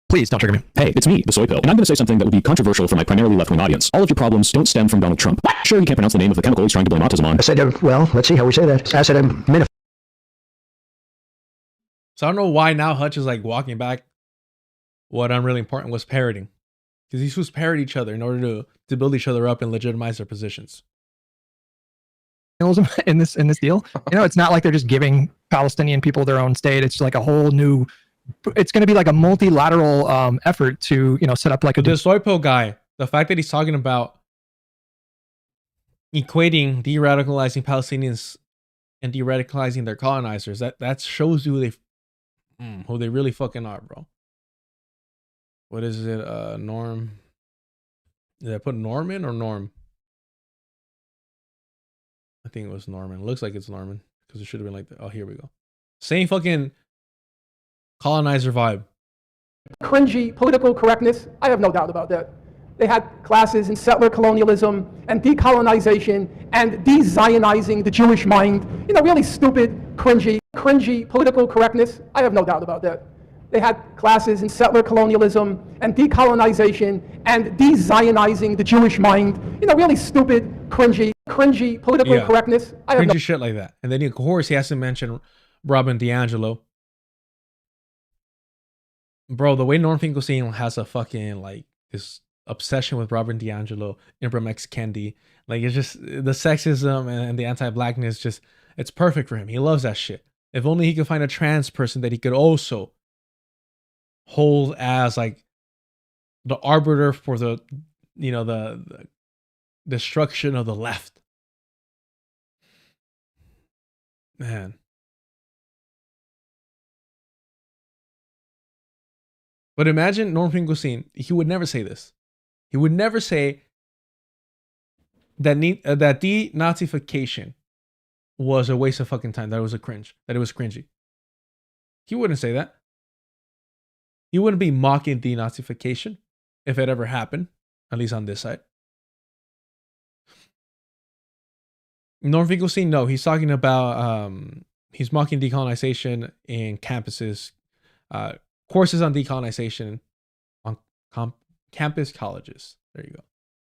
Please don't trigger me. Hey, it's me, the Soy Pill, and I'm going to say something that would be controversial for my primarily left-wing audience. All of your problems don't stem from Donald Trump. Sure, you can't pronounce the name of the chemical he's trying to blame autism on. I said, well, let's see how we say that. I said, So I don't know why now Hutch is like walking back what I'm really important was parroting. Because these fools parrot each other in order to build each other up and legitimize their positions. In this deal, it's not like they're just giving Palestinian people their own state. It's like a whole new. It's going to be like a multilateral effort to set up like a. The soy pill guy, the fact that he's talking about equating de-radicalizing Palestinians and de-radicalizing their colonizers, that shows you who they really fucking are, bro. What is it? Norm. Did I put Norm in or Norm? I think it was Norman. It looks like it's Norman because it should have been like that. Oh, here we go. Same fucking colonizer vibe. Cringy political correctness. I have no doubt about that. They had classes in settler colonialism and decolonization and de-Zionizing the Jewish mind. Really stupid, cringy political correctness. I have no doubt about that. They had classes in settler colonialism and decolonization and de-Zionizing the Jewish mind. Really stupid, cringy political correctness. I have cringy shit like that. And then of course he has to mention Robin DiAngelo. Bro, the way Norm Finkelstein has a fucking this obsession with Robin DiAngelo, Ibram X. Kendi, it's just the sexism and the anti-blackness, it's perfect for him. He loves that shit. If only he could find a trans person that he could also hold as the arbiter for the destruction of the left. Man. But imagine Norm Finkelstein, he would never say this. He would never say that denazification was a waste of fucking time, that it was cringy. He wouldn't say that. He wouldn't be mocking denazification if it ever happened, at least on this side. Norm Finkelstein, no, he's talking about, he's mocking decolonization in campuses, courses on decolonization on campus colleges. There you go.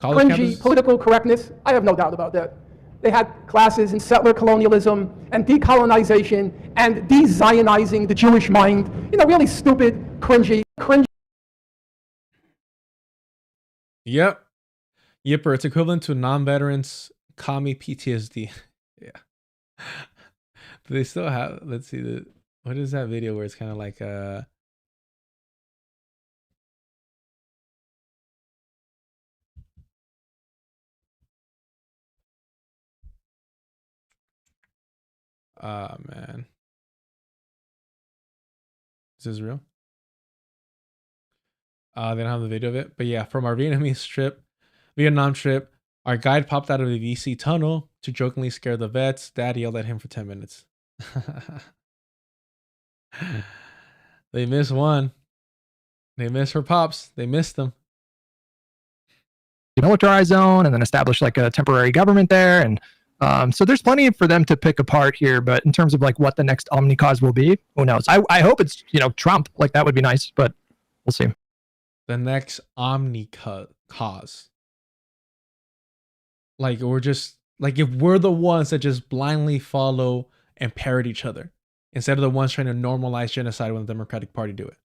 College cringy campuses? Political correctness. I have no doubt about that. They had classes in settler colonialism and decolonization and de-Zionizing the Jewish mind. Really stupid, cringy Yep. Yipper, it's equivalent to non-veterans commie PTSD. Yeah. Do they still have, let's see, what is that video where it's kind of like man. Is this real? They don't have the video of it. But yeah, from our Vietnam trip, our guide popped out of the VC tunnel to jokingly scare the vets. Dad yelled at him for 10 minutes. They missed one. They missed her pops. They missed them. Demilitarized zone and then establish like a temporary government there. And so there's plenty for them to pick apart here. But in terms of like what the next Omnicause will be, who knows? I hope it's, Trump. Like that would be nice, but we'll see. The next Omnicause. Like we're just like if we're the ones that just blindly follow and parrot each other instead of the ones trying to normalize genocide when the Democratic Party do it.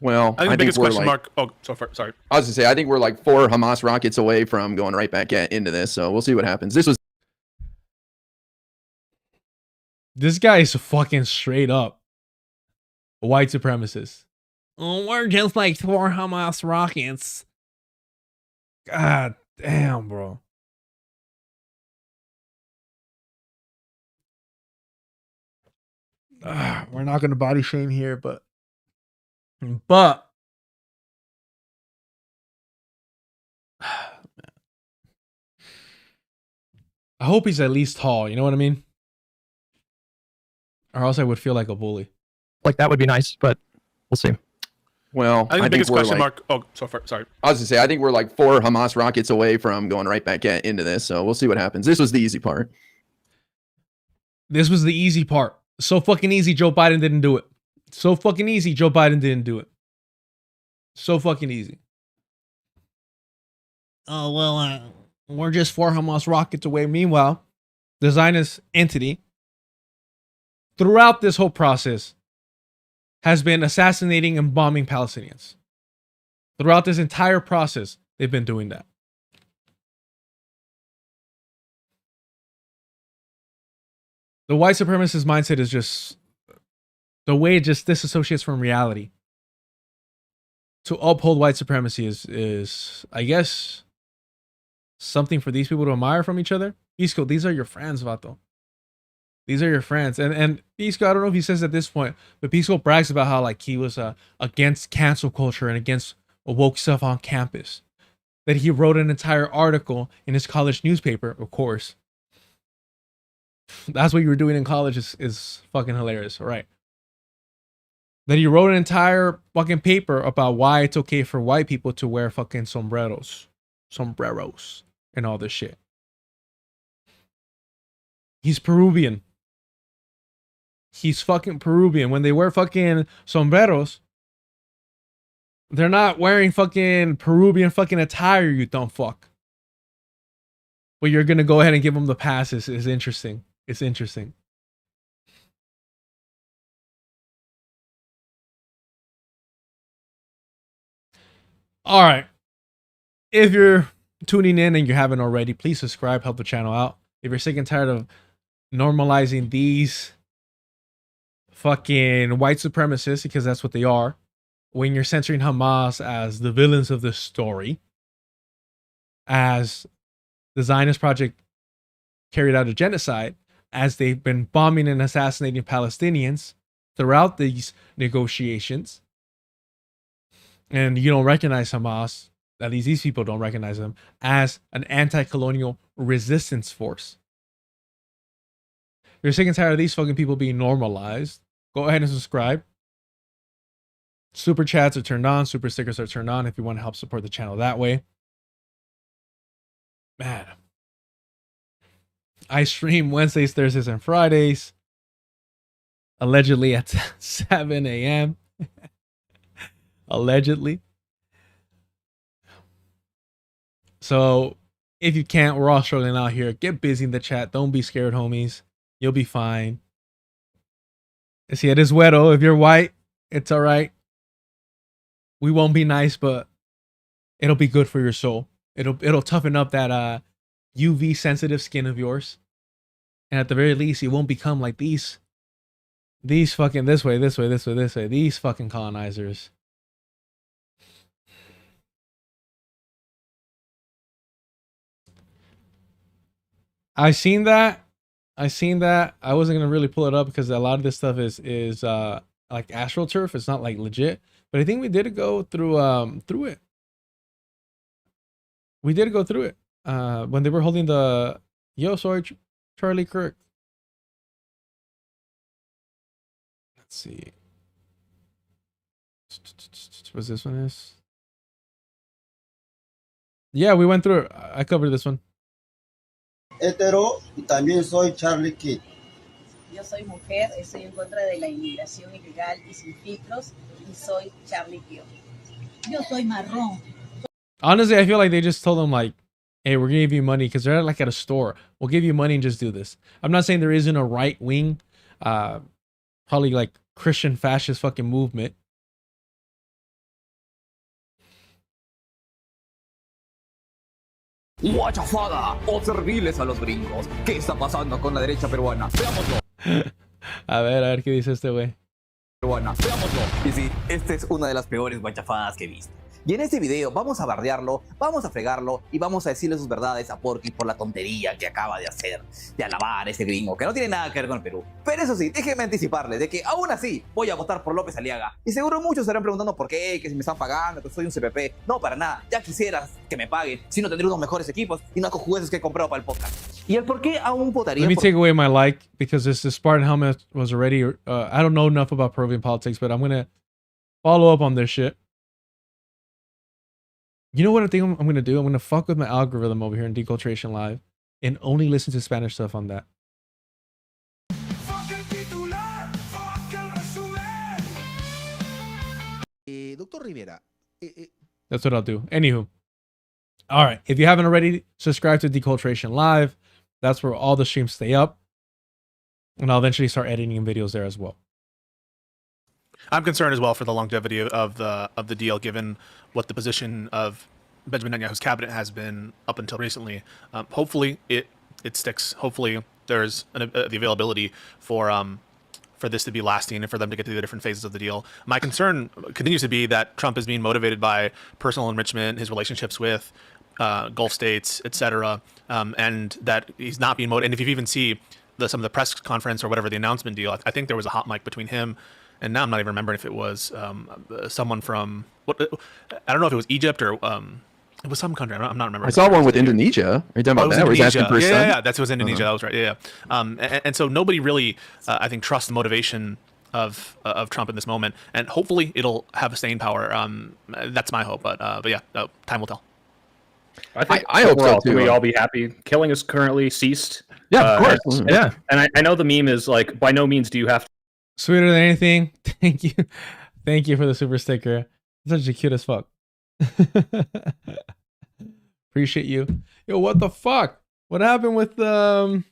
Well, I think the biggest question mark. Oh, sorry. I was gonna say I think we're like 4 Hamas rockets away from going right back into this. So we'll see what happens. This guy is fucking straight up a white supremacist. Oh, we're just like 4 Hamas rockets. God damn, bro. We're not gonna body shame here, but I hope he's at least tall. You know what I mean? Or else I would feel like a bully. Like that would be nice, but we'll see. Well, I think the biggest question mark. Oh, sorry. I was gonna say I think we're like 4 Hamas rockets away from going right back into this. So we'll see what happens. This was the easy part. This was the easy part. So fucking easy. Joe Biden didn't do it. So fucking easy. Joe Biden didn't do it. So fucking easy. Oh well, we're just 4 Hamas rockets away. Meanwhile, the Zionist entity, throughout this whole process, has been assassinating and bombing Palestinians. Throughout this entire process, they've been doing that. The white supremacist mindset is just the way it just disassociates from reality. To uphold white supremacy is I guess, something for these people to admire from each other. Isco, these are your friends, Vato. These are your friends. And Pisco, I don't know if he says at this point, but Pisco brags about how like he was against cancel culture and against woke stuff on campus. That he wrote an entire article in his college newspaper, of course. That's what you were doing in college is fucking hilarious, right? That he wrote an entire fucking paper about why it's okay for white people to wear fucking sombreros, and all this shit. He's Peruvian. He's fucking Peruvian. When they wear fucking sombreros, they're not wearing fucking Peruvian fucking attire, you dumb fuck. But you're gonna go ahead and give them the passes. It's interesting. It's interesting. All right. If you're tuning in and you haven't already, please subscribe, help the channel out. If you're sick and tired of normalizing these fucking white supremacists, because that's what they are, when you're censoring Hamas as the villains of this story, as the Zionist project carried out a genocide, as they've been bombing and assassinating Palestinians throughout these negotiations, and you don't recognize Hamas, at least these people don't recognize them, as an anti-colonial resistance force. You're sick and tired of these fucking people being normalized, go ahead and subscribe. Super chats are turned on, super stickers are turned on if you want to help support the channel that way. Man. I stream Wednesdays, Thursdays, and Fridays. Allegedly at 7 a.m. Allegedly. So if you can't, we're all struggling out here. Get busy in the chat. Don't be scared, homies. You'll be fine. Si eres güero, if you're white, it's all right. We won't be nice, but it'll be good for your soul. It'll toughen up that UV sensitive skin of yours. And at the very least, you won't become like these fucking this way, these fucking colonizers. I seen that. I wasn't gonna really pull it up because a lot of this stuff is like AstroTurf. It's not like legit. But I think we did go through it. We did go through it. When they were holding the sorry, Charlie Kirk. Let's see. What's this one is? Yeah, we went through it. I covered this one. Hetero y también soy Charlie Kidd. Yo soy mujer, estoy en contra de la inmigración ilegal y sin filtros y soy Charlie Kidd. Yo soy marrón. Honestly, I feel like they just told them like, hey, we're gonna give you money because they're like at a store. We'll give you money and just do this. I'm not saying there isn't a right wing, probably like Christian fascist fucking movement. ¡Guachafada! ¡O servirles a los gringos! ¿Qué está pasando con la derecha peruana? Veámoslo. A ver qué dice este güey. Peruana, veámoslo. Y sí, esta es una de las peores guachafadas que he visto. Y en este video vamos a bardearlo, vamos a fregarlo y vamos a decirle sus verdades a Porky por la tontería que acaba de hacer, de alabar a ese gringo que no tiene nada que ver con el Perú. Pero eso sí, déjenme anticiparles de que aún así voy a votar por López Aliaga. Y seguro muchos estarán preguntando por qué, que si me están pagando, que soy un CPP. No, para nada, ya quisieras que me paguen, si no tendré unos mejores equipos y unos cojueces que he comprado para el podcast. Y el por qué aún votaría Let me por... take away my like because this Spartan helmet was already, I don't know enough about Peruvian politics, but I'm gonna follow up on this shit. You know what I think I'm going to do? I'm going to fuck with my algorithm over here in Deculturation Live and only listen to Spanish stuff on that. Doctor Rivera. That's what I'll do. Anywho. All right. If you haven't already, subscribe to Deculturation Live. That's where all the streams stay up. And I'll eventually start editing videos there as well. I'm concerned as well for the longevity of the deal, given what the position of Benjamin Netanyahu's cabinet has been up until recently. Hopefully, it sticks. Hopefully, there's the availability for this to be lasting and for them to get through the different phases of the deal. My concern continues to be that Trump is being motivated by personal enrichment, his relationships with Gulf states, etc., and that he's not being motivated. And if you even see some of the press conference or whatever the announcement deal, I think there was a hot mic between him. And now I'm not even remembering if it was someone from I don't know if it was Egypt or it was some country. I'm not remembering. I saw one with Indonesia. Are you talking about that? Where he's asking for his son? Yeah, that was Indonesia. That was right. Yeah. And so nobody really, I think, trusts the motivation of Trump in this moment. And hopefully it'll have a staying power. That's my hope. But yeah, time will tell. I hope so too. We all be happy. Killing is currently ceased. Yeah, of course. Yeah. And I know the meme is like, by no means do you have to. Sweeter than anything. Thank you. Thank you for the super sticker. It's actually cute as fuck. Appreciate you. Yo, what the fuck? What happened with the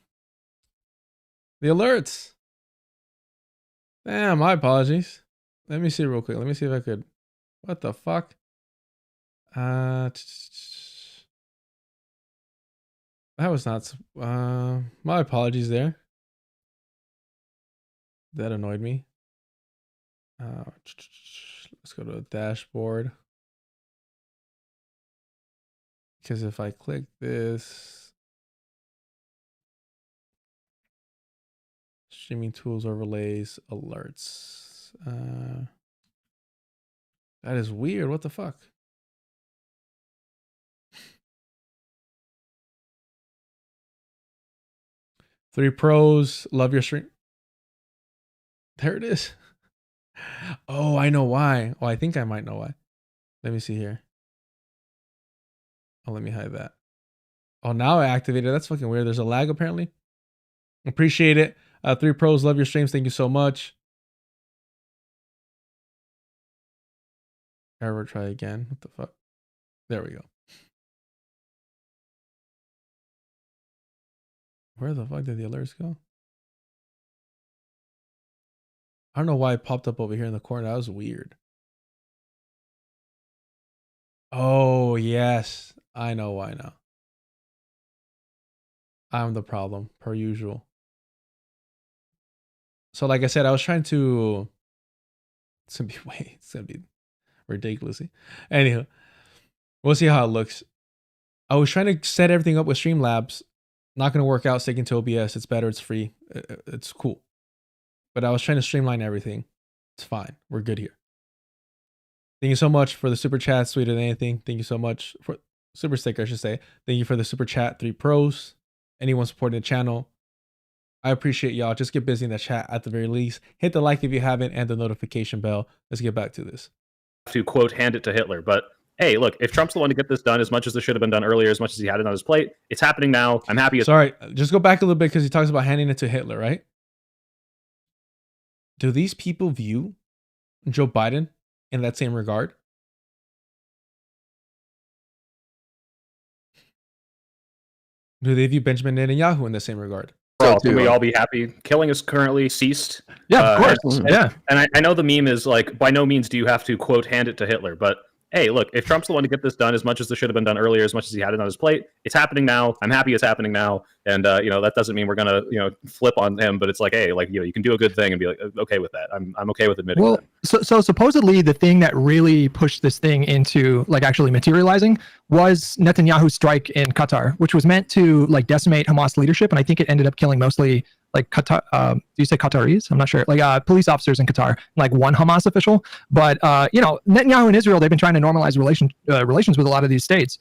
alerts? Damn, my apologies. Let me see real quick. Let me see if I could. What the fuck? That was not. My apologies there. That annoyed me. Let's go to the dashboard. Because if I click this, streaming tools, overlays, alerts. That is weird. What the fuck? Three pros. Love your stream. There it is. Oh, I know why. Oh, I think I might know why. Let me see here. Oh, let me hide that. Oh, now I activated. That's fucking weird. There's a lag apparently. Appreciate it. Three pros. Love your streams. Thank you so much. Ever try again? What the fuck? There we go. Where the fuck did the alerts go? I don't know why it popped up over here in the corner. That was weird. Oh, Oh, yes. I know why now. I'm the problem, per usual. So, like I said, I was trying to... It's gonna be ridiculously. Anyhow, we'll see how it looks. I was trying to set everything up with Streamlabs. Not gonna work out sticking to OBS. It's better. It's free. It's cool. But I was trying to streamline everything. It's fine. We're good here. Thank you so much for the super chat, sweeter than anything. Thank you so much for super sticker, I should say. Thank you for the super chat, 3 pros. Anyone supporting the channel, I appreciate y'all. Just get busy in the chat at the very least. Hit the like if you haven't and the notification bell. Let's get back to this. To quote, hand it to Hitler. But hey, look, if Trump's the one to get this done, as much as this should have been done earlier, as much as he had it on his plate, it's happening now. I'm happy. Sorry, just go back a little bit because he talks about handing it to Hitler, right? Do these people view Joe Biden in that same regard? Do they view Benjamin Netanyahu in the same regard? Can we all be happy? Killing is currently ceased. Yeah, of course. And I know the meme is like, by no means do you have to, quote, hand it to Hitler. But hey, look, if Trump's the one to get this done, as much as this should have been done earlier, as much as he had it on his plate, it's happening now. I'm happy it's happening now. And, that doesn't mean we're going to, flip on him. But it's like, hey, you can do a good thing and be like, okay with that. I'm okay with admitting that. So supposedly the thing that really pushed this thing into actually materializing was Netanyahu's strike in Qatar, which was meant to decimate Hamas leadership. And I think it ended up killing mostly Qatar, do you say Qataris? I'm not sure. Police officers in Qatar, one Hamas official. But Netanyahu and Israel, they've been trying to normalize relations with a lot of these states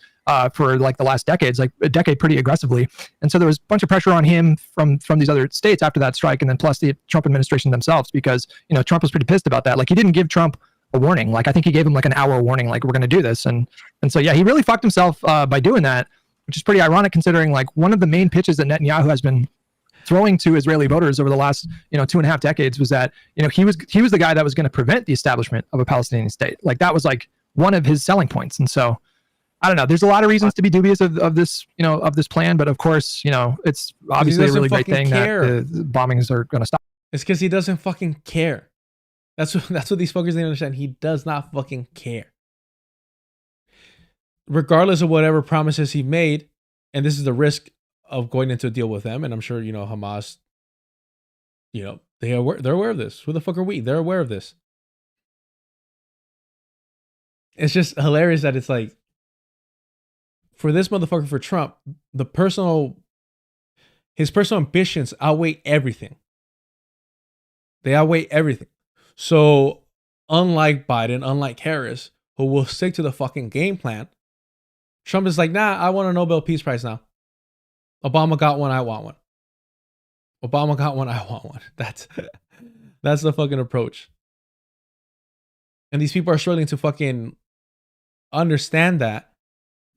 for the last decades, a decade pretty aggressively. And so there was a bunch of pressure on him from these other states after that strike, and then plus the Trump administration themselves, because Trump was pretty pissed about that. He didn't give Trump a warning. I think he gave him an hour warning, we're going to do this. And so yeah, he really fucked himself by doing that, which is pretty ironic considering one of the main pitches that Netanyahu has been throwing to Israeli voters over the last 2.5 decades was that he was the guy that was going to prevent the establishment of a Palestinian state. That was one of his selling points. And so I don't know, there's a lot of reasons to be dubious of this plan, but of course it's obviously a really great thing that the bombings are going to stop. It's because he doesn't fucking care. That's what these fuckers didn't understand. He does not fucking care. Regardless of whatever promises he made, and this is the risk of going into a deal with them, and I'm sure Hamas, they're aware of this. Who the fuck are we? They're aware of this. It's just hilarious that it's for this motherfucker, for Trump, his personal ambitions outweigh everything. They outweigh everything. So unlike Biden, unlike Harris, who will stick to the fucking game plan, Trump is like, nah, I want a Nobel Peace Prize now. Obama got one, I want one. Obama got one, I want one. That's the fucking approach. And these people are struggling to fucking understand that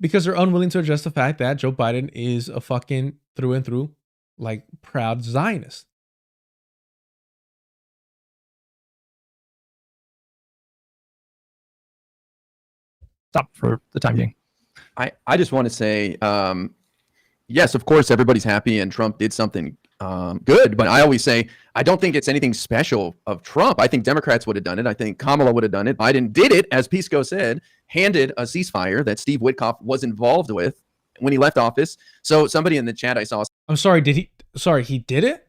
because they're unwilling to address the fact that Joe Biden is a fucking through and through proud Zionist. Stop for the time being. I just want to say, yes, of course, everybody's happy and Trump did something good. But I always say, I don't think it's anything special of Trump. I think Democrats would have done it. I think Kamala would have done it. Biden did it, as Pisco said, handed a ceasefire that Steve Witkoff was involved with when he left office. So somebody in the chat I saw. I'm sorry, he did it?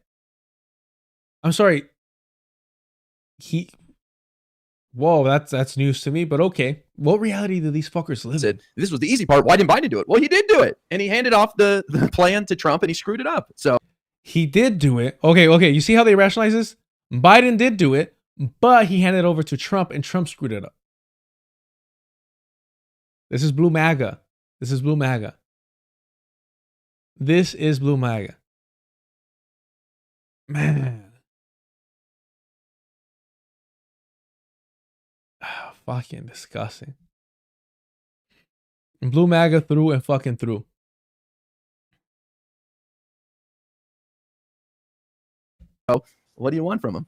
I'm sorry. Whoa, that's news to me, but okay. What reality do these fuckers live in? This was the easy part. Why didn't Biden do it? Well, he did do it. And he handed off the plan to Trump and he screwed it up. So he did do it. Okay. You see how they rationalize this? Biden did do it, but he handed it over to Trump and Trump screwed it up. This is blue MAGA. This is blue MAGA. This is blue MAGA. Man. Fucking disgusting. Blue MAGA through and fucking through. Oh, what do you want from him?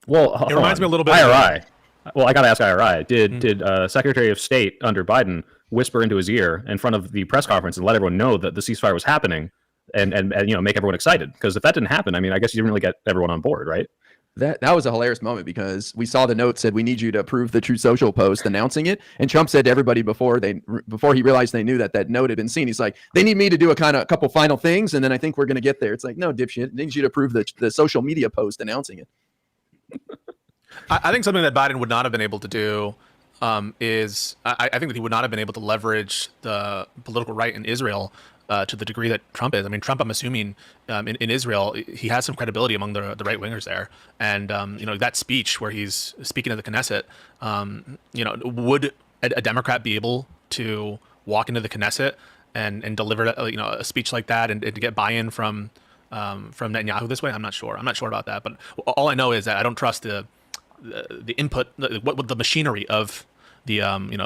Well, it reminds me a little bit IRI. Well, I got to ask IRI. Did Secretary of State under Biden whisper into his ear in front of the press conference and let everyone know that the ceasefire was happening and make everyone excited? Because if that didn't happen, I guess you didn't really get everyone on board, right? That was a hilarious moment because we saw the note said we need you to approve the Truth Social post announcing it, and Trump said to everybody before he realized they knew that note had been seen, he's like, they need me to do a couple final things, and then I think we're going to get there. It's like, no, dipshit, they need you to approve the social media post announcing it. I think something that Biden would not have been able to do is I think that he would not have been able to leverage the political right in Israel to the degree that Trump is. I mean, Trump, I'm assuming in Israel, he has some credibility among the right wingers there. And, that speech where he's speaking to the Knesset, would a Democrat be able to walk into the Knesset and deliver, a speech like that and to get buy-in from Netanyahu this way? I'm not sure. I'm not sure about that. But all I know is that I don't trust the input, the machinery of the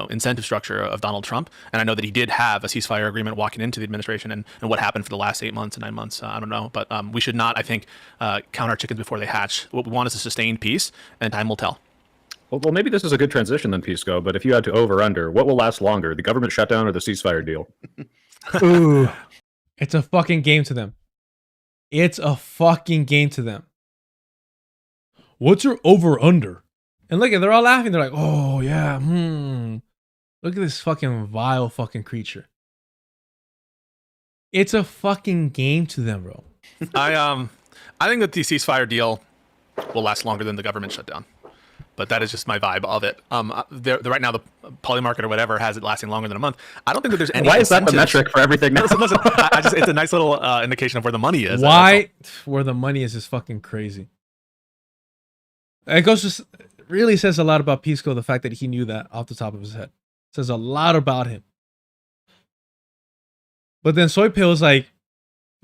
incentive structure of Donald Trump, and I know that he did have a ceasefire agreement walking into the administration, and what happened for the last 8 months and 9 months, I don't know, but we should not, I think, count our chickens before they hatch. What we want is a sustained peace, and time will tell. Well, maybe this is a good transition then, Pisco, but if you had to over/under, what will last longer, the government shutdown or the ceasefire deal? Ooh, it's a fucking game to them. It's a fucking game to them. What's your over/under? And look, they're all laughing. They're like, oh, yeah, Look at this fucking vile fucking creature. It's a fucking game to them, bro. I think that the ceasefire deal will last longer than the government shutdown. But that is just my vibe of it. Right now, the poly market or whatever has it lasting longer than a month. I don't think that there's any. Why is that the metric for everything? Listen, it's a nice little indication of where the money is. Why? Where the money is fucking crazy. It goes just really says a lot about Pisco, the fact that he knew that off the top of his head. It says a lot about him. But then Soy Pill is like,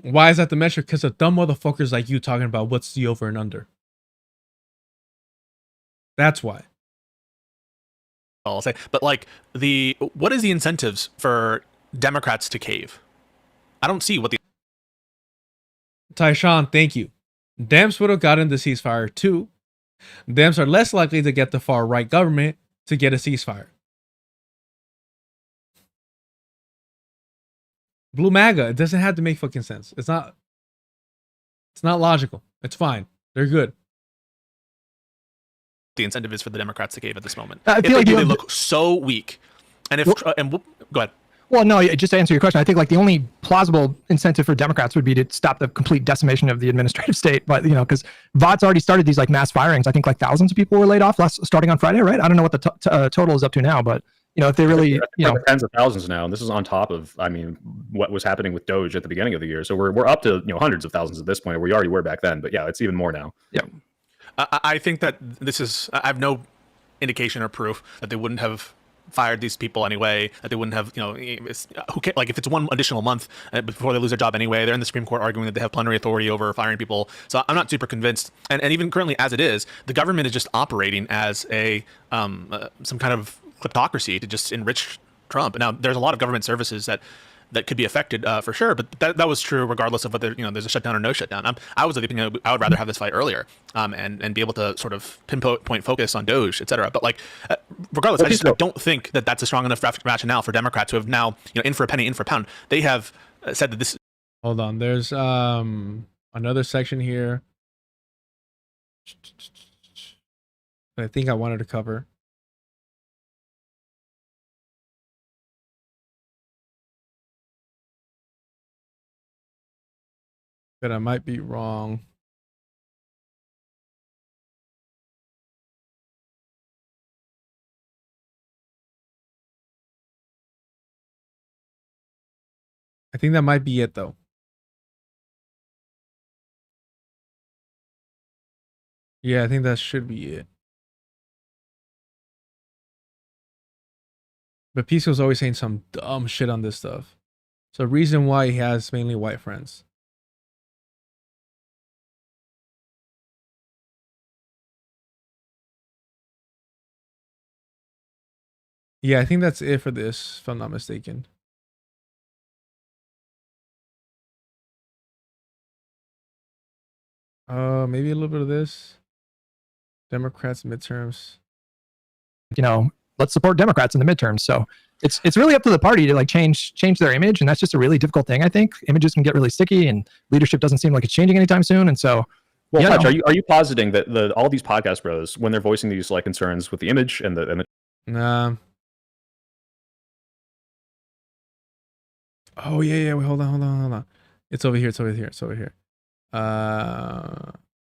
why is that the metric? Because of dumb motherfuckers like you talking about what's the over and under. That's why. I'll say, but like what is the incentives for Democrats to cave? I don't see what the. Tyshawn, thank you. Dems would have gotten the ceasefire too. Dems are less likely to get the far right government to get a ceasefire. Blue MAGA, it doesn't have to make fucking sense. It's not logical. It's fine. They're good. The incentive is for the Democrats to cave at this moment. I feel like they look so weak. And if go ahead. Well, no, just to answer your question, I think like the only plausible incentive for Democrats would be to stop the complete decimation of the administrative state. But, because VOT's already started these like mass firings. I think like thousands of people were laid off starting on Friday, right? I don't know what the total is up to now, but if they really, tens of thousands now, and this is on top of, what was happening with Doge at the beginning of the year. So we're up to, hundreds of thousands at this point. We already were back then, but yeah, it's even more now. Yeah. I think that I have no indication or proof that they wouldn't have fired these people anyway, that they wouldn't have, who cares? Like if it's one additional month before they lose their job anyway, they're in the Supreme Court arguing that they have plenary authority over firing people. So I'm not super convinced. And even currently as it is, the government is just operating as some kind of kleptocracy to just enrich Trump. Now there's a lot of government services that could be affected for sure, but that was true regardless of whether there's a shutdown or no shutdown. I was of the opinion I would rather have this fight earlier and be able to sort of pinpoint focus on Doge, etc. But regardless, I don't think that that's a strong enough rationale for Democrats who have now in for a penny, in for a pound. They have said that this. Hold on, there's another section here that I think I wanted to cover. But I might be wrong. I think that might be it though. Yeah, I think that should be it. But Pisco's always saying some dumb shit on this stuff. So reason why he has mainly white friends. Yeah, I think that's it for this, if I'm not mistaken. Maybe a little bit of this. Democrats midterms. Let's support Democrats in the midterms. So it's really up to the party to like change their image, and that's just a really difficult thing. I think images can get really sticky, and leadership doesn't seem like it's changing anytime soon. And so, Well, Yeah, Hutch, no. are you positing that all these podcast bros, when they're voicing these like concerns with the image and the Oh yeah. Wait, hold on. It's over here. It's over here.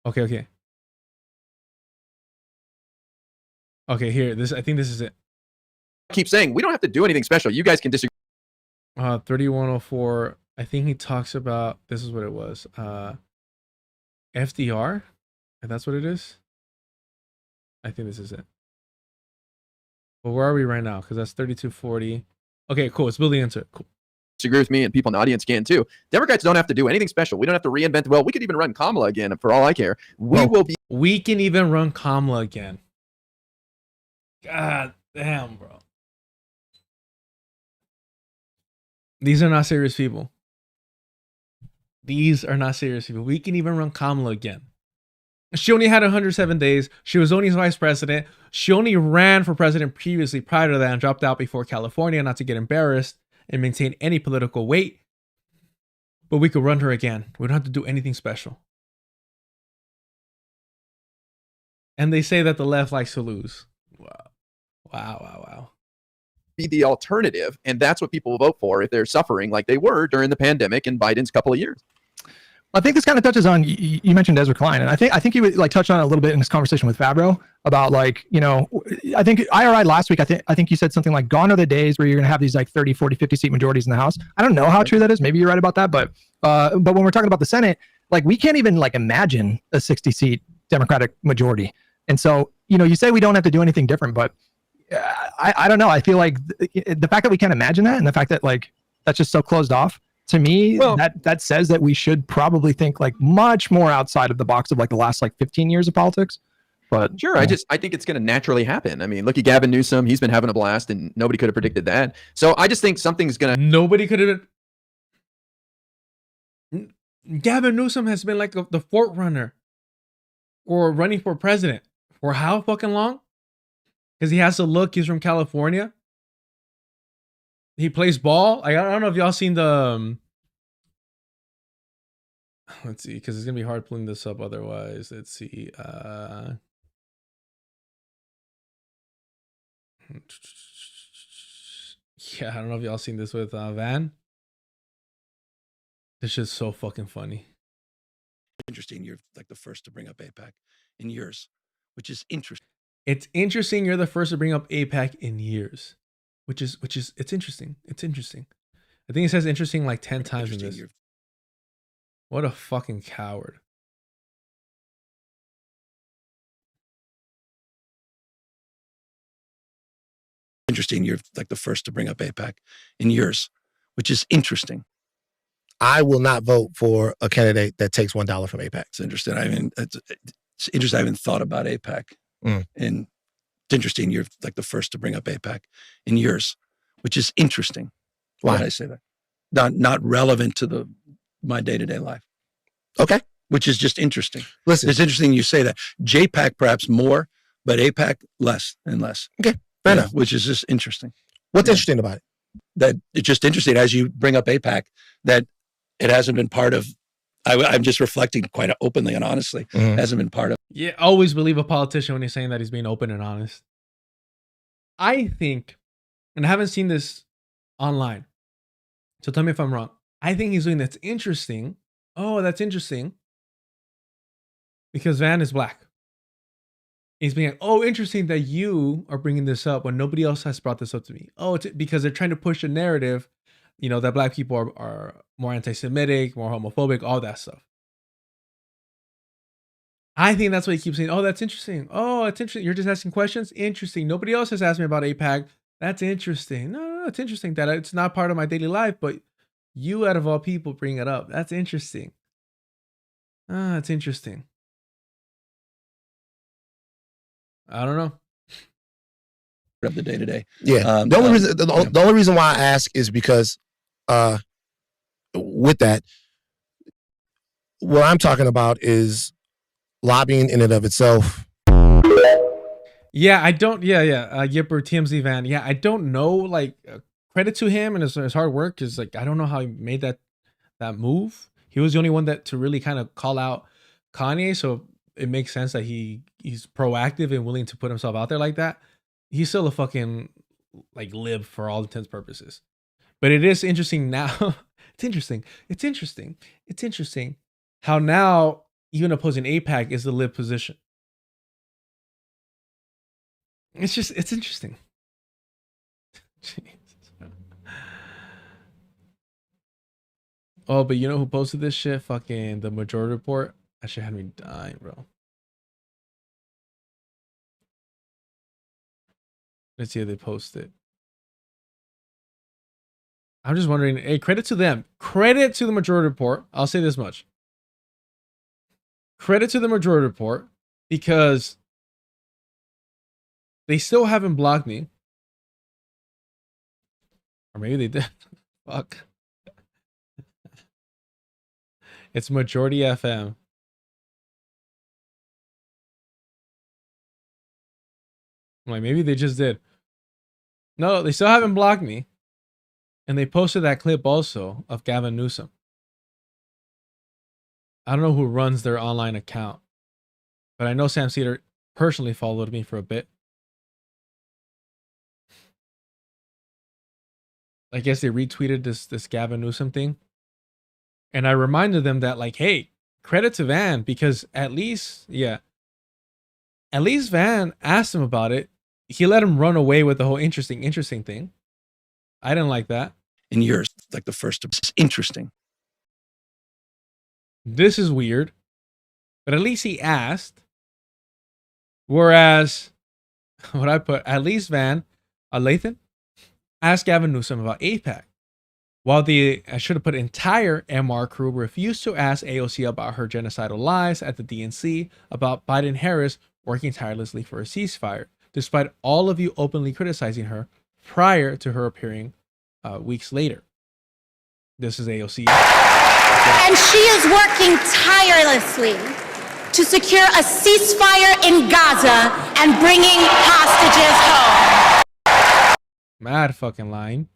Okay. Okay, here. I think this is it. Keep saying we don't have to do anything special. You guys can disagree. 3104. I think he talks about, this is what it was. FDR, and that's what it is. I think this is it. But where are we right now? Because that's 3240. Okay, cool. It's building into it. Cool. Disagree with me, and people in the audience can too. Democrats don't have to do anything special. We don't have to reinvent the wheel. We could even run Kamala again, for all I care. We can even run Kamala again. God damn, bro. These are not serious people. These are not serious people. We can even run Kamala again. She only had 107 days. She was only vice president. She only ran for president previously prior to that and dropped out before California, not to get embarrassed and maintain any political weight. But we could run her again. We don't have to do anything special. And they say that the left likes to lose. Wow. Be the alternative, and that's what people will vote for if they're suffering like they were during the pandemic in Biden's couple of years. I think this kind of touches on, you mentioned Ezra Klein, and I think you would like touch on it a little bit in this conversation with Fabro about like, you know, I think IRI last week, I think you said something like, gone are the days where you're going to have these like 30, 40, 50 seat majorities in the House. I don't know how true that is. Maybe you're right about that. But when we're talking about the Senate, like we can't even like imagine a 60 seat Democratic majority. And so, you know, you say we don't have to do anything different, but I don't know. I feel like the fact that we can't imagine that, and the fact that like that's just so closed off, to me, that says that we should probably think like much more outside of the box of like the last like 15 years of politics. But sure, I think it's going to naturally happen. I mean, look at Gavin Newsom; he's been having a blast, and nobody could have predicted that. So I just think something's going to. Nobody could have. Gavin Newsom has been like the forerunner or running for president for how fucking long? Because he has to look. He's from California. He plays ball. I don't know if y'all seen the. Let's see, because it's gonna be hard pulling this up otherwise. Let's see. Yeah, I don't know if y'all seen this with Van. This shit's so fucking funny. Interesting. You're like the first to bring up AIPAC in years, which is interesting. It's interesting. You're the first to bring up AIPAC in years, which is it's interesting. It's interesting. I think it says interesting like 10 times in this. What a fucking coward. Interesting. You're like the first to bring up AIPAC in years, which is interesting. I will not vote for a candidate that takes $1 from AIPAC. It's interesting. I mean, it's interesting. I haven't thought about AIPAC. And it's interesting. You're like the first to bring up AIPAC in years, which is interesting. Why did I say that? Not relevant to my day-to-day life. Okay. Which is just interesting. Listen. It's interesting you say that. JPAC perhaps more, but AIPAC less and less. Okay. Fair enough. Which is just interesting. What's interesting about it? That it's just interesting as you bring up AIPAC that it hasn't been part of. I'm just reflecting quite openly and honestly. Hasn't been part of. Yeah, always believe a politician when he's saying that he's being open and honest. I think, and I haven't seen this online, so tell me if I'm wrong. I think he's doing that's interesting. Oh, that's interesting. Because Van is black. He's being like, oh, interesting that you are bringing this up when nobody else has brought this up to me. Oh, it's because they're trying to push a narrative, you know, that black people are more anti-Semitic, more homophobic, all that stuff. I think that's what he keeps saying. Oh, that's interesting. Oh, it's interesting. You're just asking questions? Interesting. Nobody else has asked me about AIPAC. That's interesting. No, it's interesting that it's not part of my daily life, but you, out of all people, bring it up. That's interesting. It's interesting. I don't know. Of the day-to-day. Yeah. The only reason why I ask is because with that, what I'm talking about is lobbying in and of itself. Yeah, I don't. Yeah. Yipper, TMZ Van. Yeah, I don't know. Like, credit to him and his hard work. Because like, I don't know how he made that move. He was the only one to really kind of call out Kanye, so it makes sense that he's proactive and willing to put himself out there like that. He's still a fucking like lib for all intents and purposes. But it is interesting now. It's interesting how now even opposing AIPAC is the lib position. It's interesting. Oh, but you know who posted this shit? Fucking the Majority Report. That shit had me dying, bro. Let's see if they post it. I'm just wondering, hey, credit to them. Credit to the Majority Report. I'll say this much. Credit to the Majority Report because they still haven't blocked me. Or maybe they did. Fuck. It's Majority FM. I'm like, maybe they just did. No, they still haven't blocked me. And they posted that clip also of Gavin Newsom. I don't know who runs their online account, but I know Sam Cedar personally followed me for a bit. I guess they retweeted this Gavin Newsom thing. And I reminded them that, like, hey, credit to Van, because at least Van asked him about it. He let him run away with the whole interesting thing. I didn't like that. In years, like the first, it's interesting. This is weird, but at least he asked. Whereas, what I put, at least Van Lathan asked Gavin Newsom about AIPAC. While I should have put entire MR crew refused to ask AOC about her genocidal lies at the DNC about Biden-Harris working tirelessly for a ceasefire, despite all of you openly criticizing her prior to her appearing weeks later. This is AOC. And she is working tirelessly to secure a ceasefire in Gaza and bringing hostages home. Mad fucking line.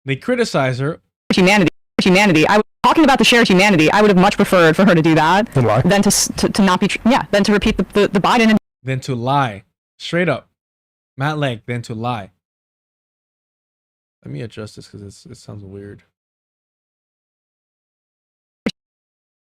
They criticize her. Humanity. I was talking about the shared humanity. I would have much preferred for her to do that than to not be. Than to repeat the Biden. And then to lie. Straight up. Matt Legg. Then to lie. Let me adjust this because it sounds weird.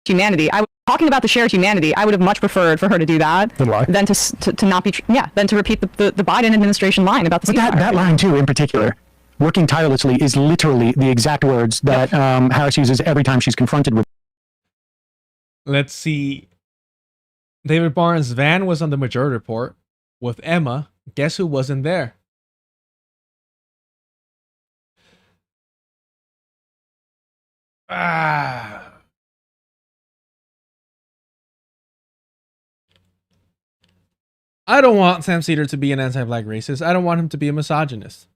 Humanity. I was talking about the shared humanity. I would have much preferred for her to do that than to not be. Than to repeat the Biden administration line about the. But that line too, in particular. Working tirelessly is literally the exact words that Harris uses every time she's confronted with. Let's see. David Barnes, Van was on the Majority Report with Emma. Guess who wasn't there? I don't want Sam Cedar to be an anti-black racist. I don't want him to be a misogynist.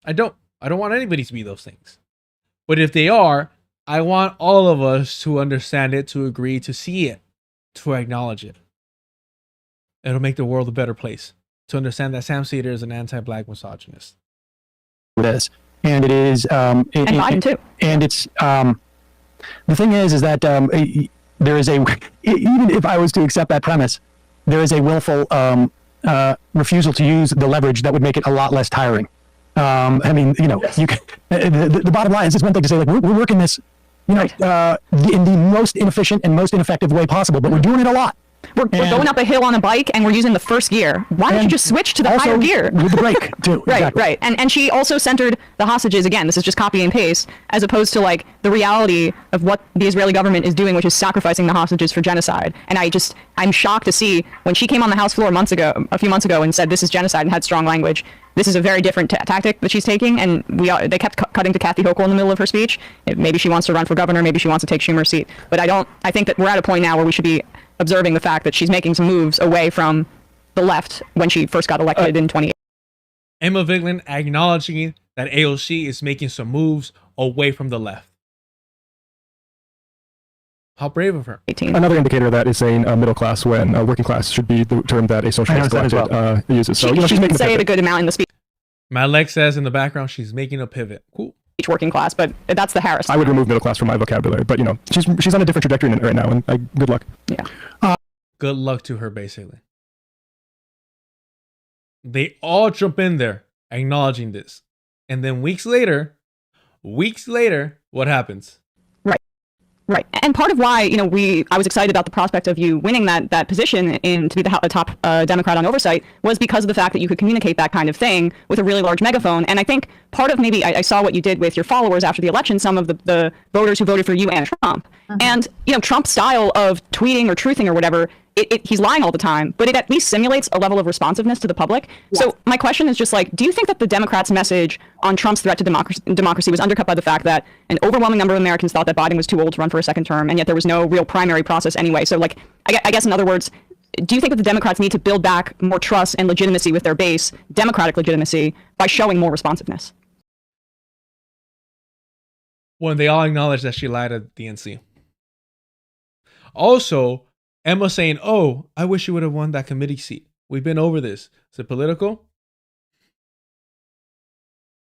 I don't want anybody to be those things. But if they are, I want all of us to understand it, to agree, to see it, to acknowledge it. It'll make the world a better place. To understand that Sam Cedar is an anti-black misogynist. It is. And it is... and Biden too. And it's... the thing is that there is a... Even if I was to accept that premise, there is a willful refusal to use the leverage that would make it a lot less tiring. I mean, you know, you can, the bottom line is, it's one thing to say, like, we're working this, you know, in the most inefficient and most ineffective way possible, but we're doing it a lot. We're going up a hill on a bike and we're using the first gear. Why don't you just switch to the higher gear? With the brake, too. Right. And she also centered the hostages, again, this is just copy and paste, as opposed to like the reality of what the Israeli government is doing, which is sacrificing the hostages for genocide. And I'm shocked to see when she came on the House floor a few months ago and said this is genocide and had strong language. This is a very different tactic that she's taking, and they kept cutting to Kathy Hochul in the middle of her speech. Maybe she wants to run for governor, maybe she wants to take Schumer's seat. But I think that we're at a point now where we should be observing the fact that she's making some moves away from the left when she first got elected in 2018. Emma Vigeland acknowledging that AOC is making some moves away from the left. How brave of her. Another indicator of that is saying middle class when working class should be the term that a socialist collective uses. So she's making say it a good amount in the speech. Malek says in the background she's making a pivot. Cool. working class, but that's the Harris. I would remove middle class from my vocabulary, but you know, she's on a different trajectory right now, and good luck. Yeah. Good luck to her, basically. They all jump in there acknowledging this. And then weeks later, what happens? Right. And part of why, you know, I was excited about the prospect of you winning that position to be the top Democrat on oversight was because of the fact that you could communicate that kind of thing with a really large megaphone. And I think part of maybe I saw what you did with your followers after the election, some of the voters who voted for you and Trump. And, you know, Trump's style of tweeting or truthing or whatever, he's lying all the time, but it at least simulates a level of responsiveness to the public. Yes. So my question is just like, do you think that the Democrats' message on Trump's threat to democracy was undercut by the fact that an overwhelming number of Americans thought that Biden was too old to run for a second term, and yet there was no real primary process anyway? So like, I guess in other words, do you think that the Democrats need to build back more trust and legitimacy with their base, democratic legitimacy, by showing more responsiveness? When they all acknowledge that she lied at the DNC. Also, Emma saying, oh, I wish you would have won that committee seat. We've been over this. Is it political?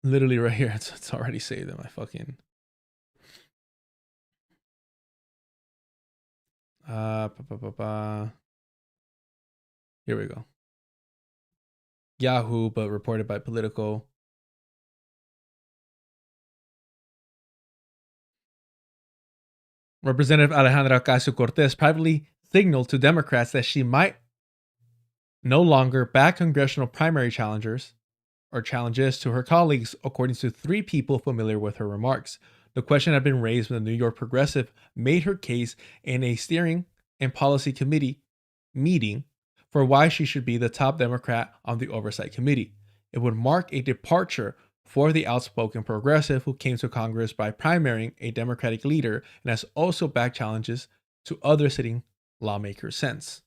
Literally right here. It's already saved in my fucking... Here we go. Yahoo, but reported by Politico. Representative Alejandra Ocasio-Cortez privately signaled to Democrats that she might no longer back congressional primary challengers or challenges to her colleagues, according to 3 people familiar with her remarks. The question had been raised when the New York Progressive made her case in a steering and policy committee meeting for why she should be the top Democrat on the Oversight Committee. It would mark a departure for the outspoken progressive who came to Congress by primarying a Democratic leader and has also backed challenges to other sitting lawmakers since.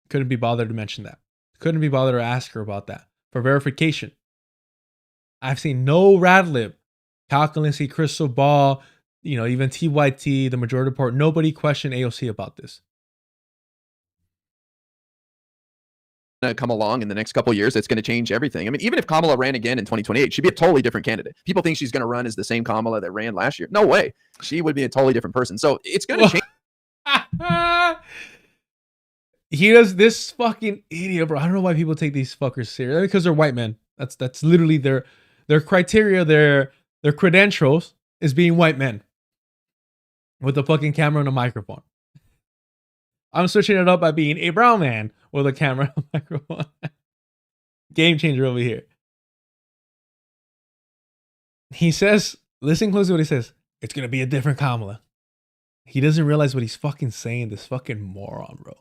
Couldn't be bothered to mention that. Couldn't be bothered to ask her about that. For verification, I've seen no Radlib, Calculancy, Crystal Ball, even TYT, the majority report, nobody questioned AOC about this. Come along in the next couple of years, it's going to change everything. I mean, even if Kamala ran again in 2028, she'd be a totally different candidate. People think she's going to run as the same Kamala that ran last year. No way. She would be a totally different person. So it's going to change. He does this fucking idiot, bro. I don't know why people take these fuckers serious. Because they're white men. That's literally their criteria, their credentials is being white men with a fucking camera and a microphone. I'm switching it up by being a brown man with a camera and a microphone. Game changer over here. He says, listen closely to what he says. It's going to be a different Kamala. He doesn't realize what he's fucking saying, this fucking moron, bro.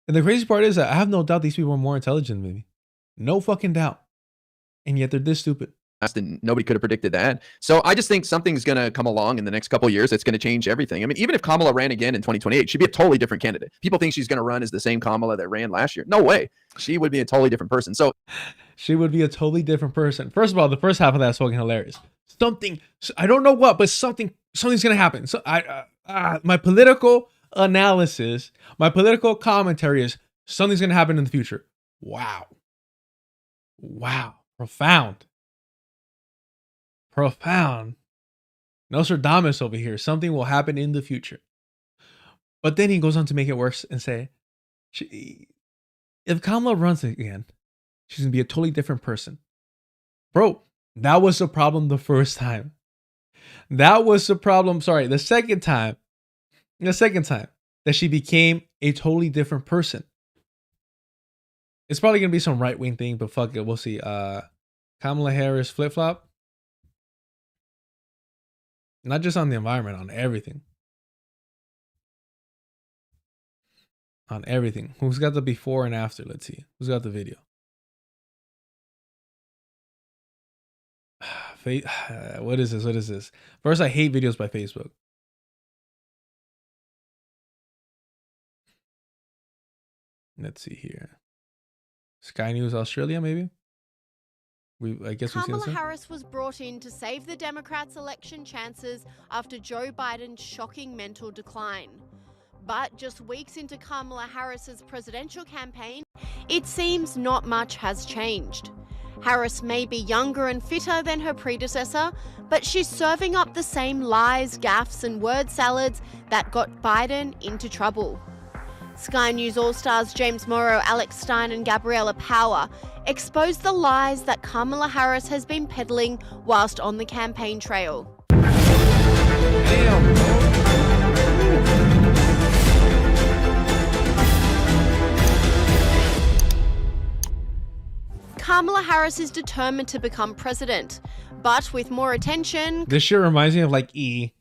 And the crazy part is that I have no doubt these people are more intelligent than me. No fucking doubt. And yet they're this stupid. And nobody could have predicted that. So I just think something's going to come along in the next couple of years. It's going to change everything. I mean, even if Kamala ran again in 2028, she'd be a totally different candidate. People think she's going to run as the same Kamala that ran last year. No way. She would be a totally different person. So she would be a totally different person. First of all, the first half of that is fucking hilarious. Something, I don't know what, but something's going to happen. So my political analysis, my political commentary is something's going to happen in the future. Wow. Profound. Nostradamus over here. Something will happen in the future. But then he goes on to make it worse and say, if Kamala runs again, she's going to be a totally different person. Bro, that was the problem the first time. That was the problem. Sorry, the second time that she became a totally different person. It's probably going to be some right-wing thing, but fuck it. We'll see. Kamala Harris flip-flop. Not just on the environment, on everything. On everything. Who's got the before and after? Let's see. Who's got the video? What is this? First, I hate videos by Facebook. Let's see here. Sky News Australia, maybe? Kamala Harris was brought in to save the Democrats' election chances after Joe Biden's shocking mental decline. But just weeks into Kamala Harris's presidential campaign, it seems not much has changed. Harris may be younger and fitter than her predecessor, but she's serving up the same lies, gaffes, and word salads that got Biden into trouble. Sky News All-Stars James Morrow, Alex Stein, and Gabriella Power exposed the lies that Kamala Harris has been peddling whilst on the campaign trail. Kamala Harris is determined to become president, but with more attention This shit reminds me of like E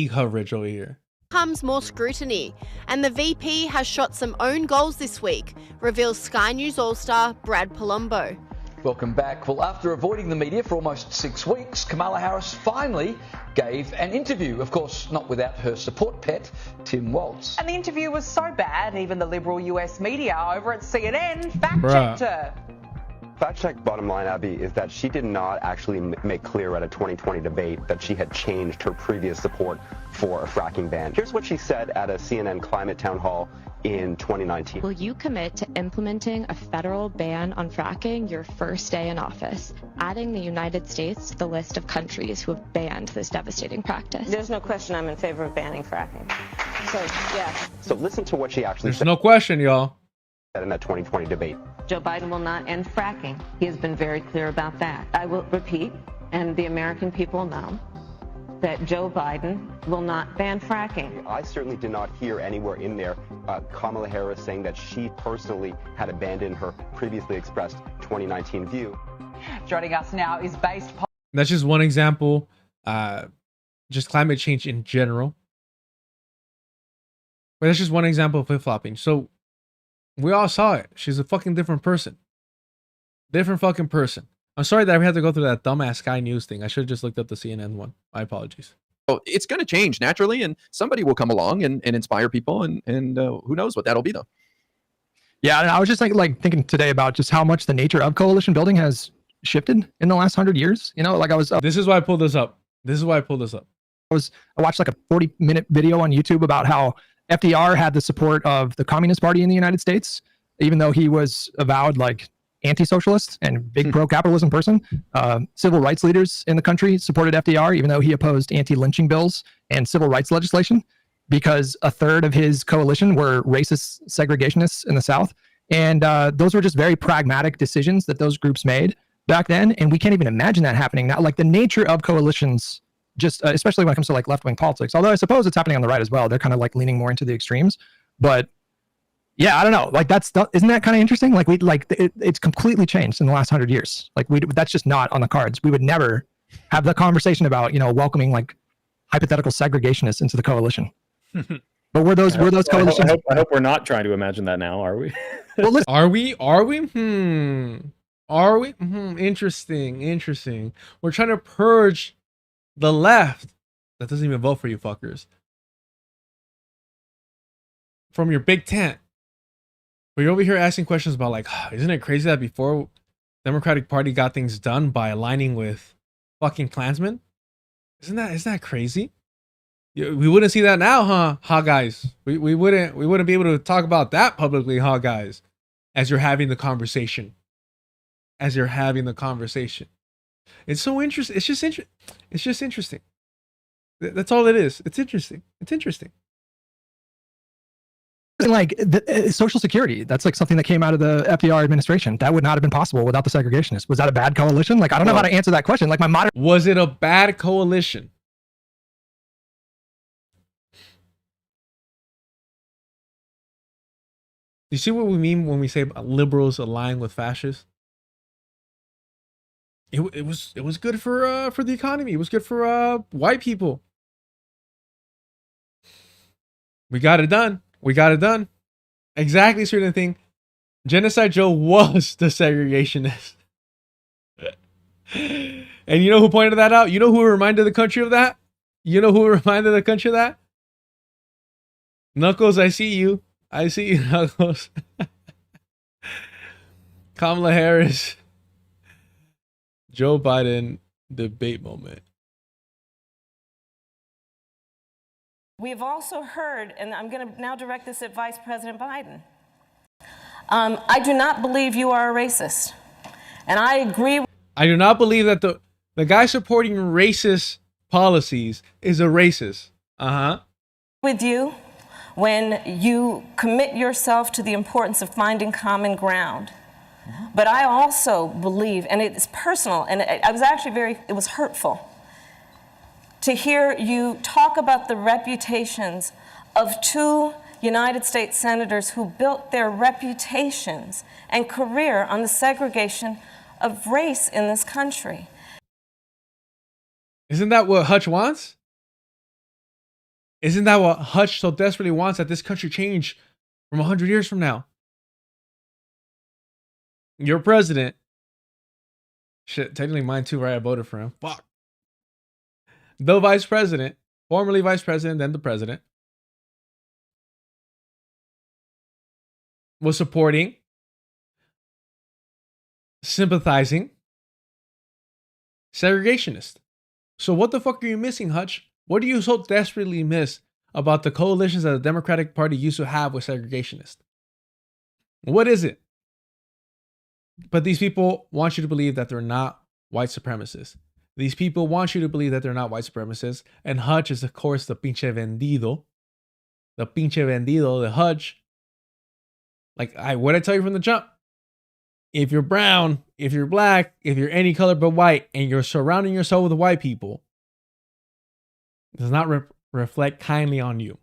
coverage over here. comes more scrutiny, and the VP has shot some own goals this week, reveals Sky News All-Star Brad Palumbo. Welcome back. Well, after avoiding the media for almost 6 weeks, Kamala Harris finally gave an interview. Of course, not without her support pet, Tim Walz. And the interview was so bad, even the liberal US media over at CNN fact-checked her. Fact check bottom line, Abby, is that she did not actually make clear at a 2020 debate that she had changed her previous support for a fracking ban. Here's what she said at a CNN climate town hall in 2019. Will you commit to implementing a federal ban on fracking your first day in office, adding the United States to the list of countries who have banned this devastating practice? There's no question I'm in favor of banning fracking. So, yeah. So listen to what she actually There's said no question, y'all. In that 2020 debate. Joe Biden will not end fracking. He has been very clear about that. I will repeat, and the American people know, that Joe Biden will not ban fracking. I certainly did not hear anywhere in there Kamala Harris saying that she personally had abandoned her previously expressed 2019 view. Joining us now is based... That's just one example. Just climate change in general. But that's just one example of flip-flopping. So we all saw it. She's a fucking different person. Different fucking person. I'm sorry that we had to go through that dumbass Sky News thing. I should have just looked up the CNN one. My apologies. So it's going to change naturally, and somebody will come along and inspire people, and who knows what that'll be, though. Yeah, and I was just like thinking today about just how much the nature of coalition building has shifted in the last 100 years. You know, like I was. This is why I pulled this up. This is why I pulled this up. I watched like a 40-minute video on YouTube about how FDR had the support of the Communist Party in the United States, even though he was avowed like anti-socialist and big pro-capitalism person. Civil rights leaders in the country supported FDR, even though he opposed anti-lynching bills and civil rights legislation, because a third of his coalition were racist segregationists in the South. And those were just very pragmatic decisions that those groups made back then. And we can't even imagine that happening now. Like the nature of coalitions, just especially when it comes to like left-wing politics, although I suppose it's happening on the right as well. They're kind of like leaning more into the extremes. But yeah, I don't know. Like isn't that kind of interesting? Like it's completely changed in the last 100 years. Like that's just not on the cards. We would never have the conversation about, you know, welcoming like hypothetical segregationists into the coalition. But were those coalitions? I hope we're not trying to imagine that now, are we? Well, listen, Are we? Are we? Interesting. We're trying to purge the left that doesn't even vote for you fuckers from your big tent. But you're over here asking questions about like, isn't it crazy that before Democratic Party got things done by aligning with fucking Klansmen? Isn't that crazy? We wouldn't see that now, huh, guys? We wouldn't be able to talk about that publicly, huh, guys? As you're having the conversation. It's so interesting. It's just interesting. That's all it is. It's interesting. Like Social Security, that's like something that came out of the FDR administration. That would not have been possible without the segregationists. Was that a bad coalition? Like, I don't know how to answer that question. Like was it a bad coalition? You see what we mean when we say liberals align with fascists? It was good for the economy. It was good for white people. We got it done. Exactly, certain thing. Genocide Joe was the segregationist. And you know who pointed that out? You know who reminded the country of that? Knuckles, I see you, Knuckles. Kamala Harris, Joe Biden debate moment. We've also heard, and I'm going to now direct this at Vice President Biden. I do not believe you are a racist. And I agree. I do not believe that the guy supporting racist policies is a racist. With you when you commit yourself to the importance of finding common ground. But I also believe, and it's personal, and I was actually it was hurtful to hear you talk about the reputations of two United States senators who built their reputations and career on the segregation of race in this country. Isn't that what Hutch wants? Isn't that what Hutch so desperately wants, that this country change from 100 years from now? Your president. Shit, technically mine too, right? I voted for him. Fuck. The vice president, formerly vice president, then the president, was supporting, sympathizing segregationists. So what the fuck are you missing, Hutch? What do you so desperately miss about the coalitions that the Democratic Party used to have with segregationists? What is it? But these people want you to believe that they're not white supremacists. These people want you to believe that they're not white supremacists. And Hutch is, of course, the pinche vendido. The pinche vendido, the Hutch. Like, what I tell you from the jump? If you're brown, if you're black, if you're any color but white, and you're surrounding yourself with white people, it does not reflect kindly on you.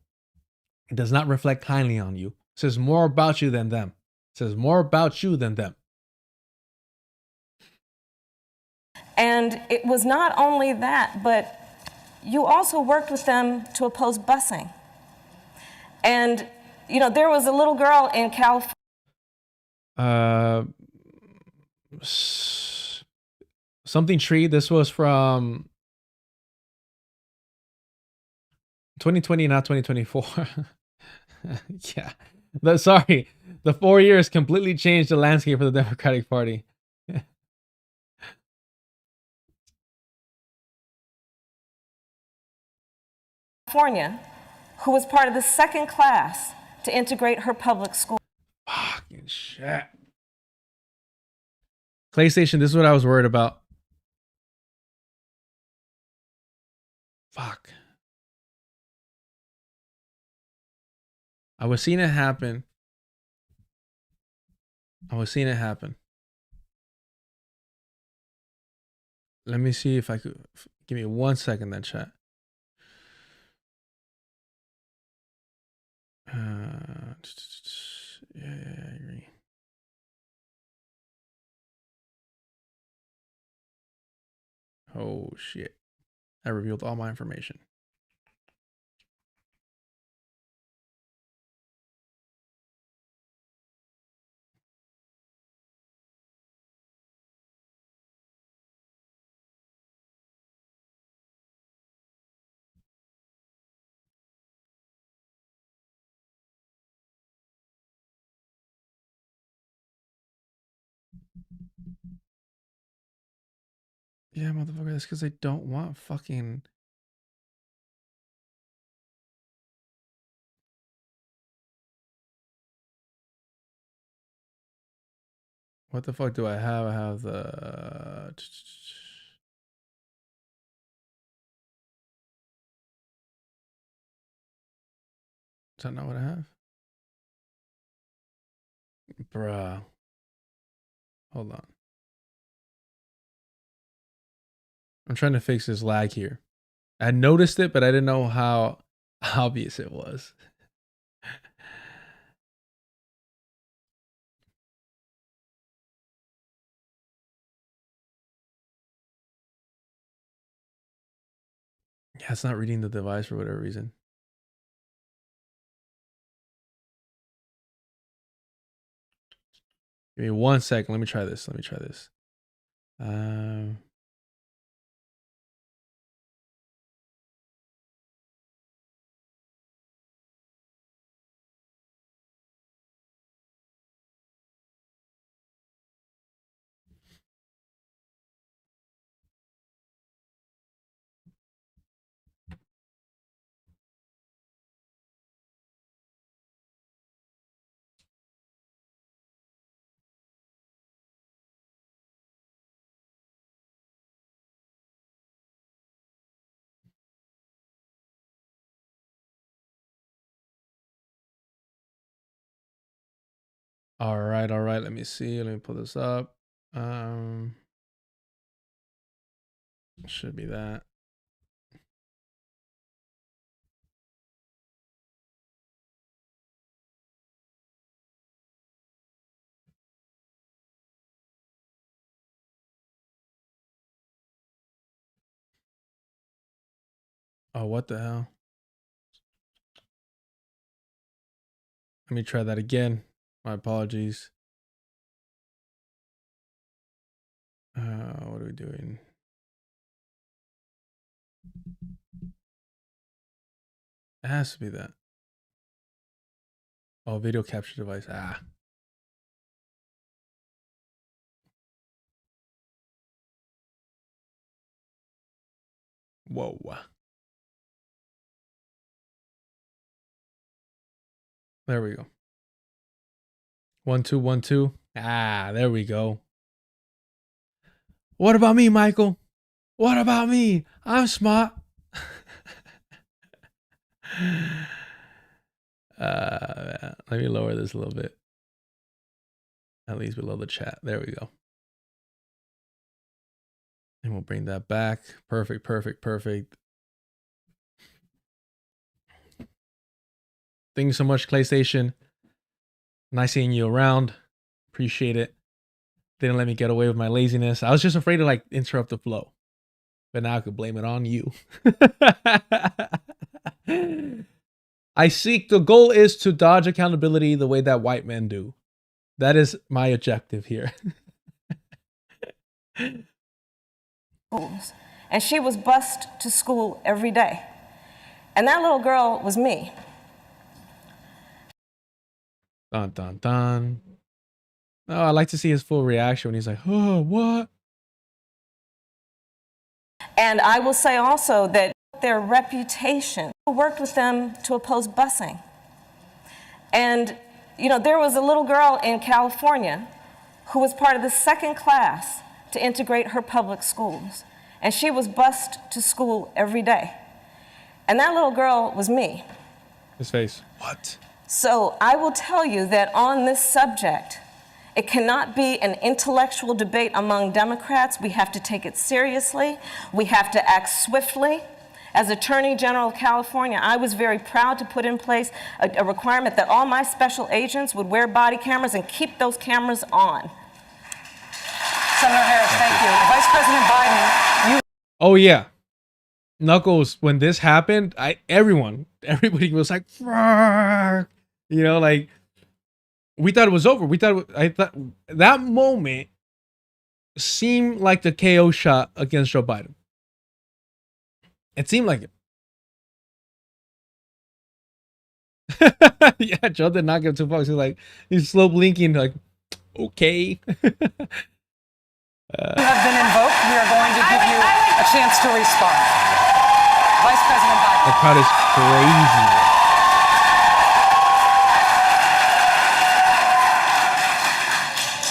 It does not reflect kindly on you. It says more about you than them. It says more about you than them. And it was not only that, but you also worked with them to oppose busing. And, you know, there was a little girl in California. Something tree. This was from 2020, not 2024. Yeah. Sorry. The 4 years completely changed the landscape for the Democratic Party. California, who was part of the second class to integrate her public school. Fucking shit. PlayStation, this is what I was worried about. Fuck. I was seeing it happen. Let me see if I could. Give me 1 second then, chat. Yeah, I agree. Oh shit. I revealed all my information. Yeah, motherfucker, that's because I don't want fucking... What the fuck do I have? I have the... Is that not what I have? Bruh. Hold on. I'm trying to fix this lag here. I noticed it, but I didn't know how obvious it was. Yeah, it's not reading the device for whatever reason. Give me 1 second. Let me try this. All right. Let me see. Let me pull this up. Should be that. Oh, what the hell? Let me try that again. My apologies. What are we doing? It has to be that. Oh, video capture device. Ah. Whoa. 1 There we go. 1 2 1 2. Ah, there we go. What about me, Michael? What about me? I'm smart. Let me lower this a little bit. At least below the chat. There we go. And we'll bring that back. Perfect. Thank you so much, PlayStation. Nice seeing you around. Appreciate it. Didn't let me get away with my laziness. I was just afraid to like interrupt the flow. But now I could blame it on you. The goal is to dodge accountability the way that white men do. That is my objective here. And she was bused to school every day. And that little girl was me. Dun dun dun. Oh, I like to see his full reaction when he's like, oh, what? And I will say also that their reputation worked with them to oppose busing. And, you know, there was a little girl in California who was part of the second class to integrate her public schools. And she was bused to school every day. And that little girl was me. His face. What? So I will tell you that on this subject, it cannot be an intellectual debate among Democrats. We have to take it seriously. We have to act swiftly. As Attorney General of California, I was very proud to put in place a requirement that all my special agents would wear body cameras and keep those cameras on. Senator Harris, thank you. Vice President Biden, Oh yeah. Knuckles, when this happened, everybody was like, "Fuck." You know, like we thought it was over. I thought that moment seemed like the KO shot against Joe Biden. It seemed like it. Yeah, Joe did not give 2 fucks. He's slow blinking, like, okay. you have been invoked. We are going to give you a chance to respond. Vice President Biden. The crowd is crazy.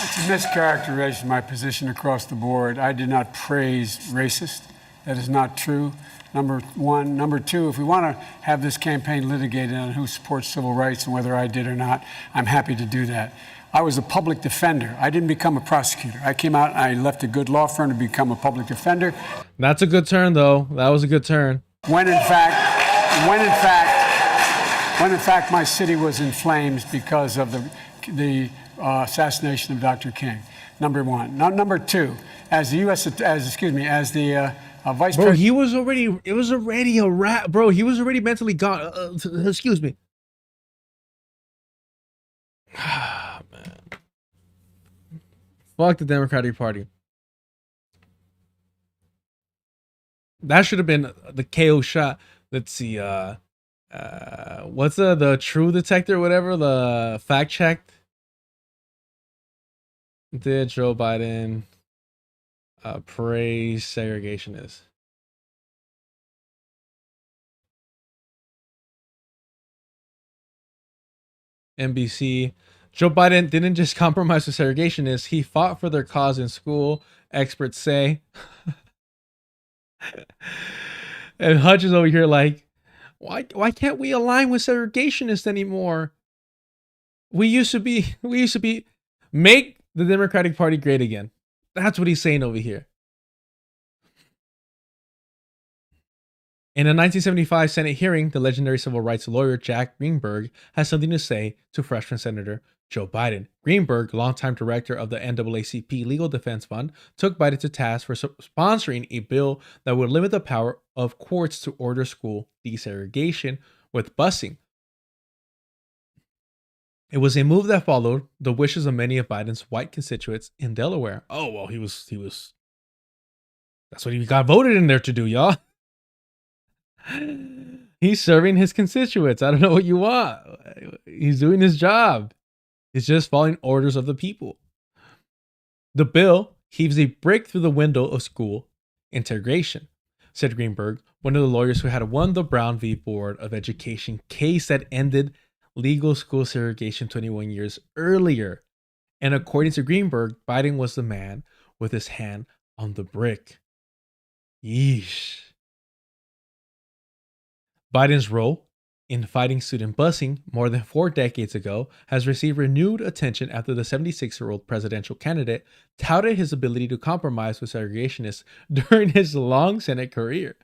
It's a mischaracterization of my position across the board. I did not praise racist. That is not true. Number one. Number two, if we want to have this campaign litigated on who supports civil rights and whether I did or not, I'm happy to do that. I was a public defender. I didn't become a prosecutor. I came out and I left a good law firm to become a public defender. That's a good turn, though. That was a good turn. When in fact, my city was in flames because of the assassination of Dr. King. Number one. Number two, as the vice president. It was already a wrap, bro. He was already mentally gone. Excuse me. Man. Fuck the Democratic Party. That should have been the KO shot. Let's see. What's the true detector, whatever, the fact checked? Did Joe Biden praise segregationists? NBC. Joe Biden didn't just compromise with segregationists. He fought for their cause in school, experts say. And Hutch is over here like, why can't we align with segregationists anymore? We used to be, make the Democratic Party great again. That's what he's saying over here. In a 1975 Senate hearing, the legendary civil rights lawyer Jack Greenberg has something to say to freshman Senator Joe Biden. Greenberg, longtime director of the NAACP Legal Defense Fund, took Biden to task for sponsoring a bill that would limit the power of courts to order school desegregation with busing. It was a move that followed the wishes of many of Biden's white constituents in Delaware. Oh, well, he was, that's what he got voted in there to do, y'all. He's serving his constituents. I don't know what you want. He's doing his job. He's just following orders of the people. The bill heaves a brick through the window of school integration, said Greenberg, one of the lawyers who had won the Brown v. Board of Education case that ended legal school segregation 21 years earlier. And according to Greenberg, Biden was the man with his hand on the brick. Yeesh. Biden's role in fighting student busing more than 4 decades ago has received renewed attention after the 76-year-old presidential candidate touted his ability to compromise with segregationists during his long Senate career.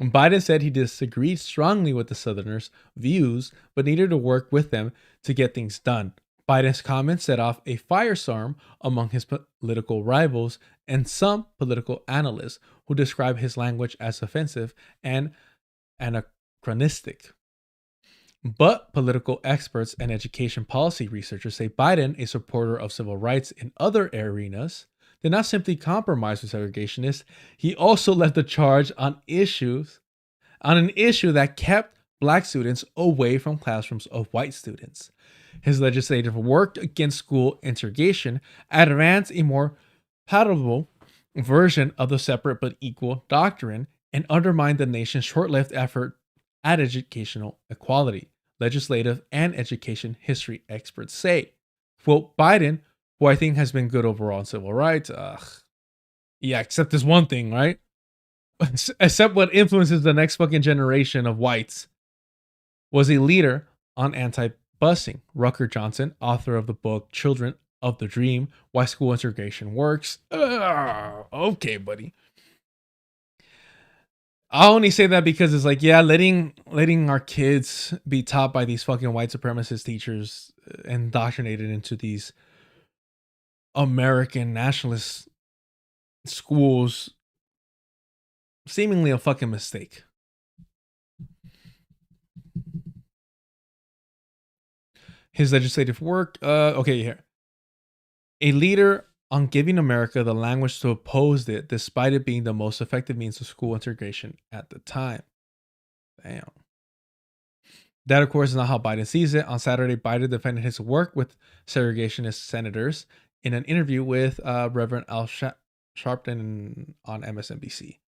Biden said he disagreed strongly with the Southerners' views, but needed to work with them to get things done. Biden's comments set off a firestorm among his political rivals and some political analysts who describe his language as offensive and anachronistic. But political experts and education policy researchers say Biden, a supporter of civil rights in other arenas, did not simply compromise with segregationists. He also led the charge on an issue that kept black students away from classrooms of white students. His legislative work against school integration advanced a more palatable version of the separate but equal doctrine and undermined the nation's short-lived effort at educational equality, legislative and education history experts say. Quote, Biden, who I think has been good overall in civil rights, yeah, except this one thing, right? Except what influences the next fucking generation of whites, was a leader on anti-busing. Rucker Johnson, author of the book Children of the Dream, Why School Integration Works. Okay, buddy. I only say that because it's like, yeah, letting our kids be taught by these fucking white supremacist teachers, indoctrinated into these American nationalist schools, seemingly a fucking mistake. His legislative work, okay, here. A leader on giving America the language to oppose it, despite it being the most effective means of school integration at the time. Damn. That, of course, is not how Biden sees it. On Saturday, Biden defended his work with segregationist senators in an interview with Reverend Al Sharpton on MSNBC.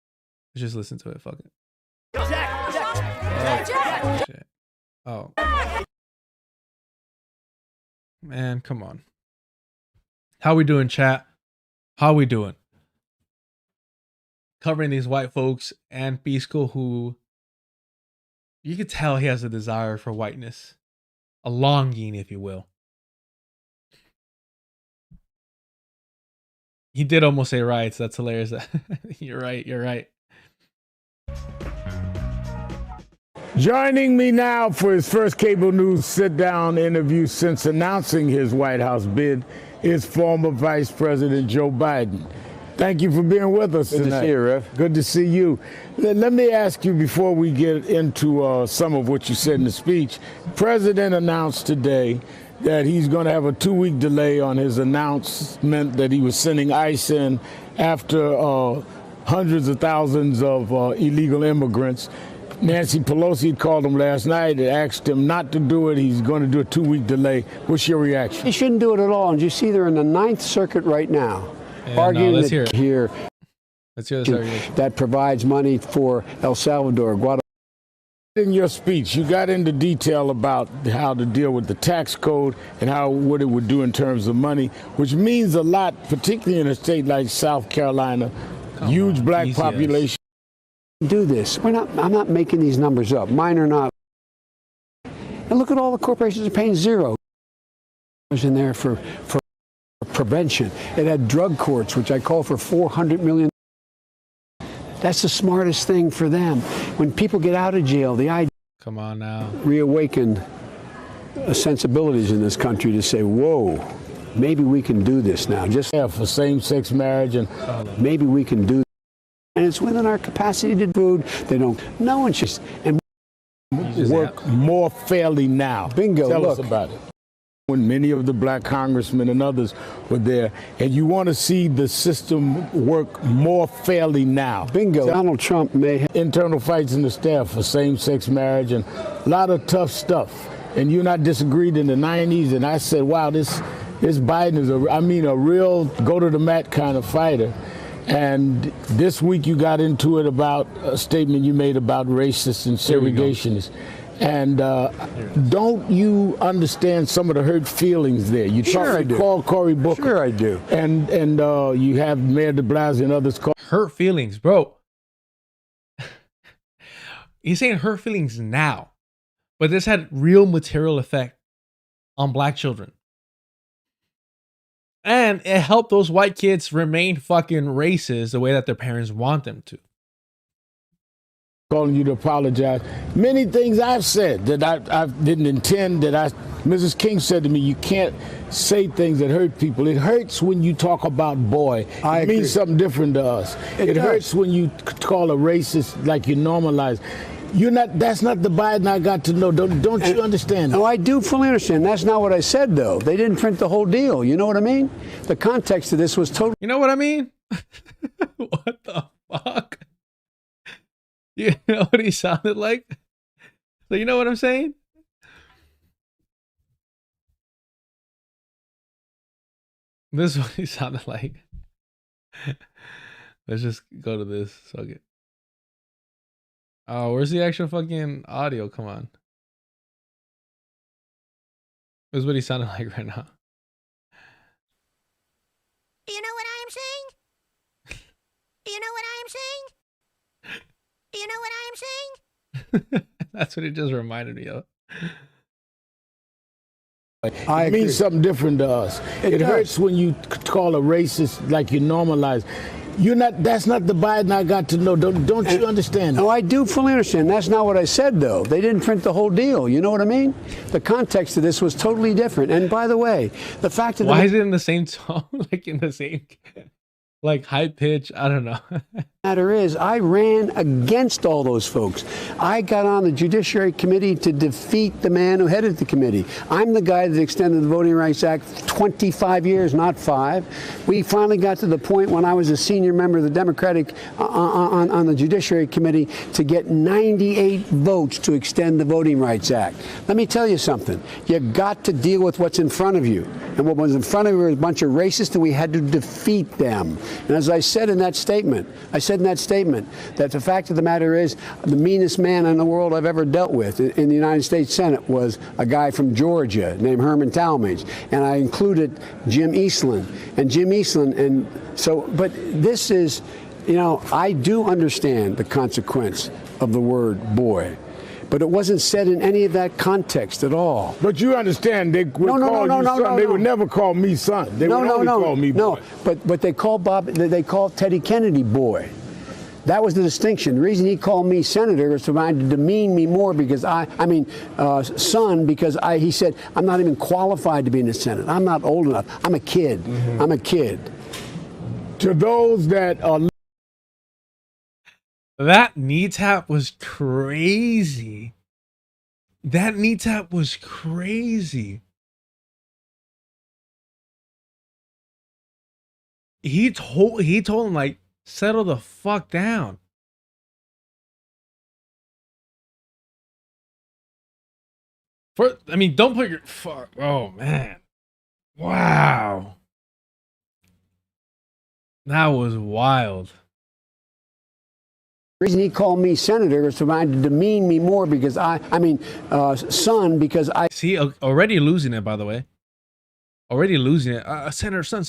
Just listen to it. Fuck it. Oh, shit. Oh. Man, come on. How we doing, chat? How we doing? Covering these white folks and B School who you could tell he has a desire for whiteness. A longing, if you will. He did almost say riots. That's hilarious. You're right. You're right. Joining me now for his first cable news sit-down interview since announcing his White House bid is former Vice President Joe Biden. Thank you for being with us tonight. Good to see you, Rev. Good to see you. Let me ask you before we get into some of what you said in the speech. The President announced today that he's going to have a 2-week delay on his announcement that he was sending ICE in after hundreds of thousands of illegal immigrants. Nancy Pelosi called him last night and asked him not to do it. He's going to do a 2-week delay. What's your reaction? He shouldn't do it at all. And you see they're in the Ninth Circuit right now, arguing let's hear Let's hear this that provides money for El Salvador, Guatemala. In your speech, you got into detail about how to deal with the tax code and what it would do in terms of money, which means a lot, particularly in a state like South Carolina, huge black population. Do this. I'm not making these numbers up. Mine are not. And look at all the corporations are paying zero. in there for prevention. It had drug courts, which I call for $400 million. That's the smartest thing for them. When people get out of jail, the idea. Come on now. Reawaken sensibilities in this country to say, whoa, maybe we can do this now. Just for same-sex marriage, and maybe we can do. And it's within our capacity to do. They don't. No one should. And work more fairly now. Bingo. Tell Look. us about it. When many of the black congressmen and others were there, and you want to see the system work more fairly now. Bingo. Donald Trump may have internal fights in the staff for same-sex marriage and a lot of tough stuff. And you and I disagreed in the 90s, and I said, wow, this Biden is a real go-to-the-mat kind of fighter. And this week you got into it about a statement you made about racists and segregationists. And don't you understand some of the hurt feelings there? You call Cory Booker. Sure I do. And you have Mayor de Blasio and others call. Hurt feelings, bro. He's saying hurt feelings now. But this had real material effect on black children. And it helped those white kids remain fucking racist the way that their parents want them to. Calling you to apologize. Many things I've said that I didn't intend, Mrs. King said to me, you can't say things that hurt people. It hurts when you talk about boy. It means something different to us. It hurts when you call a racist like you normalize. That's not the Biden I got to know. Don't you understand that? No, I do fully understand. That's not what I said, though. They didn't print the whole deal. You know what I mean? The context of this was totally. You know what I mean? What the fuck? You know what he sounded like? So you know what I'm saying? This is what he sounded like. Let's just go to this. Okay. Oh, where's the actual fucking audio? Come on. This is what he sounded like right now. You know what I'm saying? You know what I'm saying? You know what I'm saying? That's what it just reminded me of. It means something different to us. It hurts when you call a racist like you normalize. That's not the Biden I got to know. Don't you understand that? No, I do fully understand. That's not what I said, though. They didn't print the whole deal. You know what I mean? The context of this was totally different. And by the way, the fact that why is it in the same tone, like in the same, like high pitch? I don't know. Matter is, I ran against all those folks. I got on the Judiciary Committee to defeat the man who headed the committee. I'm the guy that extended the Voting Rights Act 25 years, not 5. We finally got to the point when I was a senior member of the Democratic on the Judiciary Committee to get 98 votes to extend the Voting Rights Act. Let me tell you something. You got to deal with what's in front of you. And what was in front of you was a bunch of racists, and we had to defeat them. And as I said in that statement, that the fact of the matter is the meanest man in the world I've ever dealt with in the United States Senate was a guy from Georgia named Herman Talmadge. And I included Jim Eastland. But this is, I do understand the consequence of the word boy. But it wasn't said in any of that context at all. But you understand, they would call you son. They would never call me son. They would only call me boy. No, but they called Teddy Kennedy boy. That was the distinction. The reason he called me senator was to demean me more because son, because he said, I'm not even qualified to be in the Senate. I'm not old enough. I'm a kid. Mm-hmm. I'm a kid. To those that are. That knee tap was crazy. That knee tap was crazy. He told him, like, settle the fuck down. Don't put your fuck. Oh man. Wow. That was wild. The reason he called me senator was to demean me more because son, because I see already losing it, by the way. Already losing it. Senator, son.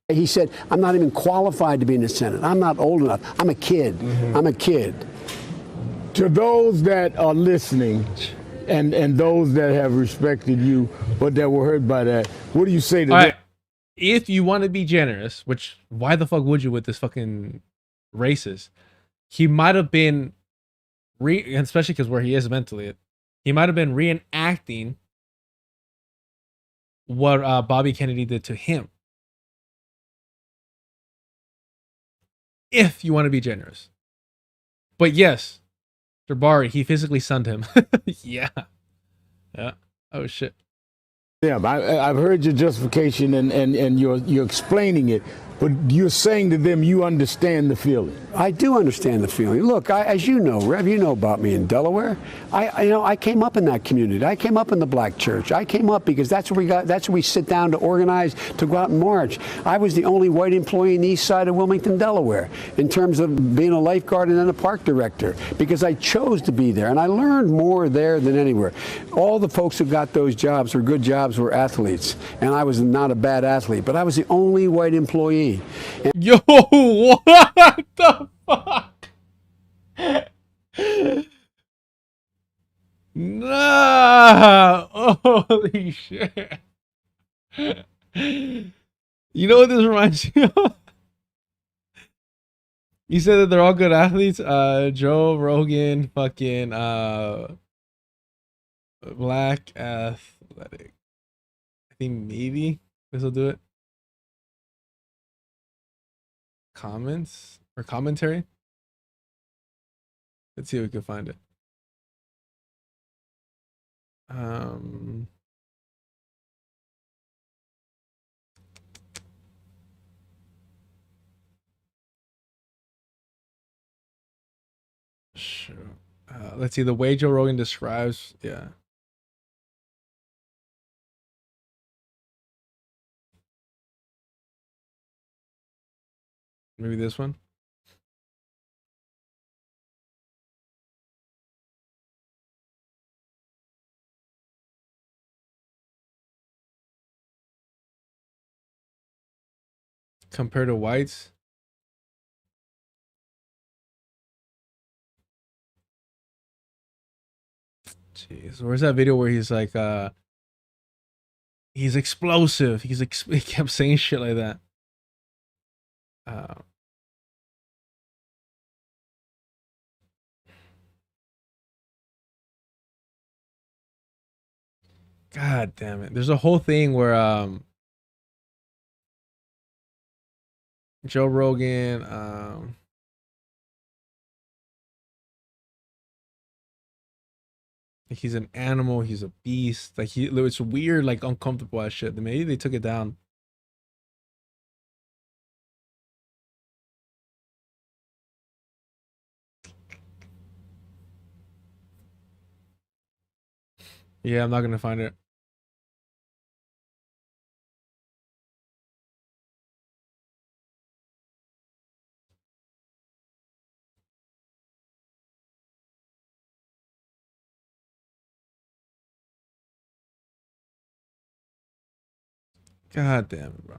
He said, I'm not even qualified to be in the Senate. I'm not old enough. I'm a kid. Mm-hmm. I'm a kid. To those that are listening, and those that have respected you but that were hurt by that, what do you say to All them? right. If you want to be generous, which why the fuck would you with this fucking racist? He might have been especially because where he is mentally, he might have been reenacting what Bobby Kennedy did to him. If you want to be generous. But yes, Jabari, he physically sunned him. Yeah. Yeah. Oh shit. Yeah, I've heard your justification and you're explaining it, but you're saying to them you understand the feeling. I do understand the feeling. Look, as you know, Rev, you know about me in Delaware. I came up in that community. I came up in the black church. I came up because that's where we sit down to organize, to go out and march. I was the only white employee in the east side of Wilmington, Delaware, in terms of being a lifeguard and then a park director, because I chose to be there, and I learned more there than anywhere. All the folks who got those jobs were good jobs, were athletes, and I was not a bad athlete, but I was the only white employee. Yo, what the fuck? Nah. Holy shit. You know what this reminds me of? You said that they're all good athletes. Joe Rogan, fucking black athletic. I think maybe this will do it. Comments or commentary. Let's see if we can find it. Sure. Let's see the way Joe Rogan describes. Yeah. Maybe this one. Compared to whites. Jeez, where's that video where he's like, he's explosive. He kept saying shit like that. God damn it. There's a whole thing where Joe Rogan like he's an animal, he's a beast. Like it's weird, like uncomfortable as shit. Maybe they took it down. Yeah, I'm not gonna find it. God damn it, bro.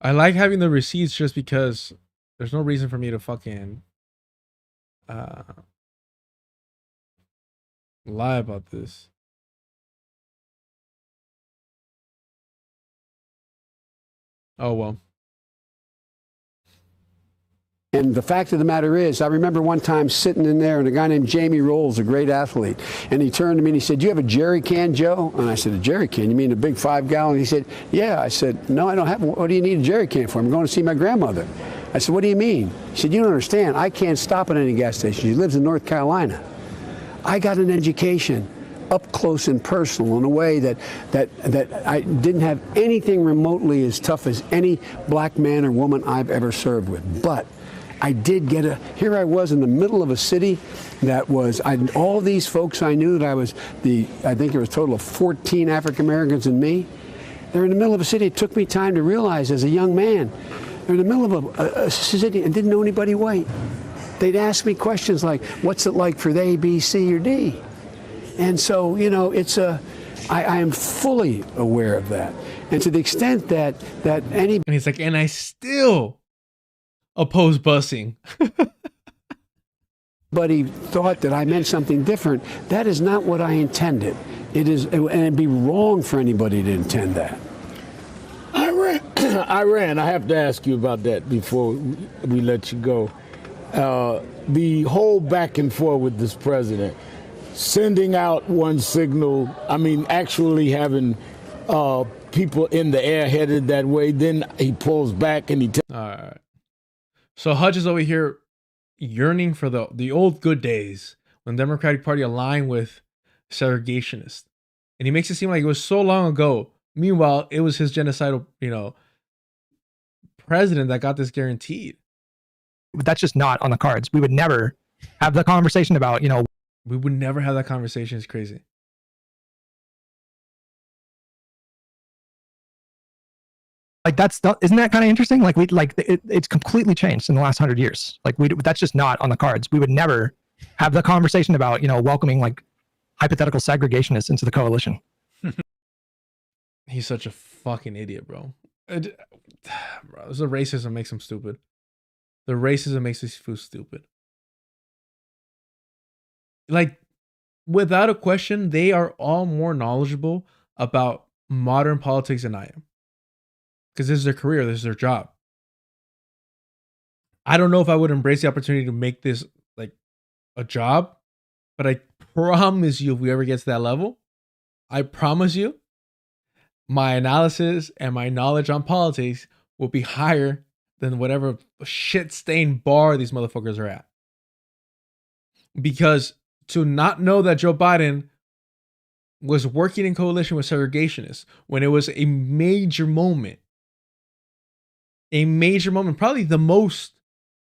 I like having the receipts just because there's no reason for me to fucking lie about this. Oh well. And the fact of the matter is, I remember one time sitting in there and a guy named Jamie Rolls, a great athlete, and he turned to me and he said, "Do you have a jerry can, Joe?" And I said, "A jerry can? You mean a big 5-gallon?" He said, "Yeah." I said, "No, I don't have one. What do you need a jerry can for? I'm going to see my grandmother." I said, "What do you mean?" He said, "You don't understand. I can't stop at any gas station." He lives in North Carolina. I got an education up close and personal in a way that I didn't have anything remotely as tough as any black man or woman I've ever served with. But I did get here I was in the middle of a city that was, all these folks I knew that I think there was a total of 14 African Americans and me. They're in the middle of a city. It took me time to realize as a young man, they're in the middle of a city and didn't know anybody white. They'd ask me questions like, what's it like for the A, B, C, or D? And so, you know, I am fully aware of that. And to the extent that any... And he's like, and I still oppose busing. Anybody thought that I meant something different, that is not what I intended. It is, and it'd be wrong for anybody to intend that. Iran, I have to ask you about that before we let you go. The whole back and forth with this president, sending out one signal, I mean, actually having people in the air headed that way, then he pulls back and he... All right. So Hutch is over here yearning for the old good days when the Democratic Party aligned with segregationists. And he makes it seem like it was so long ago. Meanwhile, it was his genocidal, president that got this guaranteed. But that's just not on the cards. We would never have the conversation about, We would never have that conversation. It's crazy. Like isn't that kind of interesting? Like it's completely changed in the last 100 years. Like that's just not on the cards. We would never have the conversation about, welcoming like hypothetical segregationists into the coalition. He's such a fucking idiot, bro. Bro, the racism makes him stupid. The racism makes these fools stupid. Like, without a question, they are all more knowledgeable about modern politics than I am. Because this is their career, this is their job. I don't know if I would embrace the opportunity to make this like a job, but I promise you, if we ever get to that level, I promise you, my analysis and my knowledge on politics will be higher than whatever shit-stained bar these motherfuckers are at. Because to not know that Joe Biden was working in coalition with segregationists when it was a major moment, probably the most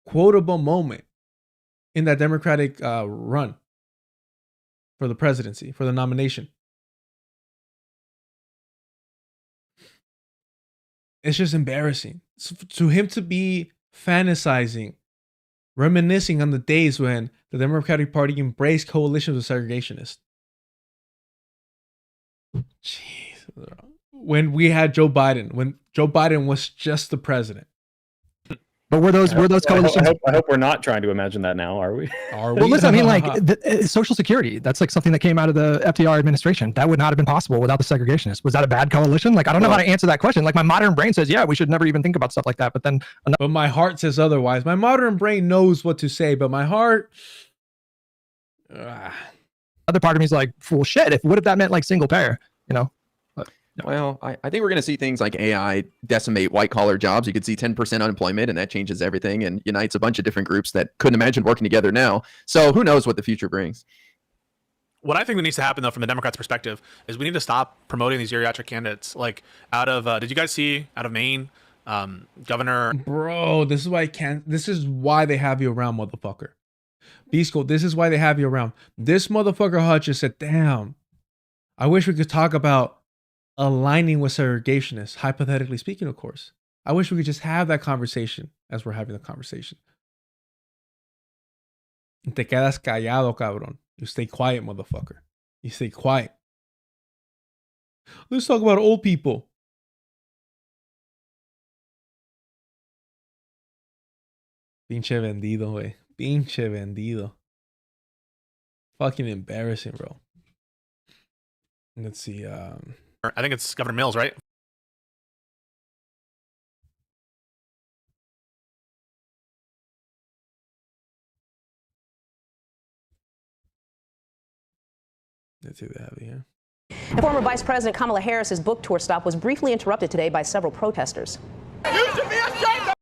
quotable moment in that Democratic run for the presidency, for the nomination. It's just embarrassing. To him to be fantasizing, reminiscing on the days when the Democratic Party embraced coalitions with segregationists. Jeez. When we had Joe Biden, when Joe Biden was just the president. But were those coalitions? I hope we're not trying to imagine that now, are we? Are we? Well, listen, I mean, like Social Security, that's like something that came out of the FDR administration. That would not have been possible without the segregationists. Was that a bad coalition? Like, I don't know how to answer that question. Like, my modern brain says, yeah, we should never even think about stuff like that. But then, but my heart says otherwise. My modern brain knows what to say, but my heart. Other part of me is like, well, shit. What if that meant like single payer? Well, I think we're going to see things like AI decimate white-collar jobs. You could see 10% unemployment, and that changes everything and unites a bunch of different groups that couldn't imagine working together now. So who knows what the future brings. What I think that needs to happen, though, from the Democrats' perspective, is we need to stop promoting these geriatric candidates. Like, out of, did you guys see, out of Maine, Governor... Bro, this is why they have you around, motherfucker. B-School, this is why they have you around. This motherfucker Hutch just said, damn, I wish we could talk about aligning with segregationists, hypothetically speaking, of course. I wish we could just have that conversation as we're having the conversation. Te quedas callado, cabrón. You stay quiet, motherfucker. You stay quiet. Let's talk about old people. Pinche vendido, güey. Pinche vendido. Fucking embarrassing, bro. Let's see. I think it's Governor Mills, right? Let's see what they have here. And former Vice President Kamala Harris's book tour stop was briefly interrupted today by several protesters. You should be ashamed.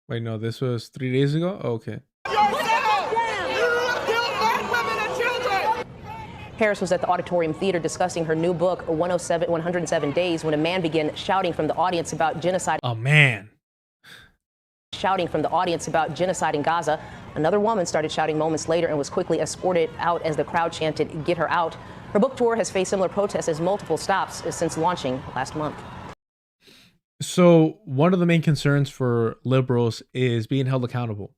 Wait, no, this was 3 days ago? Oh, okay. Harris was at the Auditorium Theater discussing her new book, 107 Days, when a man began shouting from the audience about genocide. A man. Shouting from the audience about genocide in Gaza. Another woman started shouting moments later and was quickly escorted out as the crowd chanted, "Get her out." Her book tour has faced similar protests as multiple stops since launching last month. So one of the main concerns for liberals is being held accountable.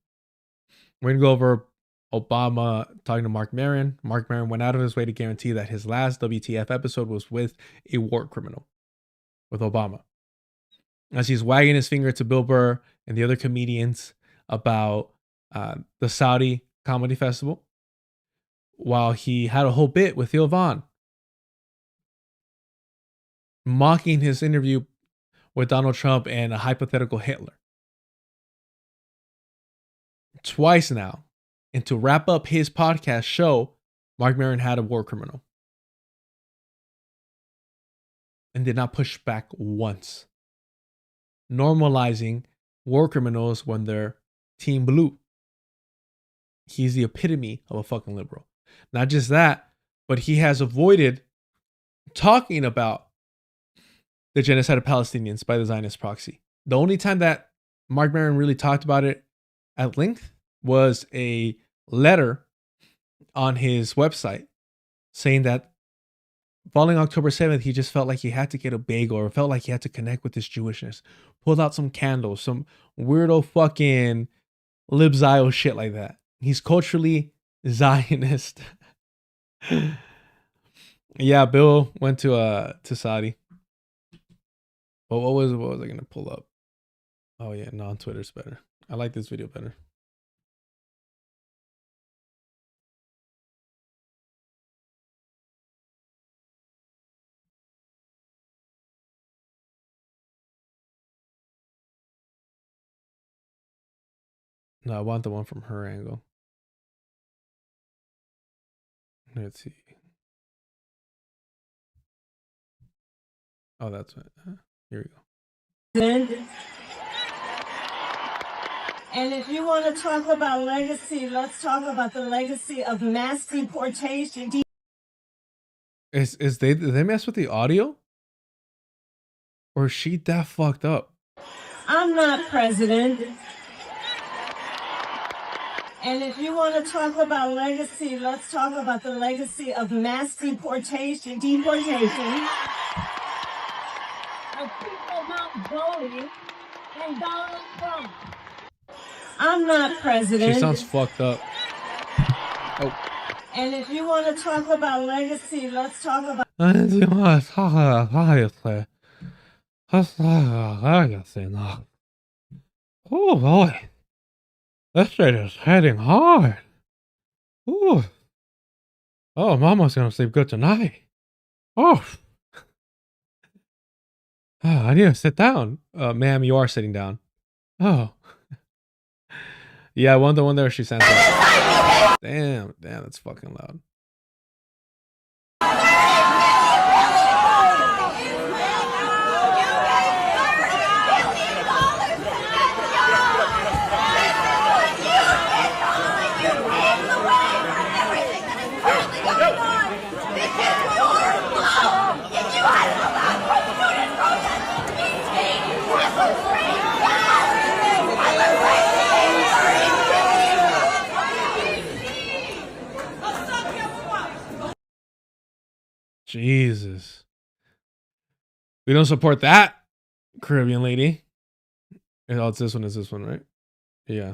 We're going to go over Obama talking to Mark Maron. Mark Maron went out of his way to guarantee that his last WTF episode was with a war criminal, with Obama. As he's wagging his finger to Bill Burr and the other comedians about the Saudi Comedy Festival while he had a whole bit with Theo Von mocking his interview with Donald Trump and a hypothetical Hitler. Twice now. And to wrap up his podcast show, Mark Maron had a war criminal. And did not push back once. Normalizing war criminals when they're team blue. He's the epitome of a fucking liberal. Not just that, but he has avoided talking about the genocide of Palestinians by the Zionist proxy. The only time that Mark Maron really talked about it at length was a letter on his website saying that following October 7th, he just felt like he had to get a bagel or felt like he had to connect with his Jewishness. Pulled out some candles, some weirdo fucking libzio shit like that. He's culturally Zionist. Yeah, Bill went to Saudi. But what was I gonna pull up? Oh yeah, no, on Twitter's better. I like this video better. No, I want the one from her angle. Let's see. Oh, that's it. Here we go. And if you want to talk about legacy, let's talk about the legacy of mass deportation. Did they mess with the audio? Or is she that fucked up? I'm not president. And if you want to talk about legacy, let's talk about the legacy of mass deportation. Deportation. Of people not voting and Donald Trump. I'm not president. She sounds fucked up. Oh. And if you want to talk about legacy, let's talk about. Oh boy. This shit is hitting hard. Ooh. Oh, Mama's gonna sleep good tonight. Oh. I need to sit down. Ma'am, you are sitting down. Oh. Yeah, I wonder when she sent that. Damn, that's fucking loud. Jesus. We don't support that, Caribbean lady. Oh, it's this one. Is this one, right? Yeah.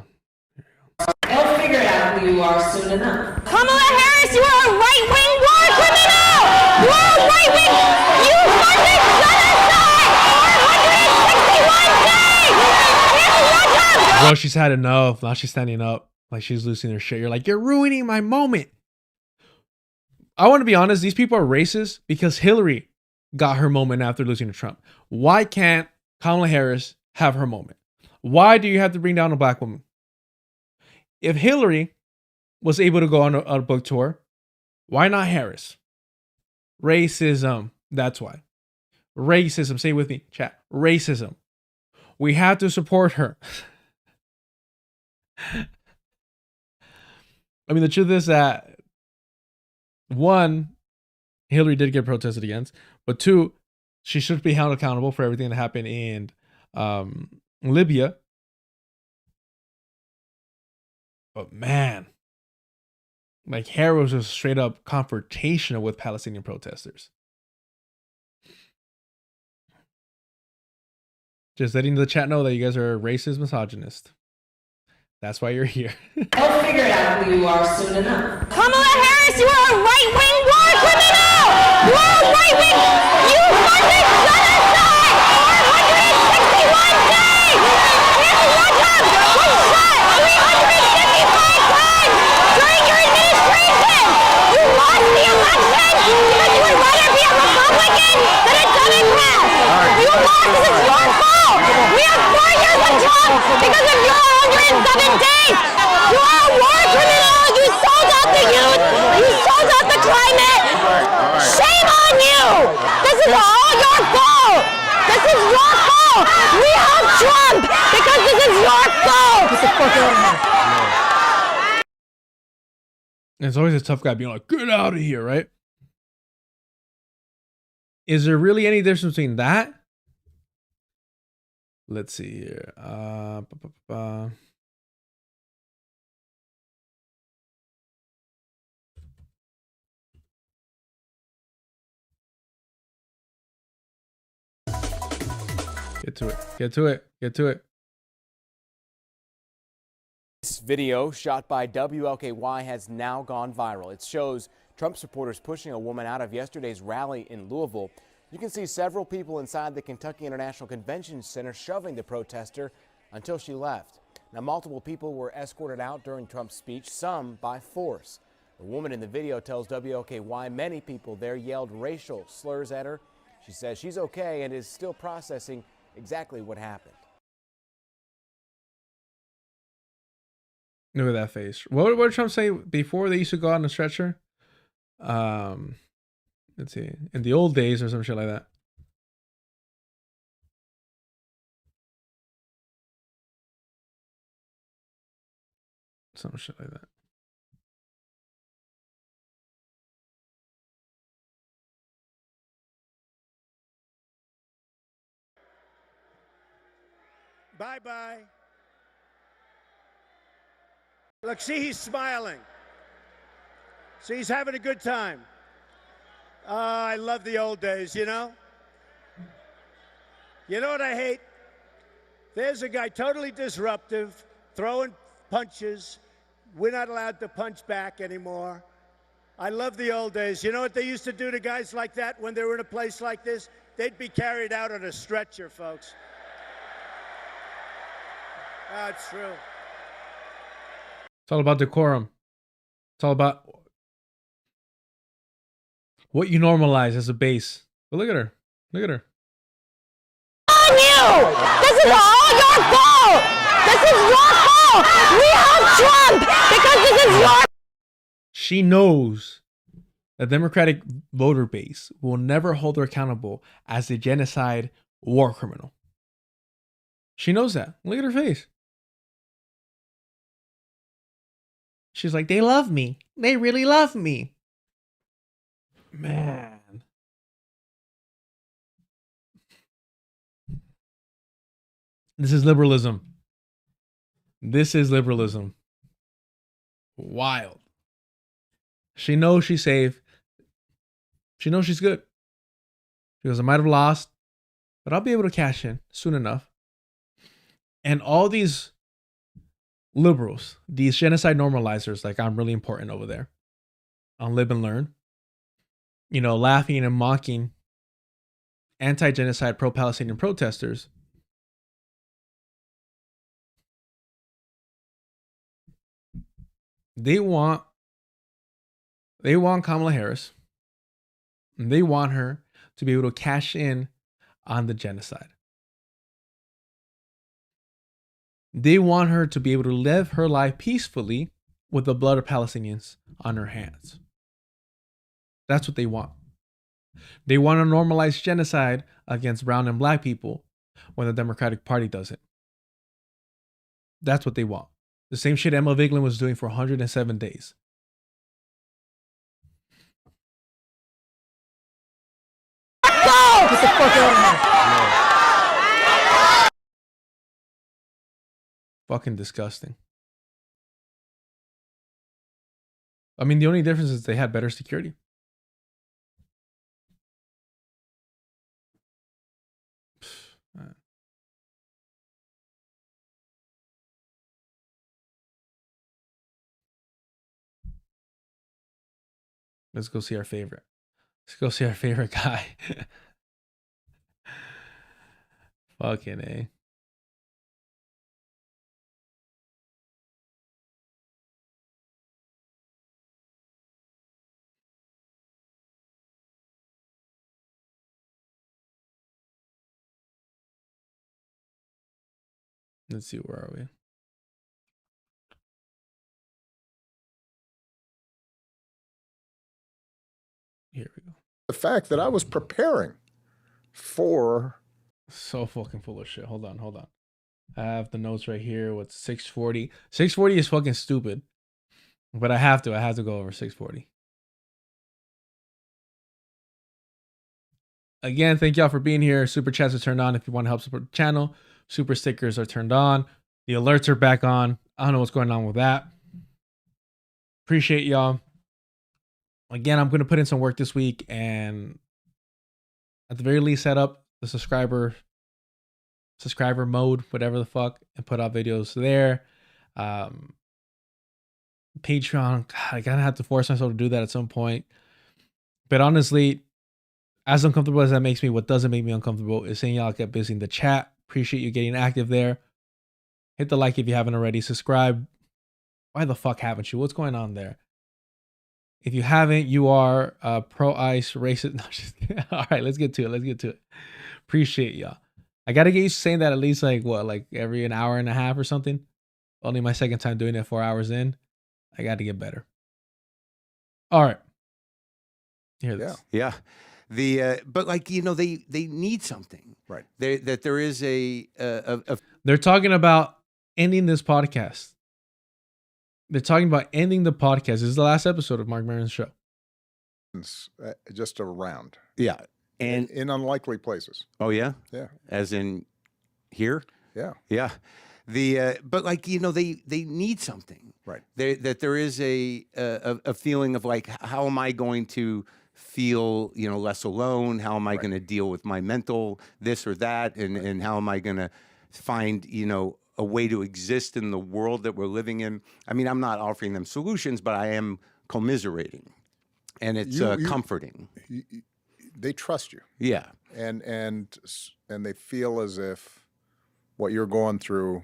They'll figure out who you are soon enough. Kamala Harris, you are a right-wing war criminal! You are a right-wing! You funded genocide! 461 days! Bro, she's had enough. Now she's standing up. Like she's losing her shit. You're like, you're ruining my moment. I want to be honest. These people are racist because Hillary got her moment after losing to Trump. Why can't Kamala Harris have her moment? Why do you have to bring down a black woman? If Hillary was able to go on a book tour, why not Harris? Racism. That's why. Racism. Say it with me, chat. Racism. We have to support her. I mean, the truth is that one, Hillary did get protested against, but two, she should be held accountable for everything that happened in Libya. But man, like Harris was straight up confrontational with Palestinian protesters. Just letting the chat know that you guys are racist, misogynist. That's why you're here. They'll figure out who you are soon enough. Kamala Harris, you are a right-wing war criminal! You are a right-wing! You funded genocide! 461 days! Here's one time! We shot 355 times! This is your fault. We have 4 years of Trump because of your 107 days. You are a war criminal. You sold out the youth. You sold out the climate. Shame on you. This is all your fault. This is your fault. We have Trump because this is your fault. Get the fuck out of here. It's always a tough guy being like, get out of here, right? Is there really any difference between that? Let's see here. Get to it. Get to it. Get to it. This video shot by WLKY has now gone viral. It shows Trump supporters pushing a woman out of yesterday's rally in Louisville. You can see several people inside the Kentucky International Convention Center shoving the protester until she left. Now, multiple people were escorted out during Trump's speech, some by force. The woman in the video tells WLKY many people there yelled racial slurs at her. She says she's okay and is still processing exactly what happened. Look at that face. What did Trump say before they used to go out on a stretcher? Let's see. In the old days or some shit like that. Some shit like that. Bye-bye. Look, see, he's smiling. See, he's having a good time. I love the old days, you know? You know what I hate? There's a guy totally disruptive, throwing punches. We're not allowed to punch back anymore. I love the old days. You know what they used to do to guys like that when they were in a place like this? They'd be carried out on a stretcher, folks. That's true. It's all about decorum. It's all about what you normalize as a base. But look at her. Look at her. On you! This is all your fault! This is your fault! We have Trump because this is your... She knows the Democratic voter base will never hold her accountable as a genocide war criminal. She knows that. Look at her face. She's like, they love me. They really love me. Man. This is liberalism. This is liberalism. Wild. She knows she's safe. She knows she's good. She goes, I might have lost, but I'll be able to cash in soon enough. And all these liberals, these genocide normalizers, like I'm really important over there on Live and Learn, you know, laughing and mocking anti-genocide pro-Palestinian protesters. They want Kamala Harris, and they want her to be able to cash in on the genocide. They want her to be able to live her life peacefully with the blood of Palestinians on her hands. That's what they want. They want to normalize genocide against brown and black people when the Democratic Party does it. That's what they want. The same shit Emma Vigeland was doing for 107 days. Get the fuck out of here. Fucking disgusting. I mean, the only difference is they had better security. Let's go see our favorite. Let's go see our favorite guy. Fucking A. Let's see, where are we? Here we go. The fact that I was preparing for. So fucking full of shit. Hold on. I have the notes right here. What's 640? 640 is fucking stupid. But I have to go over 640. Again, thank y'all for being here. Super chats are turned on if you want to help support the channel. Super stickers are turned on. The alerts are back on. I don't know what's going on with that. Appreciate y'all. Again, I'm going to put in some work this week and at the very least set up the subscriber mode, whatever the fuck, and put out videos there. Patreon, God, I gotta have to force myself to do that at some point. But honestly, as uncomfortable as that makes me, what doesn't make me uncomfortable is seeing y'all get busy in the chat. Appreciate you getting active there. Hit the like if you haven't already. Subscribe. Why the fuck haven't you? What's going on there? If you haven't, you are pro-ICE racist. No, just, all right, let's get to it. Appreciate y'all. I gotta get used to saying that at least like every an hour and a half or something. Only my second time doing it 4 hours in. I got to get better. All right. Hear this. Yeah. But they need something. Right. That there is They're talking about ending this podcast. They're talking about ending the podcast. This is the last episode of Mark Maron's show. Just around. Yeah. And in unlikely places. Oh yeah? Yeah. As in here? Yeah. Yeah. But they need something. Right. That there is a feeling of like, how am I going to feel, less alone? How am I going to deal with my mental this or that? And how am I going to find, a way to exist in the world that we're living in? I mean, I'm not offering them solutions, but I am commiserating, and it's comforting. They trust you. Yeah. And they feel as if what you're going through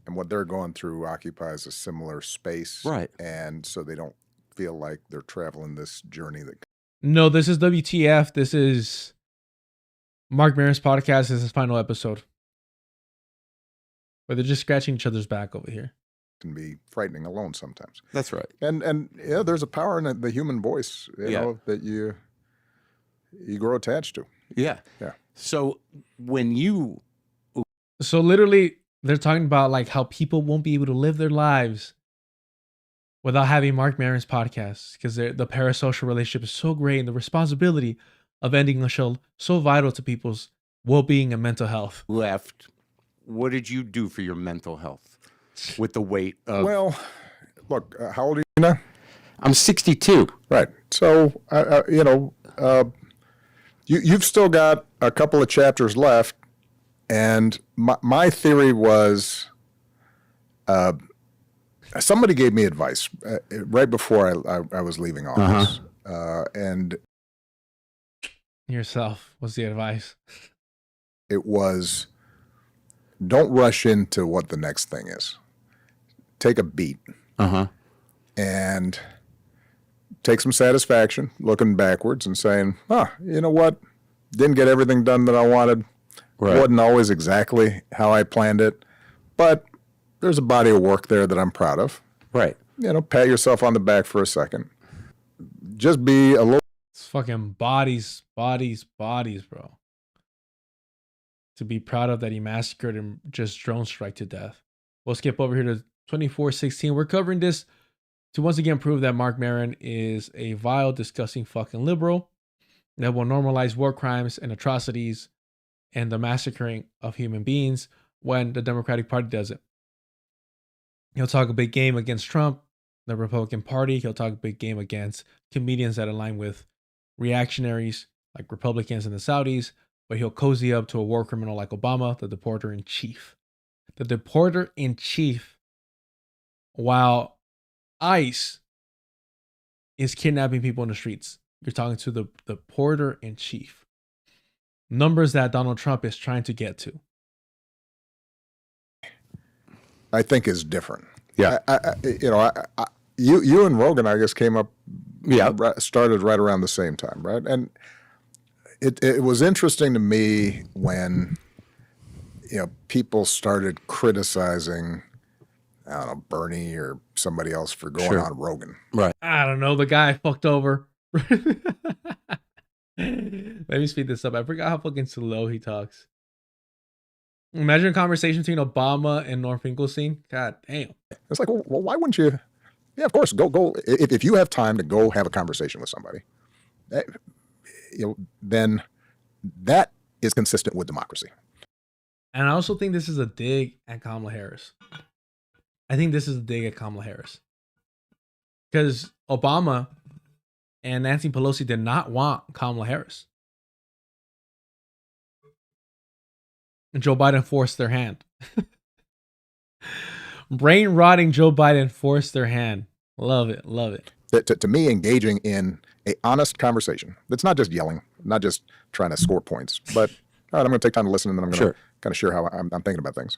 and what they're going through occupies a similar space. Right. And so they don't feel like they're traveling this journey that. No, this is WTF. This is Mark Maron's podcast. This is his final episode. Where they're just scratching each other's back over here. Can be frightening alone sometimes. That's right. And there's a power in the human voice, you know, that you grow attached to. Yeah. Yeah. So So literally, they're talking about like how people won't be able to live their lives without having Mark Maron's podcast because the parasocial relationship is so great and the responsibility of ending a show so vital to people's well-being and mental health. What did you do for your mental health with the weight of... Well, look, how old are you now? I'm 62. Right. So, you've still got a couple of chapters left. And my theory was, somebody gave me advice right before I was leaving office. And yourself, what's the advice? It was, don't rush into what the next thing is. Take a beat. And take some satisfaction looking backwards and saying, you know what? Didn't get everything done that I wanted. Right. Wasn't always exactly how I planned it, but there's a body of work there that I'm proud of. Right. Pat yourself on the back for a second. Just be a little... It's fucking bodies, bro. To be proud of that he massacred and just drone strike to death. We'll skip over here to 2416. We're covering this to once again prove that Mark Maron is a vile, disgusting fucking liberal that will normalize war crimes and atrocities and the massacring of human beings when the Democratic Party does it. He'll talk a big game against Trump, the Republican Party. He'll talk a big game against comedians that align with reactionaries like Republicans and the Saudis, but he'll cozy up to a war criminal like Obama, the deporter-in-chief. The deporter-in-chief, while ICE is kidnapping people in the streets. You're talking to the deporter-in-chief. Numbers that Donald Trump is trying to get to. I think is different. Yeah. You and Rogan, I guess, came up, started right around the same time, right? And it was interesting to me when people started criticizing, I don't know, Bernie or somebody else for going Sure. on Rogan. Right. I don't know. The guy fucked over. Let me speed this up. I forgot how fucking slow he talks. Imagine a conversation between Obama and Norm Finkelstein. God damn. It's like, well, why wouldn't you? Yeah, of course. Go. If you have time to go have a conversation with somebody, then that is consistent with democracy. And I also think this is a dig at Kamala Harris. I think this is a dig at Kamala Harris. Because Obama and Nancy Pelosi did not want Kamala Harris. And Joe Biden forced their hand. Brain rotting Joe Biden forced their hand. Love it. Love it. To me, engaging in a honest conversation that's not just yelling, not just trying to score points, but all right, I'm going to take time to listen, and then I'm going to kind of share how I'm thinking about things.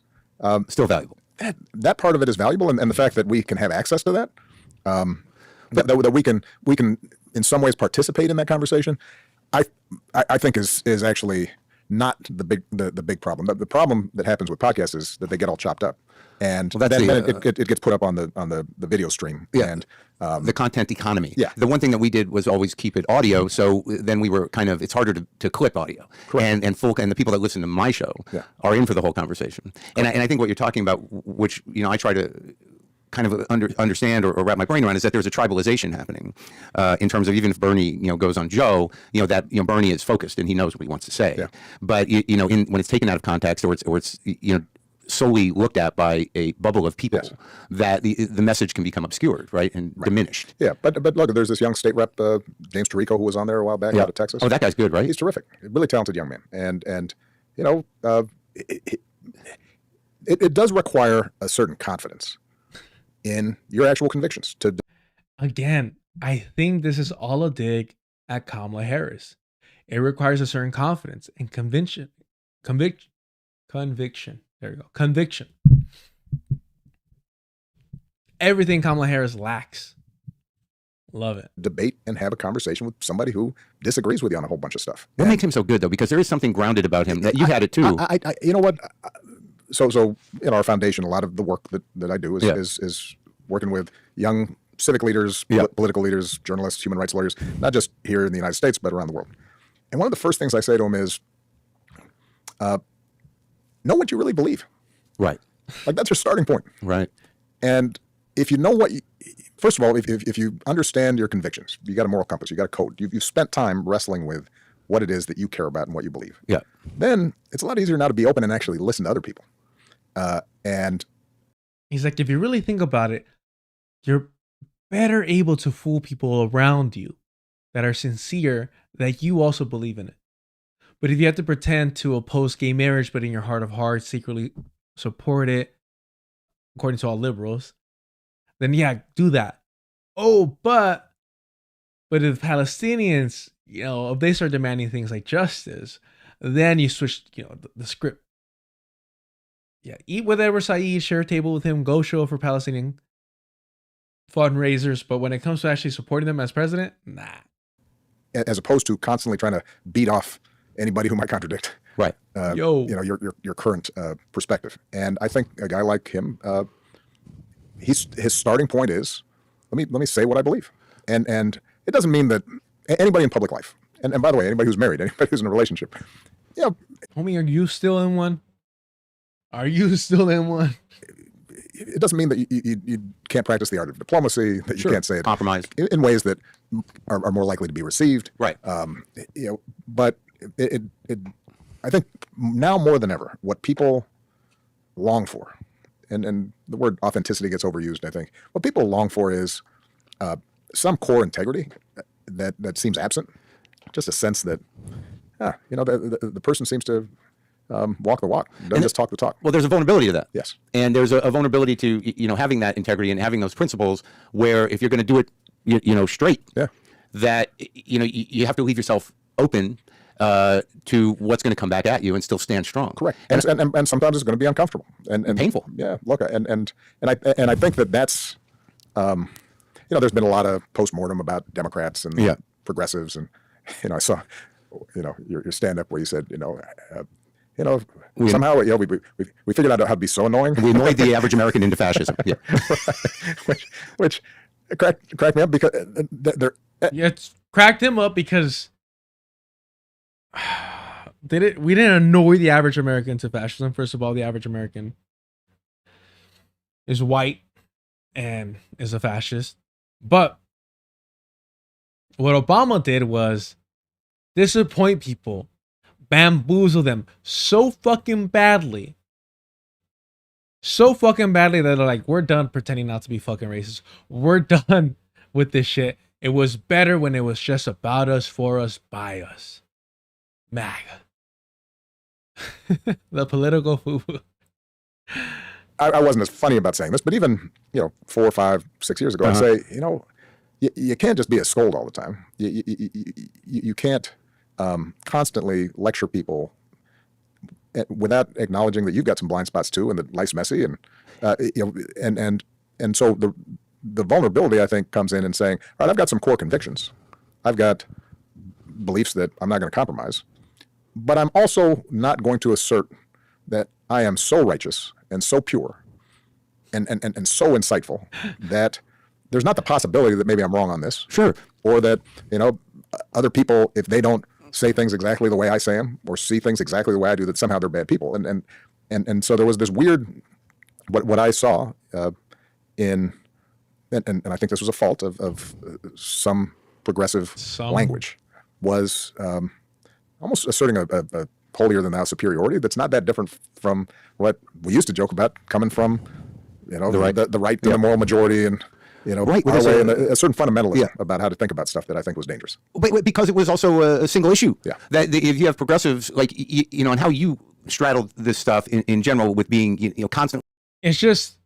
Still valuable. That part of it is valuable, and the fact that we can have access to that, that we can in some ways participate in that conversation, I think is actually not the big problem. The problem that happens with podcasts is that they get all chopped up, and then it gets put up on the video stream. Yeah. And the content economy. Yeah. The one thing that we did was always keep it audio, so then we were kind of, it's harder to clip audio. Correct. And the people that listen to my show are in for the whole conversation. And I think what you're talking about, which I try to kind of understand or wrap my brain around, is that there's a tribalization happening in terms of, even if Bernie goes on Joe, that Bernie is focused and he knows what he wants to say. Yeah. But when it's taken out of context, or it's solely looked at by a bubble of people, that the message can become obscured, right, and diminished. Yeah, but look, there's this young state rep, James Tirico, who was on there a while back out of Texas. Oh, that guy's good, right? He's terrific, a really talented young man, and it does require a certain confidence in your actual convictions. Again, I think this is all a dig at Kamala Harris. It requires a certain confidence and conviction. There we go. Conviction. Everything Kamala Harris lacks. Love it. Debate and have a conversation with somebody who disagrees with you on a whole bunch of stuff. What makes him so good, though? Because there is something grounded about him that you had it too. You know what? So in our foundation, a lot of the work that I do is working with young civic leaders, political leaders, journalists, human rights lawyers, not just here in the United States, but around the world. And one of the first things I say to them is, know what you really believe. Right. Like, that's your starting point. Right. And if you know first of all, if you understand your convictions, you got a moral compass, you got a code, you've spent time wrestling with what it is that you care about and what you believe. Yeah. Then it's a lot easier now to be open and actually listen to other people. And he's like, if you really think about it, you're better able to fool people around you that are sincere, that you also believe in it. But if you have to pretend to oppose gay marriage, but in your heart of hearts secretly support it, according to all liberals, then yeah, do that. Oh, but if Palestinians, if they start demanding things like justice, then you switch, the script. Yeah, eat with Edward Said, share a table with him, go show up for Palestinian fundraisers, but when it comes to actually supporting them as president, nah. As opposed to constantly trying to beat off anybody who might contradict, right? Your current perspective. And I think a guy like him, his starting point is, let me say what I believe, and it doesn't mean that anybody in public life, and by the way, anybody who's married, anybody who's in a relationship, homie, are you still in one? Are you still in one? It doesn't mean that you can't practice the art of diplomacy, that you can't say it compromise in ways that are more likely to be received. Right. But I think now more than ever, what people long for, and the word authenticity gets overused, I think, what people long for is some core integrity that seems absent. Just a sense that, the person seems to walk the walk, doesn't just talk the talk. Well, there's a vulnerability to that. Yes. And there's a vulnerability to, having that integrity and having those principles where if you're going to do it, straight, that, you have to leave yourself open to what's going to come back at you and still stand strong. Correct. And sometimes it's going to be uncomfortable and painful. Yeah. Look, and I think that's, there's been a lot of postmortem about Democrats and progressives, and I saw, your stand-up where you said, you know, somehow, you know, we figured out how to be so annoying. We annoyed the average American into fascism. Yeah. which cracked me up because they're yeah, it's cracked him up because we didn't annoy the average American to fascism. First of all, the average American is white and is a fascist. But what Obama did was disappoint people, bamboozle them so fucking badly that they're like, we're done pretending not to be fucking racist. We're done with this shit. It was better when it was just about us, for us, by us. MAGA. The political foo-foo. I wasn't as funny about saying this, but even, 4, 5, 6 years ago, I'd say, you can't just be a scold all the time. You can't constantly lecture people without acknowledging that you've got some blind spots too, and that life's messy, and so the vulnerability, I think, comes in and saying, all right, I've got some core convictions, I've got beliefs that I'm not going to compromise, but I'm also not going to assert that I am so righteous and so pure and so insightful that there's not the possibility that maybe I'm wrong on this. Sure. Or that, other people, if they don't say things exactly the way I say them or see things exactly the way I do, that somehow they're bad people. And so there was this weird, what I saw and I think this was a fault of some progressive language, was almost asserting a holier than thou superiority that's not that different from what we used to joke about coming from, the right and the moral majority, and right, our way, and a certain fundamentalism about how to think about stuff that I think was dangerous. But because it was also a single issue. Yeah. That if you have progressives, like, and how you straddled this stuff in general with being, constant. It's just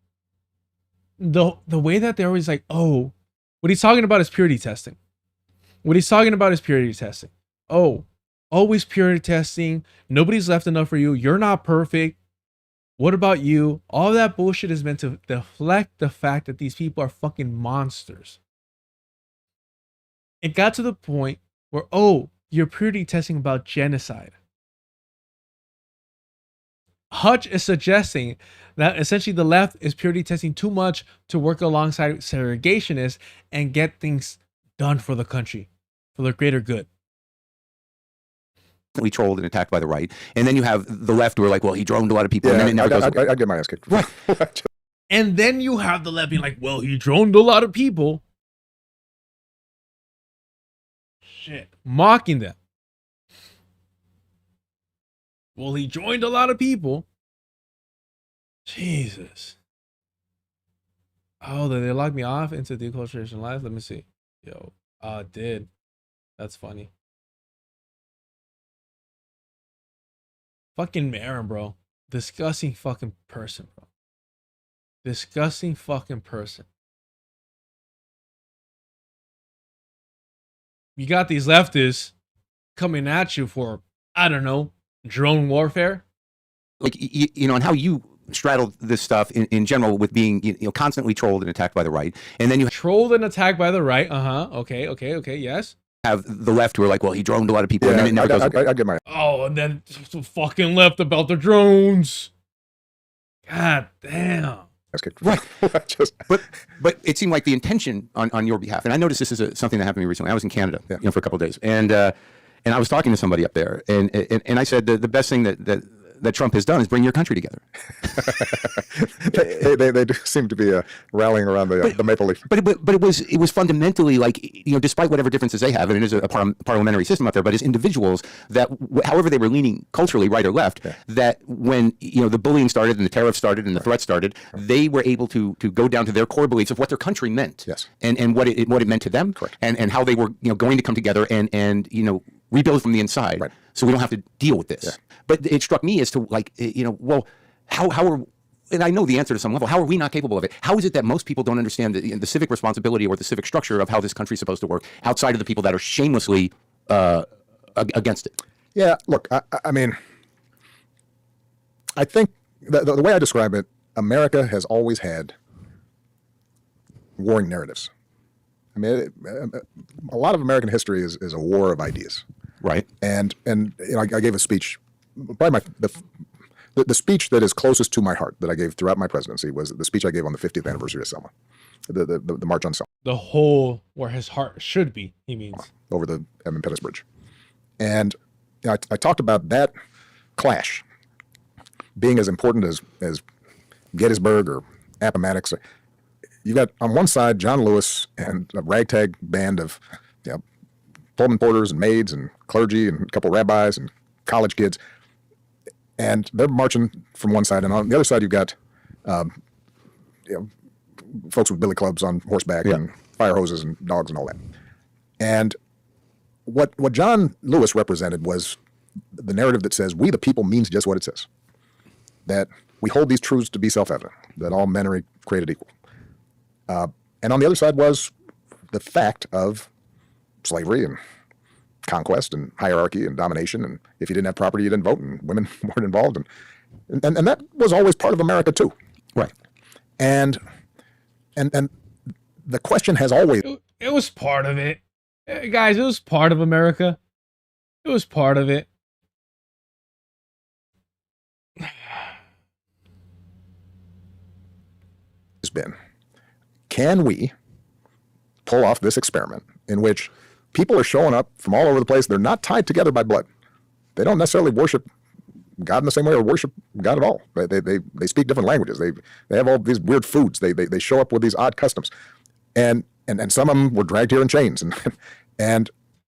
the way that they're always like, oh, what he's talking about is purity testing. Oh, always purity testing. Nobody's left enough for you. You're not perfect. What about you? All that bullshit is meant to deflect the fact that these people are fucking monsters. It got to the point where, oh, you're purity testing about genocide. Hutch is suggesting that essentially the left is purity testing too much to work alongside segregationists and get things done for the country, for the greater good. Trolled and attacked by the right, and then you have the left who are like, well, he droned a lot of people, and then it never goes away. I get my ass kicked. And then you have the left being like, well, he droned a lot of people. Shit. Mocking them. Well, he joined a lot of people. Jesus. Oh, did they lock me off into Deculturation Live? Let me see. Yo, it did. That's funny. Fucking Marin, bro. Disgusting fucking person, bro. Disgusting fucking person. You got these leftists coming at you for, I don't know, drone warfare. Like, and how you straddled this stuff in general with being, constantly trolled and attacked by the right. And then you trolled and attacked by the right. Okay. Yes. Have the left who are like, well, he droned a lot of people, and then it never goes away. I get my. Oh, and then fucking left about the drones. God damn. Right. but it seemed like the intention on your behalf, and I noticed this is something that happened to me recently. I was in Canada, for a couple of days, and I was talking to somebody up there, and I said the best thing that Trump has done is bring your country together. they do seem to be rallying around the maple leaf. But it was fundamentally like, despite whatever differences they have, and it is a parliamentary system out there, but as individuals that, however they were leaning culturally, right or left, that when the bullying started and the tariffs started and the threats started, they were able to go down to their core beliefs of what their country meant, and what it meant to them, and how they were going to come together and rebuild from the inside, so we don't have to deal with this. But it struck me as to, like, well, how are, and I know the answer to some level, how are we not capable of it? How is it that most people don't understand the civic responsibility or the civic structure of how this country is supposed to work outside of the people that are shamelessly against it? Yeah, look, I mean, I think the way I describe it, America has always had warring narratives. I mean, a lot of American history is a war of ideas. Right. And I gave a speech probably the speech that is closest to my heart that I gave throughout my presidency was the speech I gave on the 50th anniversary of Selma, the March on Selma. The whole where his heart should be, he means. Over the Edmund Pettus Bridge. And I talked about that clash being as important as Gettysburg or Appomattox. You got on one side John Lewis and a ragtag band of Pullman porters and maids and clergy and a couple rabbis and college kids, and they're marching from one side, and on the other side you've got folks with billy clubs on horseback and fire hoses and dogs and all that. And what John Lewis represented was the narrative that says we the people means just what it says, that we hold these truths to be self-evident, that all men are created equal. And on the other side was the fact of slavery and conquest and hierarchy and domination, and if you didn't have property, you didn't vote, and women weren't involved, and that was always part of America too. Right. And the question has always... It was part of it. Guys, it was part of America. It was part of it. Has been, can we pull off this experiment in which people are showing up from all over the place? They're not tied together by blood. They don't necessarily worship God in the same way or worship God at all. They speak different languages. They have all these weird foods. They show up with these odd customs, and some of them were dragged here in chains. And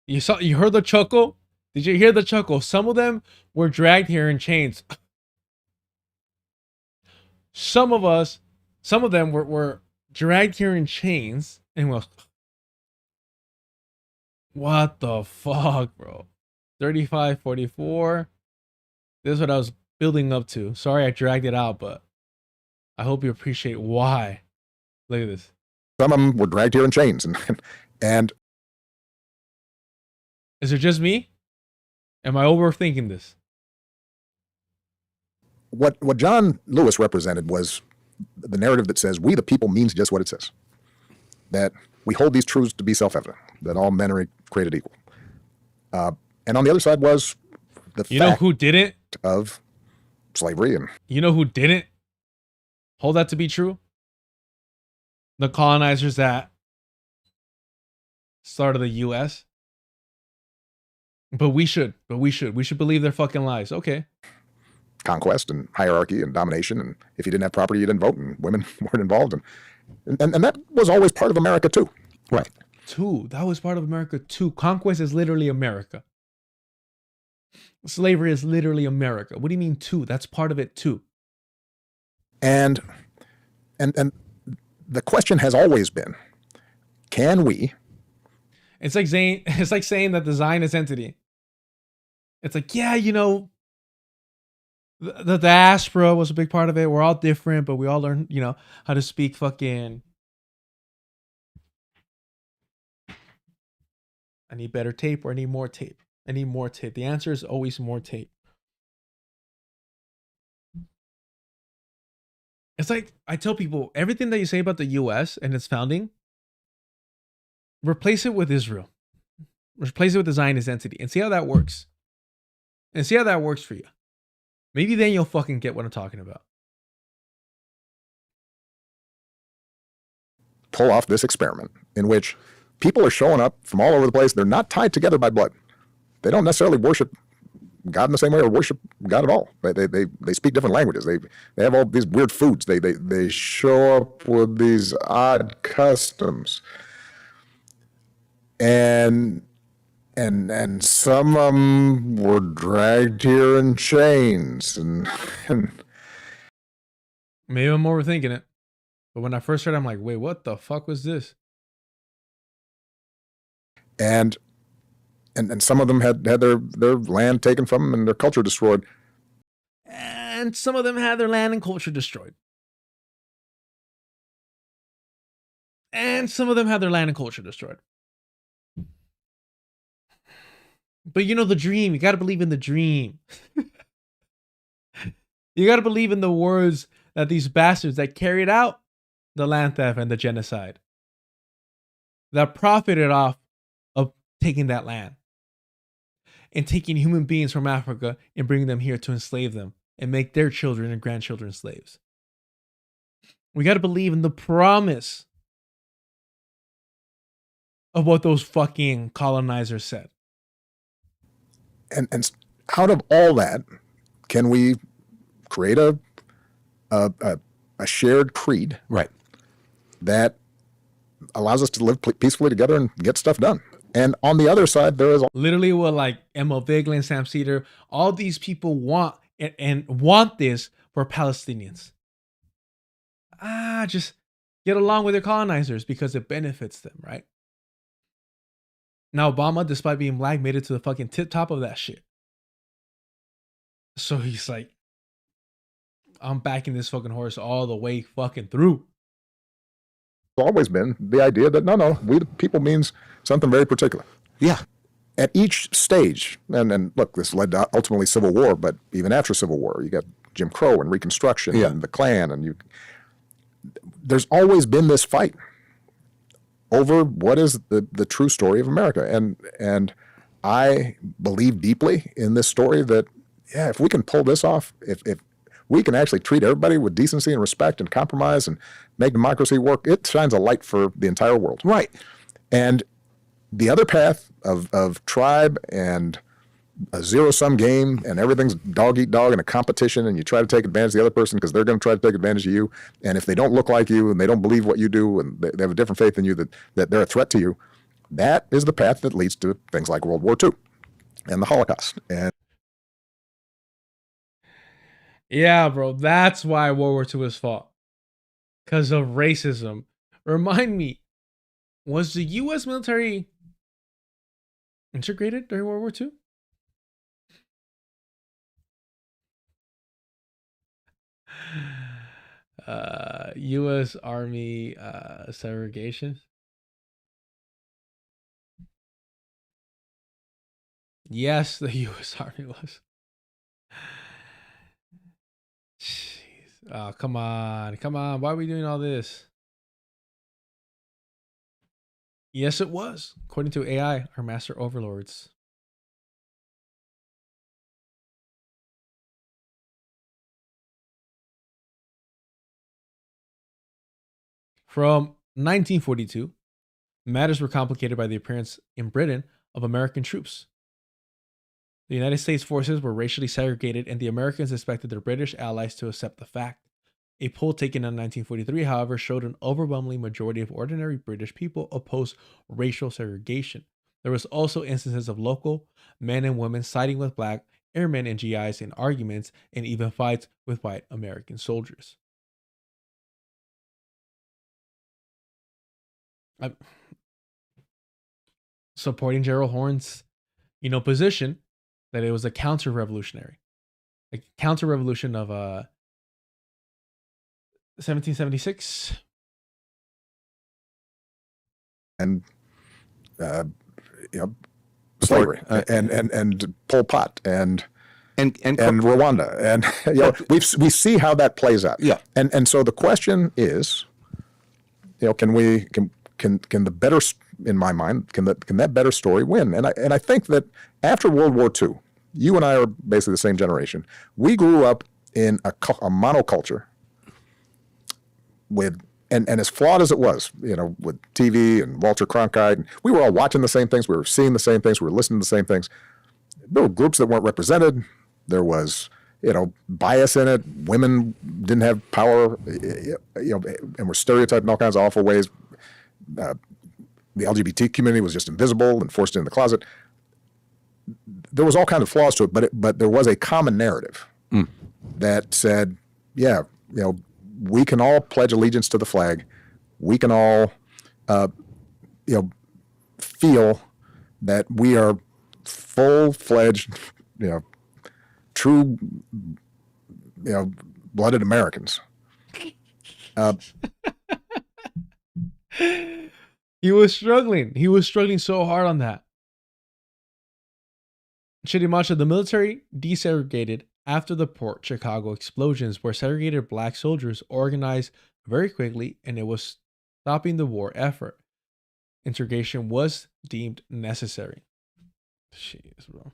you heard the chuckle? Did you hear the chuckle? Some of them were dragged here in chains. Some of them were dragged here in chains, and well, what the fuck, bro? 35, 44. This is what I was building up to. Sorry I dragged it out, but I hope you appreciate why. Look at this. Some of them were dragged here in chains, and is it just me? Am I overthinking this? What John Lewis represented was the narrative that says we the people means just what it says, that we hold these truths to be self-evident, that all men are created equal. And on the other side was the fact know who didn't? Of slavery. And you know who didn't hold that to be true? The colonizers that started the U.S. But we should believe their fucking lies. Okay. Conquest and hierarchy and domination, and if you didn't have property, you didn't vote, and women weren't involved, and that was always part of America too. Right. That was part of America too. Conquest is literally America. Slavery is literally America. What do you mean too? That's part of it too. And the question has always been, can we? It's like saying that the Zionist entity. It's like, yeah, the diaspora was a big part of it. We're all different, but we all learn, how to speak fucking. I need better tape or I need more tape. I need more tape. The answer is always more tape. It's like I tell people, everything that you say about the US and its founding, replace it with Israel. Replace it with the Zionist entity and see how that works. And see how that works for you. Maybe then you'll fucking get what I'm talking about. Pull off this experiment in which people are showing up from all over the place. They're not tied together by blood. They don't necessarily worship God in the same way or worship God at all. They speak different languages. They have all these weird foods. They show up with these odd customs. And some of them were dragged here in chains. And maybe I'm overthinking it. But when I first heard it, I'm like, wait, what the fuck was this? And some of them had their land taken from them and their culture destroyed. And some of them had their land and culture destroyed. And some of them had their land and culture destroyed. But the dream. You got to believe in the dream. You got to believe in the words that these bastards that carried out the land theft and the genocide, that profited off of taking that land. in taking human beings from Africa and bringing them here to enslave them and make their children and grandchildren slaves. We got to believe in the promise of what those fucking colonizers said. And out of all that, can we create a shared creed, right, that allows us to live peacefully together and get stuff done? And on the other side, there is literally what like Emma Vigeland, Sam Cedar, all these people want and want this for Palestinians. Just get along with your colonizers because it benefits them, right? Now Obama, despite being black, made it to the fucking tip top of that shit. So he's like, I'm backing this fucking horse all the way fucking through. always been the idea that no, we the people means something very particular. Yeah. At each stage, and look, this led to ultimately Civil War, but even after Civil War, you got Jim Crow and Reconstruction and the Klan, and there's always been this fight over what is the true story of America. And I believe deeply in this story that, yeah, if we can pull this off, if we can actually treat everybody with decency and respect and compromise and make democracy work, it shines a light for the entire world. Right. And the other path of tribe and a zero-sum game and everything's dog-eat-dog and a competition and you try to take advantage of the other person because they're going to try to take advantage of you, and if they don't look like you and they don't believe what you do and they have a different faith than you, that they're a threat to you, that is the path that leads to things like World War II and the Holocaust. And yeah, bro, that's why World War II was fought. Because of racism. Remind me, was the U.S. military integrated during World War II? U.S. Army segregation. Yes, the U.S. Army was. Jeez. Oh, come on. Why are we doing all this? Yes, it was. According to AI, our master overlords. From 1942, matters were complicated by the appearance in Britain of American troops. The United States forces were racially segregated, and the Americans expected their British allies to accept the fact. A poll taken in 1943, however, showed an overwhelming majority of ordinary British people opposed racial segregation. There was also instances of local men and women siding with black airmen and GIs in arguments and even fights with white American soldiers. I'm supporting Horn's, position that it was a counter-revolutionary, a counter-revolution of 1776, and slavery and Pol Pot and Rwanda, and we see how that plays out. Yeah, and so the question is, can the better, in my mind, can that better story win? And I think that after World War II, you and I are basically the same generation. We grew up in a monoculture with, and as flawed as it was, with TV and Walter Cronkite, and we were all watching the same things, we were seeing the same things, we were listening to the same things. There were groups that weren't represented. There was, bias in it. Women didn't have power, and were stereotyped in all kinds of awful ways. The LGBT community was just invisible and forced into the closet. There was all kinds of flaws to it, but there was a common narrative that said, we can all pledge allegiance to the flag. We can all, feel that we are full-fledged, true, blooded Americans. He was struggling. He was struggling so hard on that. Chidimmacha, the military desegregated after the Port Chicago explosions, where segregated black soldiers organized very quickly, and it was stopping the war effort. Integration was deemed necessary. Jeez, bro.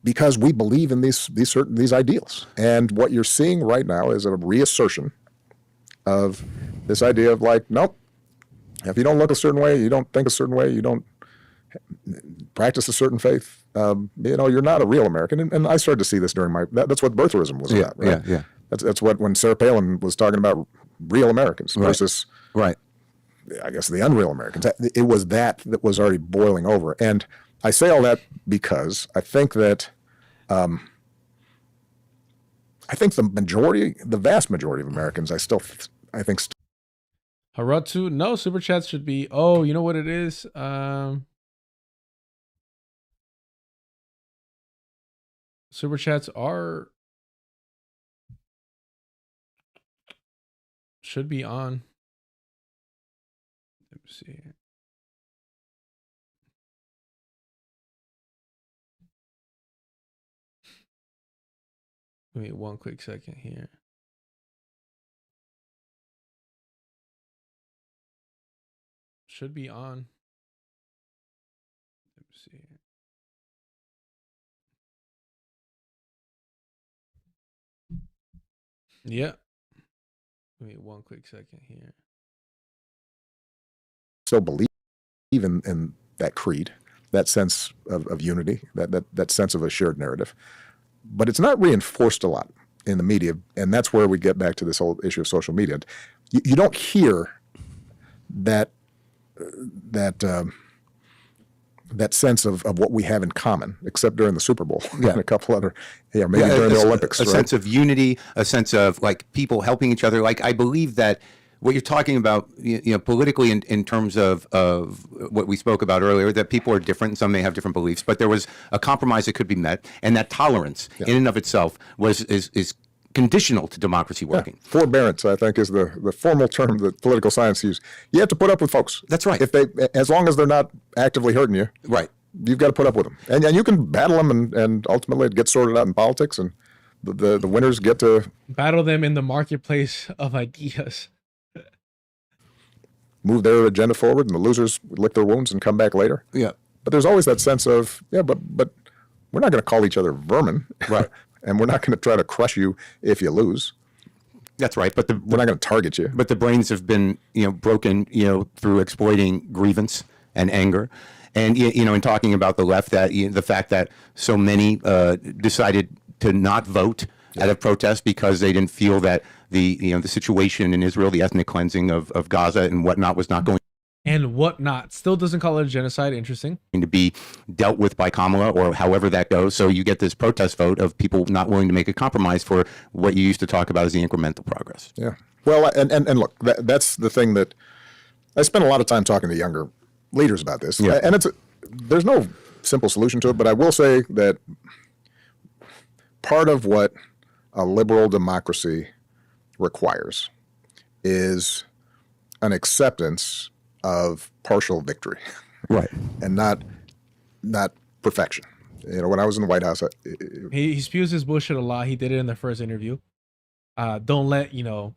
because we believe in these ideals. And what you're seeing right now is a reassertion of this idea of like, nope, if you don't look a certain way, you don't think a certain way, you don't practice a certain faith, you're not a real American. And I started to see this during that's what birtherism was about, right? Yeah. That's what, when Sarah Palin was talking about real Americans versus, right, I guess, the unreal Americans. It was that was already boiling over. And I say all that because I think that the vast majority of Americans, I think. Haratu, no, super chats should be. Oh, you know what it is? Super chats should be on. Let me see. Wait one quick second here. Should be on. Let me see. Yeah. Wait one quick second here. Still believe in that creed, that sense of unity, that sense of a shared narrative. But it's not reinforced a lot in the media, and that's where we get back to this whole issue of social media. You don't hear that sense of what we have in common, except during the Super Bowl and a couple other, maybe during the Olympics. A sense of unity, a sense of like people helping each other. Like I believe that what you're talking about, politically in terms of what we spoke about earlier, that people are different and some may have different beliefs, but there was a compromise that could be met, and that tolerance in and of itself is conditional to democracy working. Yeah. Forbearance, I think, is the formal term that political science uses. You have to put up with folks. That's right. As long as they're not actively hurting you, right, you've got to put up with them, and you can battle them, and ultimately it gets sorted out in politics, and the winners get to battle them in the marketplace of ideas. Move their agenda forward, and the losers lick their wounds and come back later. Yeah. But there's always that sense of, but we're not going to call each other vermin. Right. And we're not going to try to crush you if you lose. That's right. But we're not going to target you. But the brains have been, broken, through exploiting grievance and anger. And, in talking about the left, that the fact that so many decided to not vote out of protest because they didn't feel that the situation in Israel, the ethnic cleansing of Gaza and whatnot, was not going and whatnot. Still doesn't call it a genocide. Interesting. To be dealt with by Kamala, or however that goes. So you get this protest vote of people not willing to make a compromise for what you used to talk about as the incremental progress. Yeah. Well, and look, that's the thing that I spent a lot of time talking to younger leaders about this. Yeah. And there's no simple solution to it, but I will say that part of what a liberal democracy requires is an acceptance of partial victory, right, and not perfection. When I was in the White House, he spews his bullshit a lot. He did it in the first interview. Don't let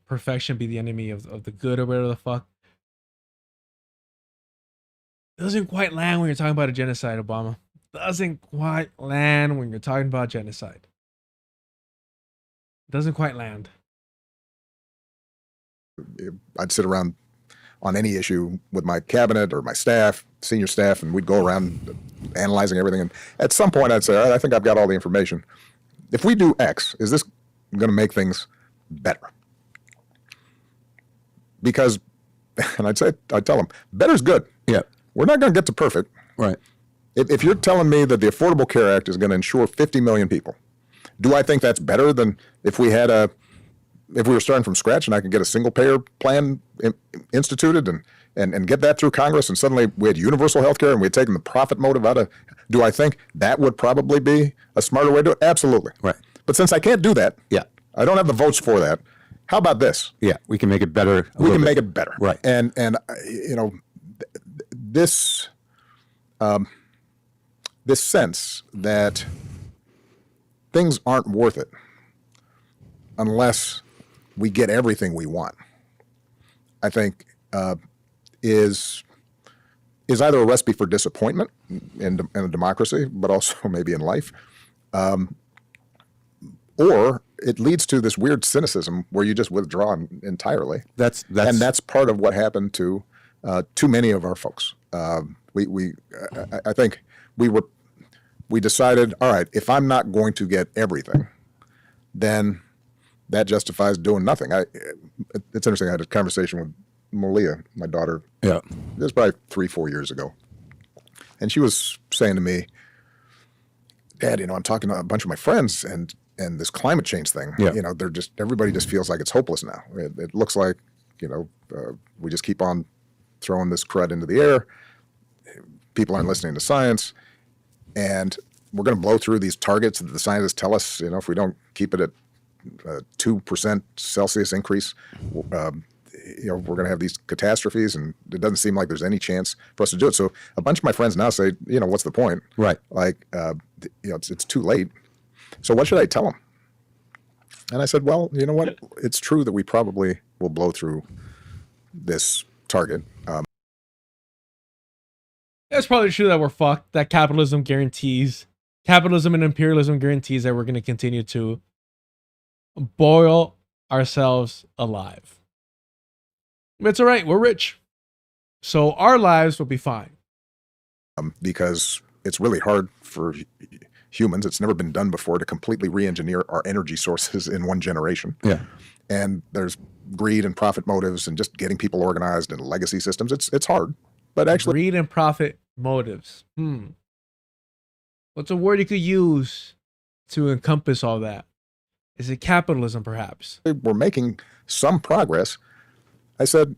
perfection be the enemy of the good, or whatever the fuck. Doesn't quite land when you're talking about a genocide, Obama. Doesn't quite land when you're talking about genocide. Doesn't quite land. I'd sit around on any issue with my cabinet or my staff, senior staff, and we'd go around analyzing everything. And at some point I'd say, all right, I think I've got all the information. If we do X, is this going to make things better? Because, and I'd tell them, better's good. Yeah. We're not going to get to perfect. Right. If you're telling me that the Affordable Care Act is going to insure 50 million people, do I think that's better than if we were starting from scratch and I could get a single payer plan instituted and get that through Congress, and suddenly we had universal health care and we had taken the profit motive out of, do I think that would probably be a smarter way to do it? Absolutely. Right. But since I can't do that, yeah, I don't have the votes for that. How about this? Yeah, we can make it better. We can make it better. Right. And this sense that things aren't worth it unless we get everything we want, I think, is either a recipe for disappointment in a democracy, but also maybe in life, or it leads to this weird cynicism where you just withdraw entirely. That's and that's part of what happened to too many of our folks. I think we decided, all right, if I'm not going to get everything, then that justifies doing nothing. It's interesting. I had a conversation with Malia, my daughter. Yeah, it was probably 3-4 years ago, and she was saying to me, "Dad, I'm talking to a bunch of my friends, and this climate change thing, they're just everybody just feels like it's hopeless now. It looks like we just keep on throwing this crud into the air. People aren't listening to science, and we're going to blow through these targets that the scientists tell us. If we don't keep it at 2% Celsius increase, we're going to have these catastrophes, and it doesn't seem like there's any chance for us to do it." So a bunch of my friends now say, what's the point? Right. Like, it's too late. So what should I tell them? And I said, well, you know what? It's true that we probably will blow through this target. It's probably true that we're fucked, that capitalism and imperialism guarantees that we're going to continue to boil ourselves alive. But it's all right. We're rich. So our lives will be fine. Because it's really hard for humans. It's never been done before to completely re-engineer our energy sources in one generation. Yeah. And there's greed and profit motives and just getting people organized and legacy systems. It's hard. But actually, greed and profit motives. What's a word you could use to encompass all that? Is it capitalism, perhaps? We're making some progress. I said,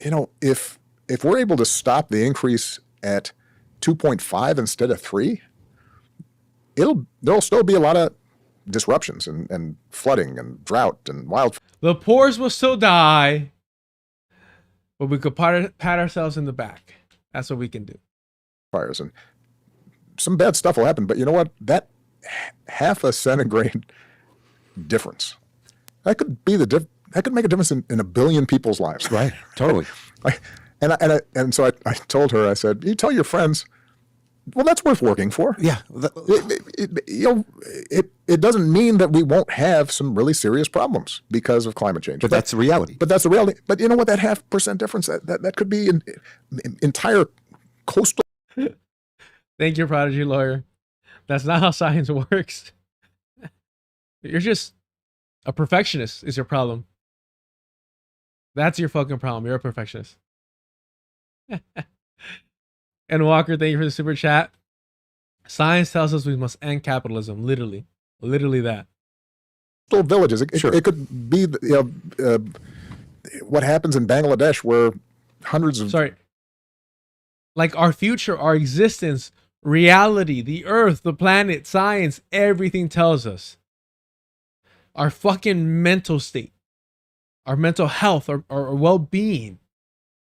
if we're able to stop the increase at 2.5 instead of 3, there'll still be a lot of disruptions and flooding and drought and wildfire. The poors will still die, but we could pat ourselves in the back. That's what we can do. Fires and some bad stuff will happen, but you know what? That half a centigrade difference, that could be that could make a difference in 1 billion people's lives. Right. Totally. And so I told her, I said, you tell your friends, well, that's worth working for. Yeah. It doesn't mean that we won't have some really serious problems because of climate change. But that's the reality. But that's the reality. But you know what? That 0.5% difference, that could be an entire coastal. Thank you, Prodigy Lawyer. That's not how science works. You're just a perfectionist is your problem. That's your fucking problem. You're a perfectionist. And Walker, thank you for the super chat. Science tells us we must end capitalism. Literally that. Coastal villages. It could be what happens in Bangladesh, where hundreds of like our future, our existence, reality, the earth, the planet, science, everything tells us. Our fucking mental state, our mental health, our well-being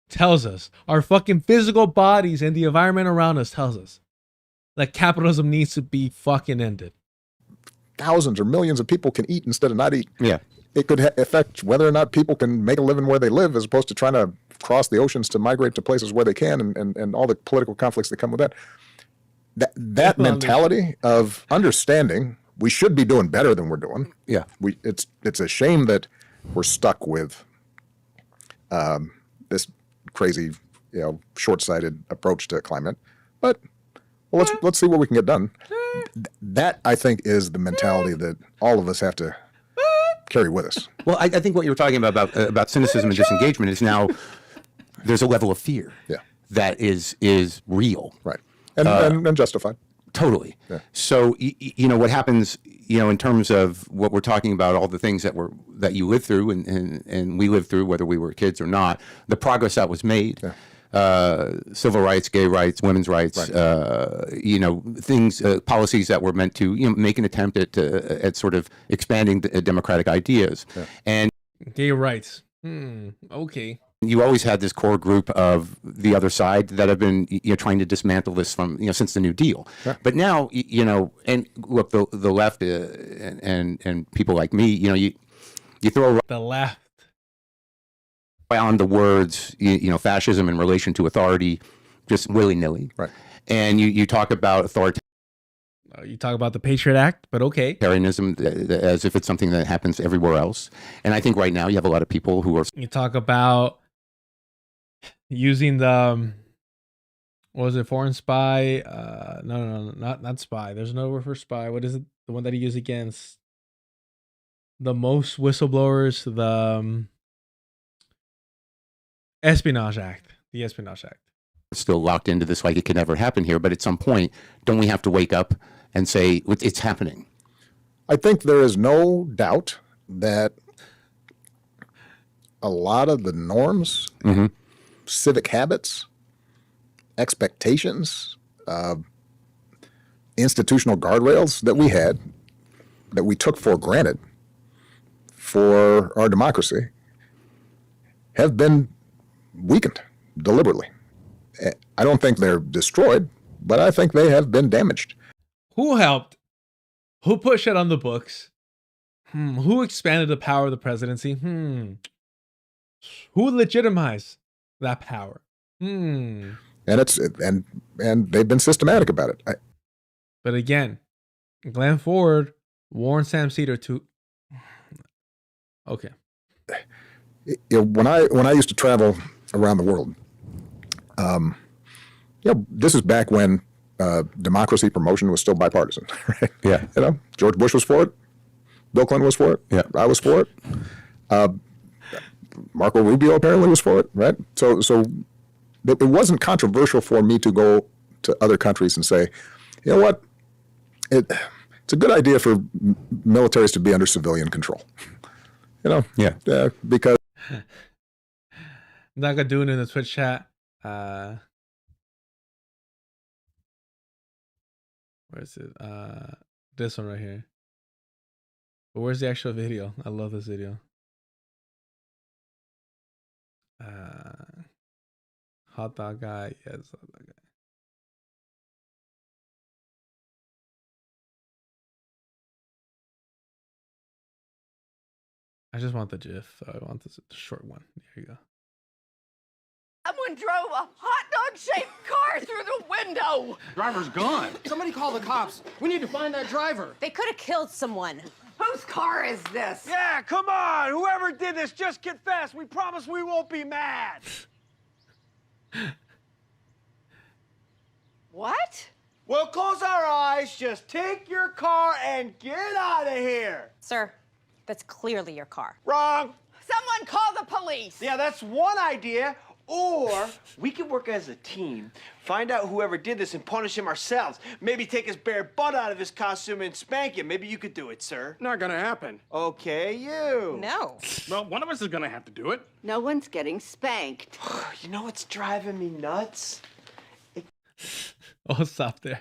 tells us. Our fucking physical bodies and the environment around us tells us that capitalism needs to be fucking ended. Thousands or millions of people can eat instead of not eat. Yeah. It could affect whether or not people can make a living where they live, as opposed to trying to cross the oceans to migrate to places where they can, and all the political conflicts that come with that. That mentality of understanding we should be doing better than we're doing. Yeah. It's a shame that we're stuck with this crazy, short-sighted approach to climate. But let's see what we can get done. That, I think, is the mentality that all of us have to carry with us. Well, I think what you were talking about cynicism and disengagement is now there's a level of fear that is real. Right. And justified. Totally. Yeah. So, what happens, in terms of what we're talking about, all the things that you lived through and we lived through, whether we were kids or not, the progress that was made, civil rights, gay rights, women's rights, things, policies that were meant to, make an attempt at sort of expanding the democratic ideas. Yeah. And gay rights. Okay. You always had this core group of the other side that have been trying to dismantle this from since the New Deal. Yeah. But now and look, the left and people like me, you throw the left on the words fascism in relation to authority just willy-nilly. Right. And you talk about authoritarian You talk about the Patriot Act, but okay. Terrorism, as if it's something that happens everywhere else. And I think right now you have a lot of people who are. You talk about using the, what was it, foreign spy? No, not spy. There's no word for spy. What is it? The one that he used against the most whistleblowers, the Espionage Act. The Espionage Act. Still locked into this like it could never happen here. But at some point, don't we have to wake up and say it's happening? I think there is no doubt that a lot of the norms, civic habits, expectations, institutional guardrails that we had, that we took for granted for our democracy, have been weakened deliberately. I don't think they're destroyed, but I think they have been damaged. Who helped? Who put shit on the books? Who expanded the power of the presidency? Who legitimized that power? And they've been systematic about it. But again, Glenn Ford warned Sam Cedar to. Okay. When I used to travel around the world, this is back when democracy promotion was still bipartisan, right? Yeah. George Bush was for it. Bill Clinton was for it. Yeah. I was for it. Marco Rubio apparently was for it, right? So it wasn't controversial for me to go to other countries and say, you know what, it's a good idea for militaries to be under civilian control. Because Naga doing in the Twitch chat. Where is it? This one right here. But where's the actual video? I love this video. Hot dog guy. Yes, hot dog guy. I just want the GIF. I want the short one. Here you go. Someone drove a hot dog-shaped car through the window. Driver's gone. Somebody call the cops. We need to find that driver. They could have killed someone. Whose car is this? Yeah, come on. Whoever did this, just confess. We promise we won't be mad. What? We'll close our eyes, just take your car and get out of here. Sir, that's clearly your car. Wrong. Someone call the police. Yeah, that's one idea. Or we could work as a team, find out whoever did this and punish him ourselves. Maybe take his bare butt out of his costume and spank him. Maybe you could do it, sir. Not gonna happen. Okay, you. No. Well, one of us is gonna have to do it. No one's getting spanked. You know what's driving me nuts? Oh, stop there.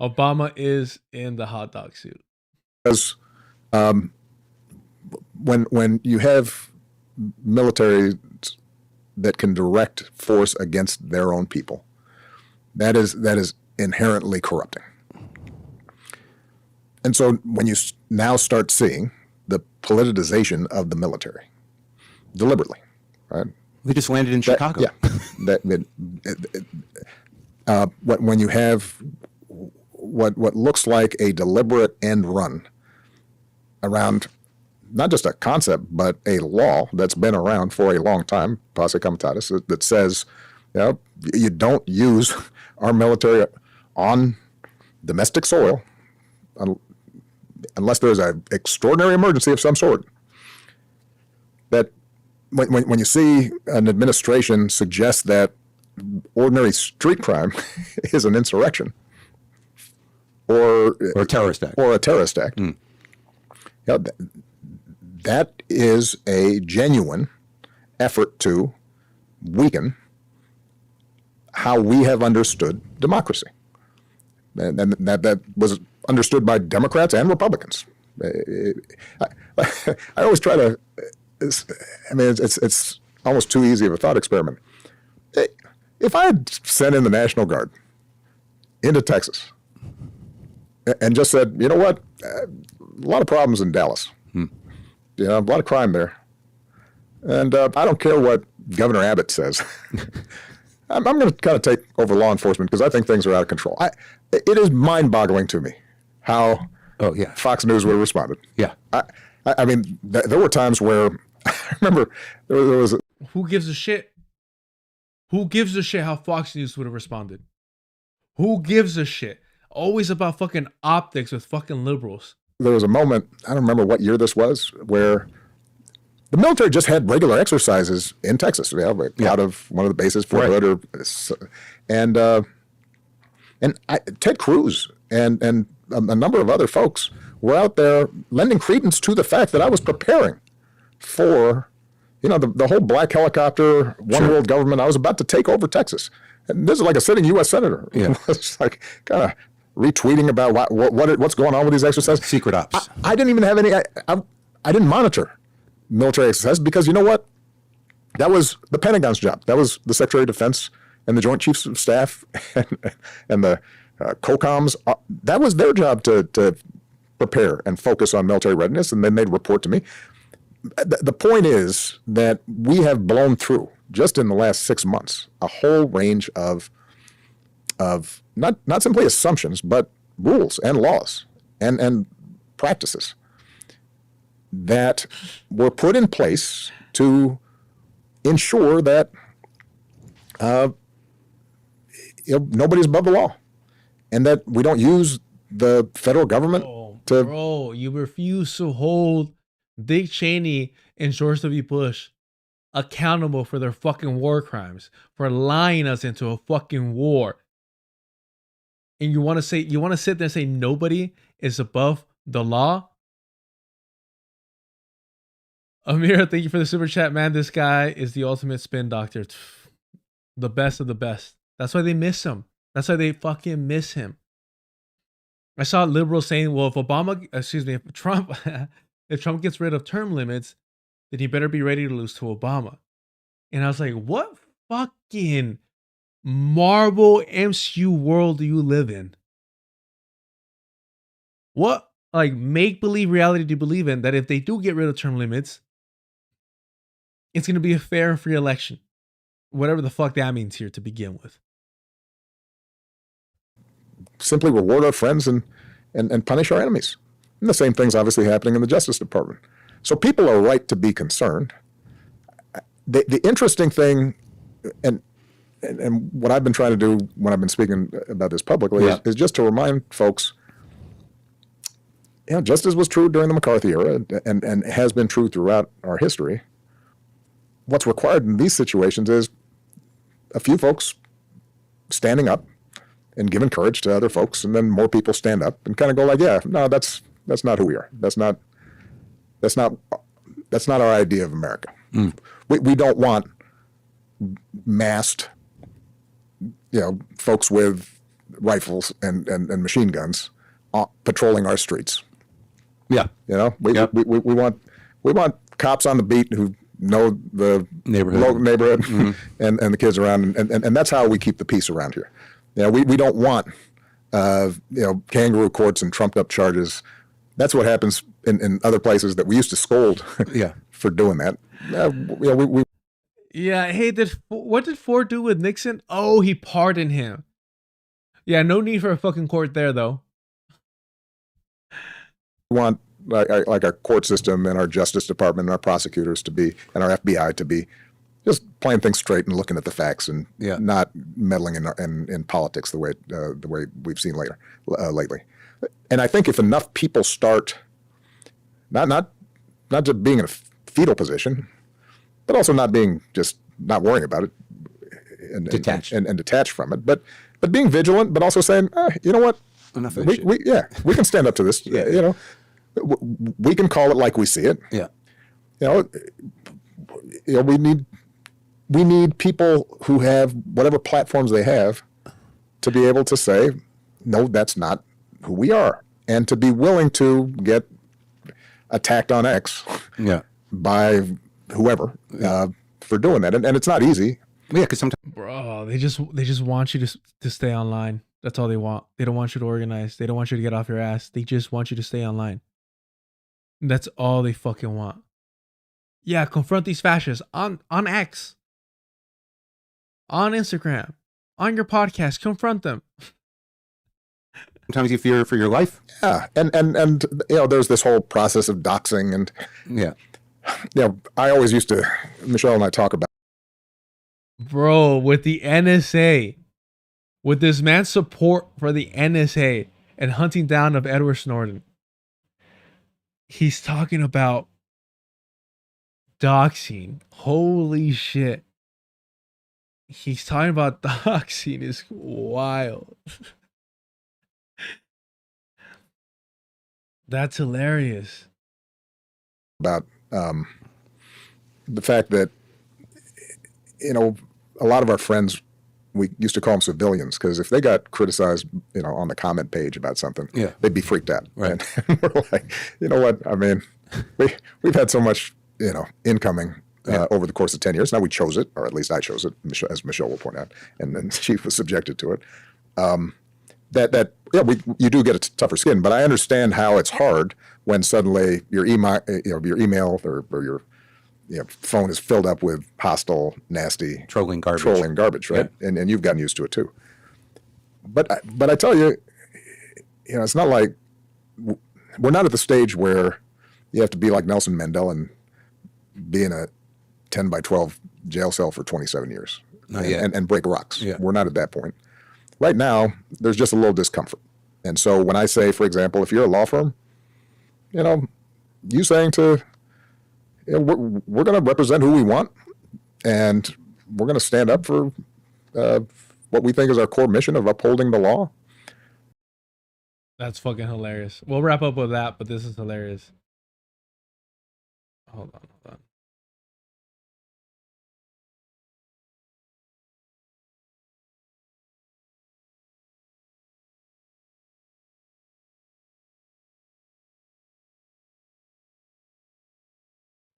Obama is in the hot dog suit. Because when you have military that can direct force against their own people, that is inherently corrupting. And so when you now start seeing the politicization of the military, deliberately, right? We just landed in Chicago. Yeah. When you have what looks like a deliberate end run around not just a concept, but a law that's been around for a long time, posse comitatus, that says, you don't use our military on domestic soil unless there's an extraordinary emergency of some sort. That when you see an administration suggest that ordinary street crime is an insurrection or a terrorist act, that is a genuine effort to weaken how we have understood democracy. And that was understood by Democrats and Republicans. I always try to, it's almost too easy of a thought experiment. If I had sent in the National Guard into Texas and just said, you know what, a lot of problems in Dallas. A lot of crime there. And I don't care what Governor Abbott says. I'm going to kind of take over law enforcement because I think things are out of control. It is mind-boggling to me how Fox News would have responded. Yeah. I mean, there were times where I remember there was Who gives a shit? Who gives a shit how Fox News would have responded? Who gives a shit? Always about fucking optics with fucking liberals. there was a moment, I don't remember what year this was, where the military just had regular exercises in Texas, out of one of the bases, Fort Hood, and Ted Cruz and a number of other folks were out there lending credence to the fact that I was preparing for, the whole black helicopter, one world government. I was about to take over Texas. And this is like a sitting U.S. senator. Yeah. It's like kind of retweeting about what's going on with these exercises. Secret ops. I didn't even have any, I didn't monitor military exercises because you know what? That was the Pentagon's job. That was the Secretary of Defense and the Joint Chiefs of Staff and the COCOMs. That was their job to prepare and focus on military readiness, and then they'd report to me. The point is that we have blown through, just in the last 6 months, a whole range of not simply assumptions, but rules and laws and practices that were put in place to ensure that nobody's above the law, and that we don't use the federal government to. Bro, you refuse to hold Dick Cheney and George W. Bush accountable for their fucking war crimes, for lying us into a fucking war. And you want to sit there and say nobody is above the law? Amira, thank you for the super chat, man. This guy is the ultimate spin doctor. The best of the best. That's why they miss him. That's why they fucking miss him. I saw liberals saying, well, if Trump if Trump gets rid of term limits, then he better be ready to lose to Obama. And I was like, what fucking Marvel MCU world do you live in? What make-believe reality do you believe in that if they do get rid of term limits, it's going to be a fair and free election? Whatever the fuck that means here to begin with. Simply reward our friends and punish our enemies. And the same thing's obviously happening in the Justice Department. So people are right to be concerned. The interesting thing, and what I've been trying to do when I've been speaking about this publicly is just to remind folks, just as was true during the McCarthy era and has been true throughout our history, what's required in these situations is a few folks standing up and giving courage to other folks, and then more people stand up and kind of go like, yeah, no, that's not who we are. That's not our idea of America. We don't want masked, folks with rifles and machine guns patrolling our streets. Yeah. We want cops on the beat who know the neighborhood and the kids around, and that's how we keep the peace around here. We don't want kangaroo courts and trumped up charges. That's what happens in other places that we used to scold for doing that. Hey, what did Ford do with Nixon? Oh, he pardoned him. Yeah, no need for a fucking court there, though. We want like our court system and our Justice Department and our prosecutors to be, and our FBI to be, just playing things straight and looking at the facts and not meddling in politics the way we've seen lately. And I think if enough people start not just being in a fetal position, but also not worrying about it and detached from it, but being vigilant, but also saying, you know what, enough of we can stand up to this. We can call it like we see it. We need people who have whatever platforms they have to be able to say, no, that's not who we are, and to be willing to get attacked on X by whoever for doing that. And it's not easy. Yeah, because sometimes, bro, they just want you to stay online. That's all they want. They don't want you to organize. They don't want you to get off your ass. They just want you to stay online. That's all they fucking want. Yeah, confront these fascists on X. on Instagram, on your podcast. Confront them. Sometimes you fear for your life. Yeah, and you know, there's this whole process of doxing, and yeah, you know, I always used to, Michelle and I talk about, Bro, with the NSA, with this man's support for the NSA and hunting down of Edward Snowden, he's talking about doxing. Holy shit. He's talking about doxing. Is wild. That's hilarious. About the fact that, you know, a lot of our friends, we used to call them civilians, because if they got criticized, you know, on the comment page about something, yeah, they'd be freaked out. Right. And we're like, you know what? I mean, we've had so much, you know, incoming over the course of 10 years. Now we chose it, or at least I chose it, as Michelle will point out, and then she was subjected to it. You do get a tougher skin, but I understand how it's hard when suddenly your email, or your phone is filled up with hostile, nasty, trolling garbage, right? Yeah. And you've gotten used to it too. But I tell you, you know, it's not like we're not at the stage where you have to be like Nelson Mandela and be in a 10 by 12 jail cell for 27 years and break rocks. Yeah. We're not at that point. Right now, there's just a little discomfort. And so when I say, for example, if you're a law firm, you know, you saying to, you know, we're going to represent who we want, and we're going to stand up for what we think is our core mission of upholding the law. That's fucking hilarious. We'll wrap up with that, but this is hilarious. Hold on.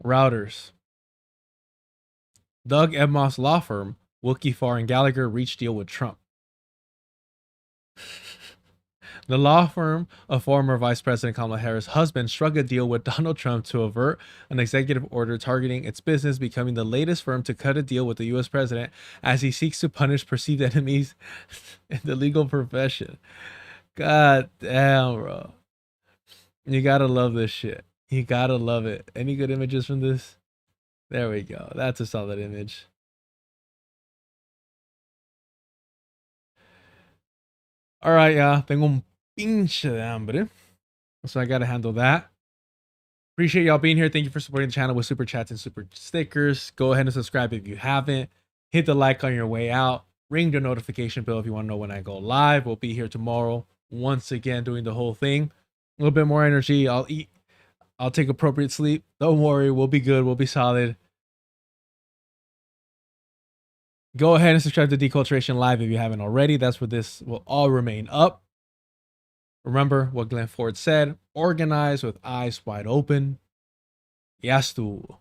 Routers. Doug Ebmoss law firm, Wilkie Farr and Gallagher reached deal with Trump. The law firm of former Vice President Kamala Harris' husband struck a deal with Donald Trump to avert an executive order targeting its business, becoming the latest firm to cut a deal with the U.S. president as he seeks to punish perceived enemies in the legal profession. God damn, bro. You gotta love this shit. You gotta love it. Any good images from this? There we go. That's a solid image. All right, yeah. Tengo un pinche de hambre, so I gotta handle that. Appreciate y'all being here. Thank you for supporting the channel with super chats and super stickers. Go ahead and subscribe if you haven't. Hit the like on your way out. Ring the notification bell if you want to know when I go live. We'll be here tomorrow once again doing the whole thing. A little bit more energy. I'll eat. I'll take appropriate sleep. Don't worry. We'll be good. We'll be solid. Go ahead and subscribe to Deculturation Live if you haven't already. That's where this will all remain up. Remember what Glenn Ford said. Organize with eyes wide open. Yes, tú.